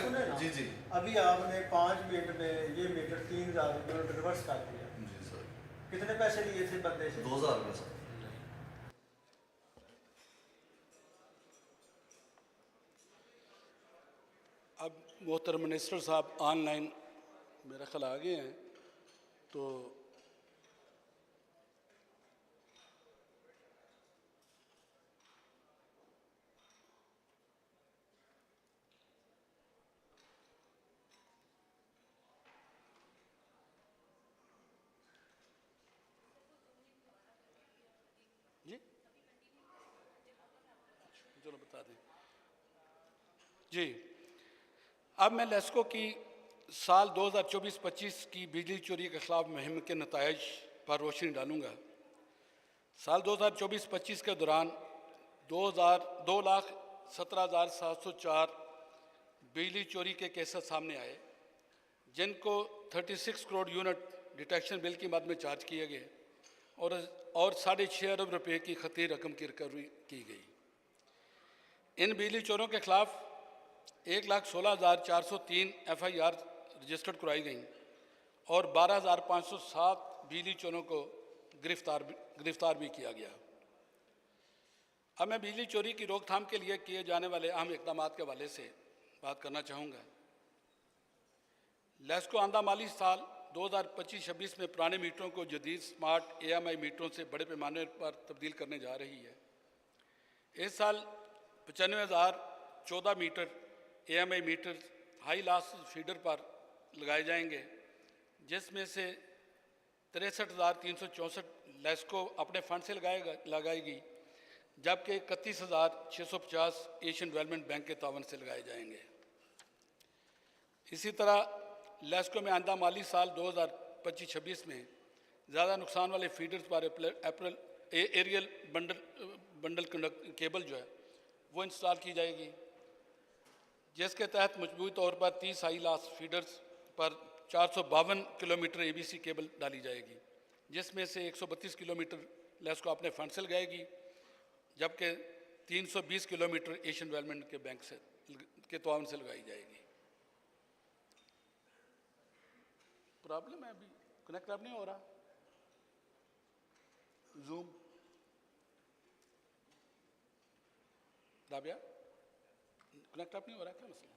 सुने ना, जी जी अभी आपने 5 मिनट में ये मीटर 3,000 यूनिट रिवर्स कर दिया। जी सर। कितने पैसे लिए थे बंदे से? 2,000 रुपये सर। अब मोहतरम मिनिस्टर साहब ऑनलाइन मेरा ख्याल आ गए हैं, तो जी चलो बता दें जी। अब मैं लेस्को की साल 2024-25 की बिजली चोरी के खिलाफ मुहिम के नतायज पर रोशनी डालूंगा। साल 2024-25 के दौरान 2,17,704 बिजली चोरी के केसेस सामने आए, जिनको 36 करोड़ यूनिट डिटेक्शन बिल की मद में चार्ज किए गए और 6.5 अरब रुपए की खती रकम की रिकवरी की गई। इन बिजली चोरों के खिलाफ 1,16,403 FIR रजिस्टर्ड कराई गई और 12,507 बिजली चोरों को गिरफ्तार भी किया गया। अब मैं बिजली चोरी की रोकथाम के लिए किए जाने वाले अहम इकदाम के हवाले से बात करना चाहूँगा। लेस्को आंदा माली साल 2025-26 में पुराने मीटरों को जदीद स्मार्ट AMI मीटरों से बड़े पैमाने पर तब्दील करने जा रही है। इस साल 95,014 meter AMI meter high loss feeder पर लगाए जाएंगे, जिसमें से 63,364 लेस्को अपने फंड से लगाएगी, जबकि 31,650 एशियन डेवलपमेंट बैंक के तावन से लगाए जाएंगे। इसी तरह लेस्को में आंदा माली साल 2025-26 में ज़्यादा नुकसान वाले फीडर्स पर एरियल बंडल केबल जो है वो इंस्टॉल की जाएगी, जिसके तहत मजबूती तौर पर 30 हाई लॉस फीडर्स पर 452 किलोमीटर ABC केबल डाली जाएगी, जिसमें से 132 किलोमीटर लेस्को अपने फंड से लगाएगी, जबकि 320 किलोमीटर एशियन डेवलपमेंट के बैंक से के तावन से लगाई जाएगी। प्रॉब्लम है, अभी कनेक्ट अब नहीं हो रहा जूम। राबिया कनेक्ट अप नहीं हो रहा, क्या मसला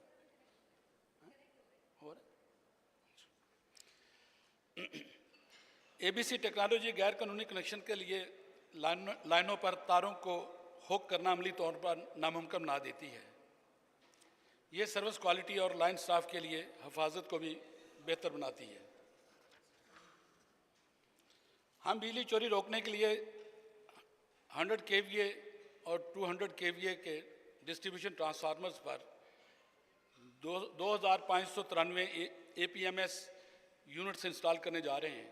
हो रहा? ABC टेक्नोलॉजी गैर कानूनी कनेक्शन के लिए लाइनों पर तारों को हुक करना अमली तौर पर नामुमकिन बना देती है। ये सर्विस क्वालिटी और लाइन स्टाफ के लिए हिफाजत को भी बेहतर बनाती है। हम बिजली चोरी रोकने के लिए 100 kVA और 200 kVA के डिस्ट्रीब्यूशन ट्रांसफार्मर्स पर 2,593 APMS यूनिट्स इंस्टॉल करने जा रहे हैं।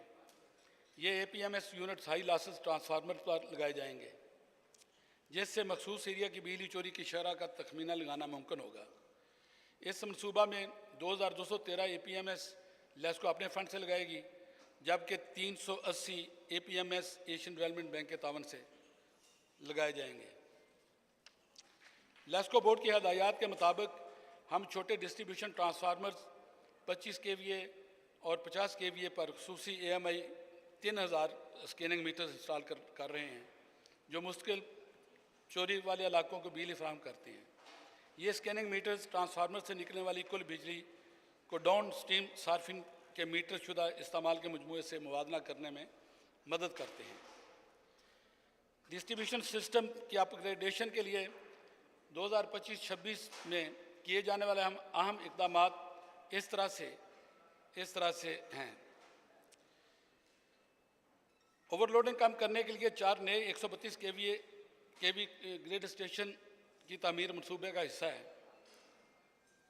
ये APMS units high losses transformer पर लगाए जाएंगे, जिससे मखसूस एरिया की बिजली चोरी की शरह का तखमीना लगाना मुमकिन होगा। इस मनसूबा में 2,213 APMS लेस्को अपने फंड से लगाएगी, जबकि 380 APMS एशियन डेवलपमेंट बैंक के तावन से लगाए जाएंगे। लेस्को बोर्ड की हदायत के मुताबिक हम छोटे डिस्ट्रीब्यूशन ट्रांसफार्मर्स 25 kVA और 50 kVA पर खसूसी AMI 3,000 स्कैनिंग मीटर्स इंस्टॉल कर रहे हैं, जो मुश्किल चोरी वाले इलाकों को बिजली फराहम करते हैं। ये स्कैनिंग मीटर्स ट्रांसफार्मर से निकलने वाली कुल बिजली को डाउन स्ट्रीम सार्फिन के मीटर शुदा इस्तेमाल के मजमूए से मुवाजना करने में मदद करते हैं। डिस्ट्रीब्यूशन सिस्टम की अपग्रेडेशन के लिए 2025-26 में किए जाने वाले हम अहम इकदाम इस तरह से हैं। ओवरलोडिंग कम करने के लिए 4 नए 132 केवी ग्रिड स्टेशन की तामीर मंसूबे का हिस्सा है।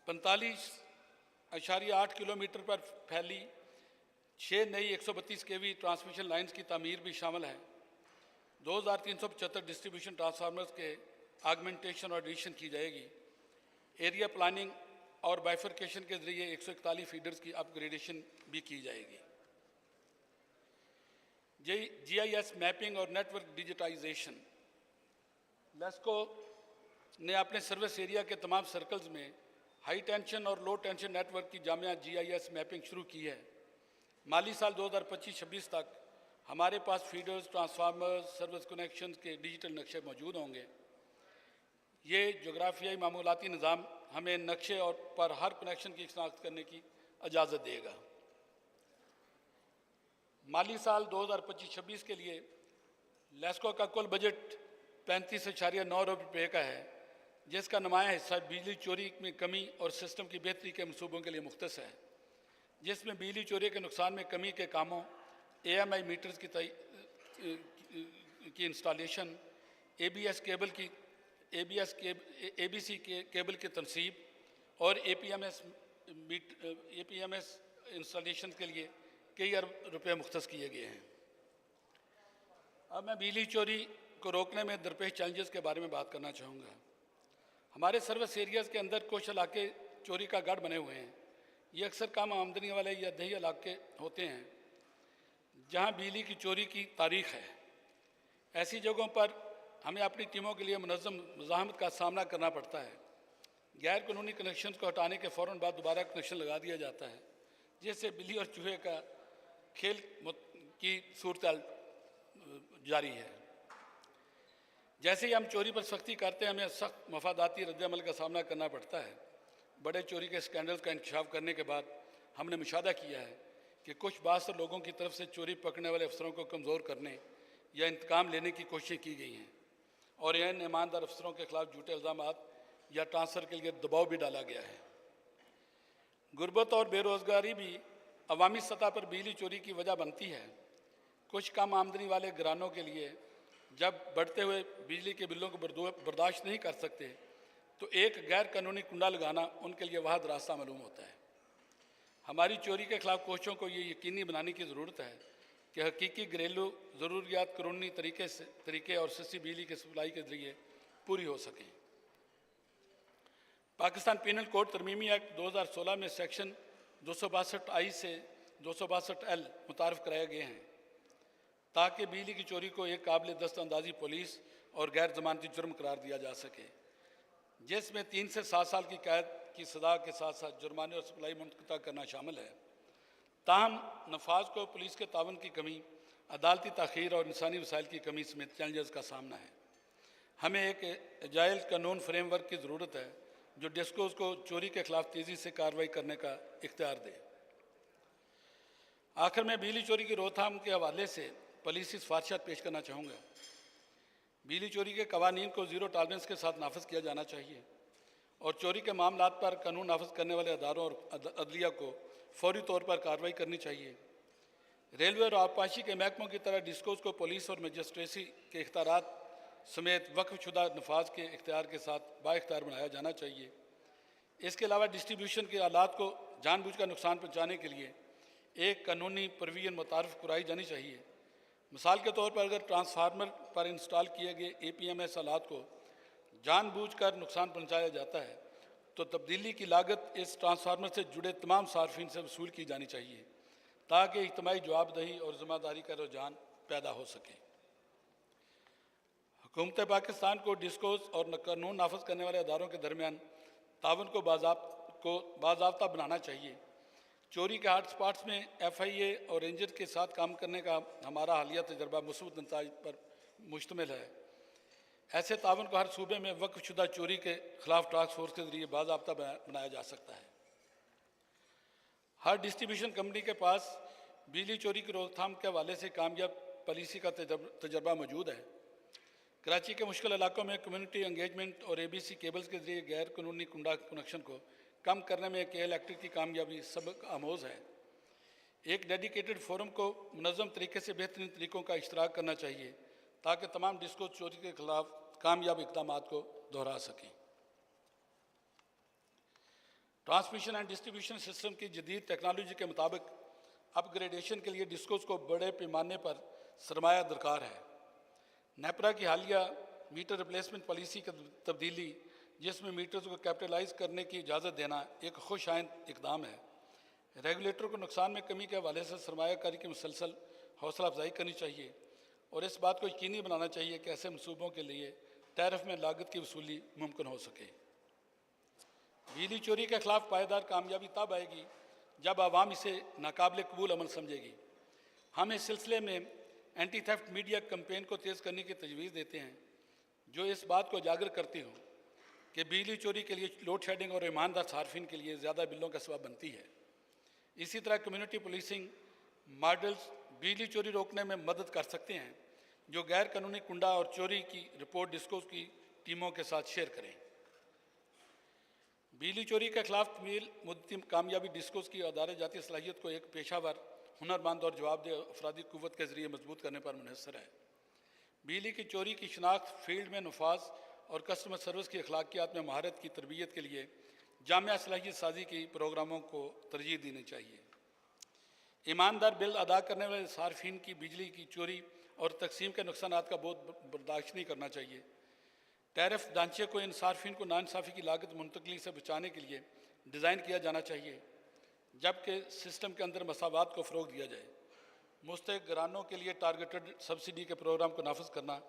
45.8 किलोमीटर पर फैली 6 नई 132 केवी ट्रांसमिशन लाइंस की तामीर भी शामिल है। 2375 डिस्ट्रीब्यूशन ट्रांसफार्मर्स के आगमेंटेशन और एडिशन की जाएगी। एरिया प्लानिंग और बाइफर्केशन के जरिए 141 फीडर्स की अपग्रेडेशन भी की जाएगी। GIS मैपिंग और नेटवर्क डिजिटाइजेशन। लेस्को ने अपने सर्विस एरिया के तमाम सर्कल्स में हाई टेंशन और लो टेंशन नेटवर्क की जामिया GIS मैपिंग शुरू की है। माली साल 2025-26 तक हमारे पास फीडर्स, ट्रांसफार्मर्स, सर्विस कनेक्शंस के डिजिटल नक्शे मौजूद होंगे। ये जोग्राफियाई मामूलाती निज़ाम हमें नक्शे और पर हर कनेक्शन की शनाख्त करने की इजाज़त देगा। माली साल 2025-26 के लिए लेस्को का कुल बजट 35.9 अरब रुपये का है, जिसका नुमाया हिस्सा बिजली चोरी में कमी और सिस्टम की बेहतरी के मनसूबों के लिए मुख्तस है, जिसमें बिजली चोरी के नुकसान में कमी के कामों, AMI मीटर्स की इंस्टॉलेशन, ABC केबल की तनसीब और APMS इंस्टॉलेशन के लिए कई अरब रुपये मुख्तस किए गए हैं। अब मैं बिजली चोरी को रोकने में दरपेश चैलेंजेस के बारे में बात करना चाहूँगा। हमारे सर्विस एरियाज़ के अंदर कुछ इलाके चोरी का गढ़ बने हुए हैं। ये अक्सर कम आमदनी वाले या दही इलाके होते हैं जहाँ बिजली की चोरी की तारीख है। ऐसी जगहों पर हमें अपनी टीमों के लिए मुनज़्ज़म मुज़ाहमत का सामना करना पड़ता है। गैर कानूनी कनेक्शन को हटाने के फ़ौरन बाद दोबारा कनेक्शन लगा दिया जाता है, जिससे बिल्ली और चूहे का खेल की सूरत जारी है। जैसे ही हम चोरी पर सख्ती करते हैं, हमें सख्त मफादाती रद्दअमल का सामना करना पड़ता है। बड़े चोरी के स्कैंडल्स का इंकशाफ करने के बाद हमने मुशाहदा किया है कि कुछ बासर लोगों की तरफ से चोरी पकड़ने वाले अफसरों को कमज़ोर करने या इंतकाम लेने की कोशिश की गई हैं और इन ईमानदार अफसरों के खिलाफ झूठे इल्ज़ामात या ट्रांसफ़र के लिए दबाव भी डाला गया है। गुर्बत और बेरोज़गारी भी अवामी सतह पर बिजली चोरी की वजह बनती है। कुछ कम आमदनी वाले घरानों के लिए जब बढ़ते हुए बिजली के बिलों को बर्दाश्त नहीं कर सकते तो एक गैर कानूनी कुंडा लगाना उनके लिए वाहद रास्ता मालूम होता है। हमारी चोरी के खिलाफ कोशिशों को ये यकीनी बनाने की ज़रूरत है कि हकीकी घरेलू ज़रूरियात कानूनी तरीके और सस्ती बिजली की सप्लाई के ज़रिए पूरी हो सकें। पाकिस्तान पीनल कोड तरमीमी एक्ट 2016 में सेक्शन 262I से 262L मुतारफ़ कराए गए हैं ताकि बिजली की चोरी को एक काबिल दस्तअंदाज़ी पुलिस और गैर ज़मानती जुर्म करार दिया जा सके, जिसमें 3 से 7 साल की कैद की सज़ा के साथ साथ जुर्माने और सप्लाई मुनक़ता करना शामिल है। ताहम नफाज को पुलिस के तावन की कमी, अदालती ताख़ीर और इंसानी वसाइल की कमी समेत चैलेंजेस का सामना है। हमें एक जायल कानून फ्रेमवर्क की ज़रूरत है जो डिस्कोज़ को चोरी के खिलाफ तेज़ी से कार्रवाई करने का इख्तियार दे। आखिर में बिजली चोरी की रोकथाम के हवाले से पॉलिसी सिफारिशात पेश करना चाहूँगा। बिजली चोरी के कवानीन को ज़ीरो टॉलरेंस के साथ नाफिज किया जाना चाहिए और चोरी के मामलात पर कानून नाफिज करने वाले अदारों और अदलिया को फौरी तौर पर कार्रवाई करनी चाहिए। रेलवे और आबपाशी के महकमों की तरह डिस्कोज़ को पुलिस और मजिस्ट्रेसी के इख्तियारात समेत वक्फ़शुदा नफाज के इख्तियार के साथ बाइख्तियार बनाया जाना चाहिए। इसके अलावा डिस्ट्रीब्यूशन के आलात को जानबूझकर नुकसान पहुँचाने के लिए एक कानूनी प्रोविजन मुतारफ़ कराई जानी चाहिए। मिसाल के तौर पर अगर ट्रांसफार्मर पर इंस्टॉल किए गए APMS आलात को जानबूझकर नुकसान पहुँचाया जाता है तो तब्दीली की लागत इस ट्रांसफार्मर से जुड़े तमाम सार्फिन से वसूल की जानी चाहिए ताकि इज्तिमाई जवाबदेही और ज़िम्मेदारी का रुझान पैदा हो सके। हुकूमत पाकिस्तान को डिस्कोज़ और कानून नाफिज करने वाले अदारों के दरमियान तावन को बाज़ाब्ता बनाना चाहिए। चोरी के हॉट स्पॉट्स में FIA और रेंजर के साथ काम करने का हमारा हालिया तजर्बा मुस्बत नताइज पर मुश्तमिल है। ऐसे तावन को हर सूबे में वक्फ़शुदा चोरी के खिलाफ टास्क फोर्स के ज़रिए बाज़ाब्ता बनाया जा सकता है। हर डिस्ट्रीब्यूशन कंपनी के पास बिजली चोरी की रोकथाम के हवाले से कामयाब पॉलिसी का तजर्बा मौजूद है। कराची के मुश्किल इलाकों में कम्युनिटी एंगेजमेंट और ABC केबल्स के जरिए गैर कानूनी कुंडा कनेक्शन को कम करने में के इलेक्ट्रिक की कामयाबी सबक आमोज़ है। एक डेडिकेटेड फोरम को मुनज़्ज़म तरीके से बेहतरीन तरीक़ों का इश्तराक करना चाहिए ताकि तमाम डिस्को चोरी के खिलाफ कामयाब इक़दाम को दोहरा सकें। ट्रांसमिशन एंड डिस्ट्रीब्यूशन सिस्टम की जदीद टेक्नोलॉजी के मुताबिक अपग्रेडेशन के लिए डिस्कोस को बड़े पैमाने पर सरमाया दरकार है। नेपरा की हालिया मीटर रिप्लेसमेंट पॉलिसी की तब्दीली, जिसमें मीटर्स को कैपिटलाइज करने की इजाज़त देना एक खुश आइंद इकदाम है। रेगुलेटर को नुकसान में कमी के हवाले से सरमायाकारी की मुसलसल हौसला अफजाई करनी चाहिए और इस बात को यकीनी बनाना चाहिए कि ऐसे मनसूबों के लिए टैरिफ में लागत की वसूली मुमकिन हो सके। बिजली चोरी के खिलाफ पायदार कामयाबी तब आएगी जब आवाम इसे नाकाबिल कबूल अमल समझेगी। हम इस सिलसिले में एंटी थेफ्ट मीडिया कैंपेन को तेज़ करने की तजवीज़ देते हैं, जो इस बात को उजागर करती हो कि बिजली चोरी के लिए लोड शेडिंग और ईमानदार सार्फिन के लिए ज़्यादा बिलों का सबब बनती है। इसी तरह कम्युनिटी पुलिसिंग मॉडल्स बिजली चोरी रोकने में मदद कर सकते हैं, जो गैर कानूनी कुंडा और चोरी की रिपोर्ट डिस्कोस की टीमों के साथ शेयर करें। बिजली चोरी के खिलाफ तमील मुद्दती कामयाबी डिस्कोस की अदारे जाती सलाहियत को एक पेशावर, हुनरमंद और जवाबदेह अफरादी क़ुव्वत के ज़रिए मजबूत करने पर मुनहसर है। बिजली की चोरी की शनाख्त, फील्ड में नफाज और कस्टमर सर्विस की अखलाकियात में महारत की तरबियत के लिए जामिया सलाहियत साजी की प्रोग्रामों को तरजीह देनी चाहिए। ईमानदार बिल अदा करने वाले सार्फिन की बिजली की चोरी और तकसीम के नुकसानात का बहुत बर्दाश्त नहीं करना चाहिए। टैरिफ ढांचे को इन सार्फिन को नाइंसाफ़ी की लागत मुंतकली से बचाने के लिए डिज़ाइन किया जाना चाहिए, जबकि सिस्टम के अंदर मसावात को फ़रोग दिया जाए। मुस्तहिक़ घरानों के लिए टारगेटेड सब्सिडी के प्रोग्राम को नाफिज करना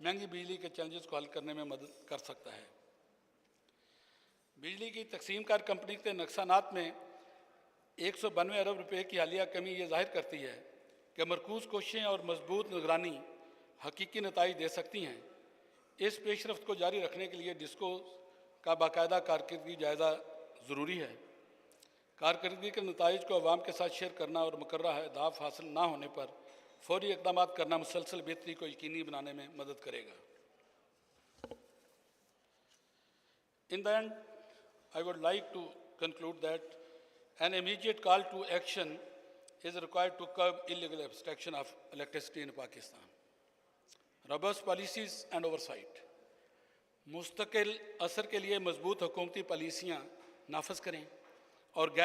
महंगी बिजली के चैलेंजेस को हल करने में मदद कर सकता है। बिजली की तकसीमकार कंपनी के नुकसानात में 192 अरब रुपए की हालिया कमी ये जाहिर करती है कि मरकूज़ कोशिशें और मजबूत निगरानी हकीकी नताइज दे सकती हैं। इस पेशरफ्त को जारी रखने के लिए डिस्को का बाकायदा कारकर्दगी जायज़ा ज़रूरी है। कारकर्दगी के नताइज को अवाम के साथ शेयर करना और मुकर्रर अहदाफ हासिल ना होने पर फौरी इक़दाम करना मुसलसल बेहतरी को यकीनी बनाने में मदद करेगा। In the end, I would like to conclude that an immediate call to action is required to curb illegal abstraction of electricity in Pakistan. Robust policies and oversight. मुस्तकिल असर के लिए मजबूत हुकूमती पॉलिसियाँ नाफिज करें और गैर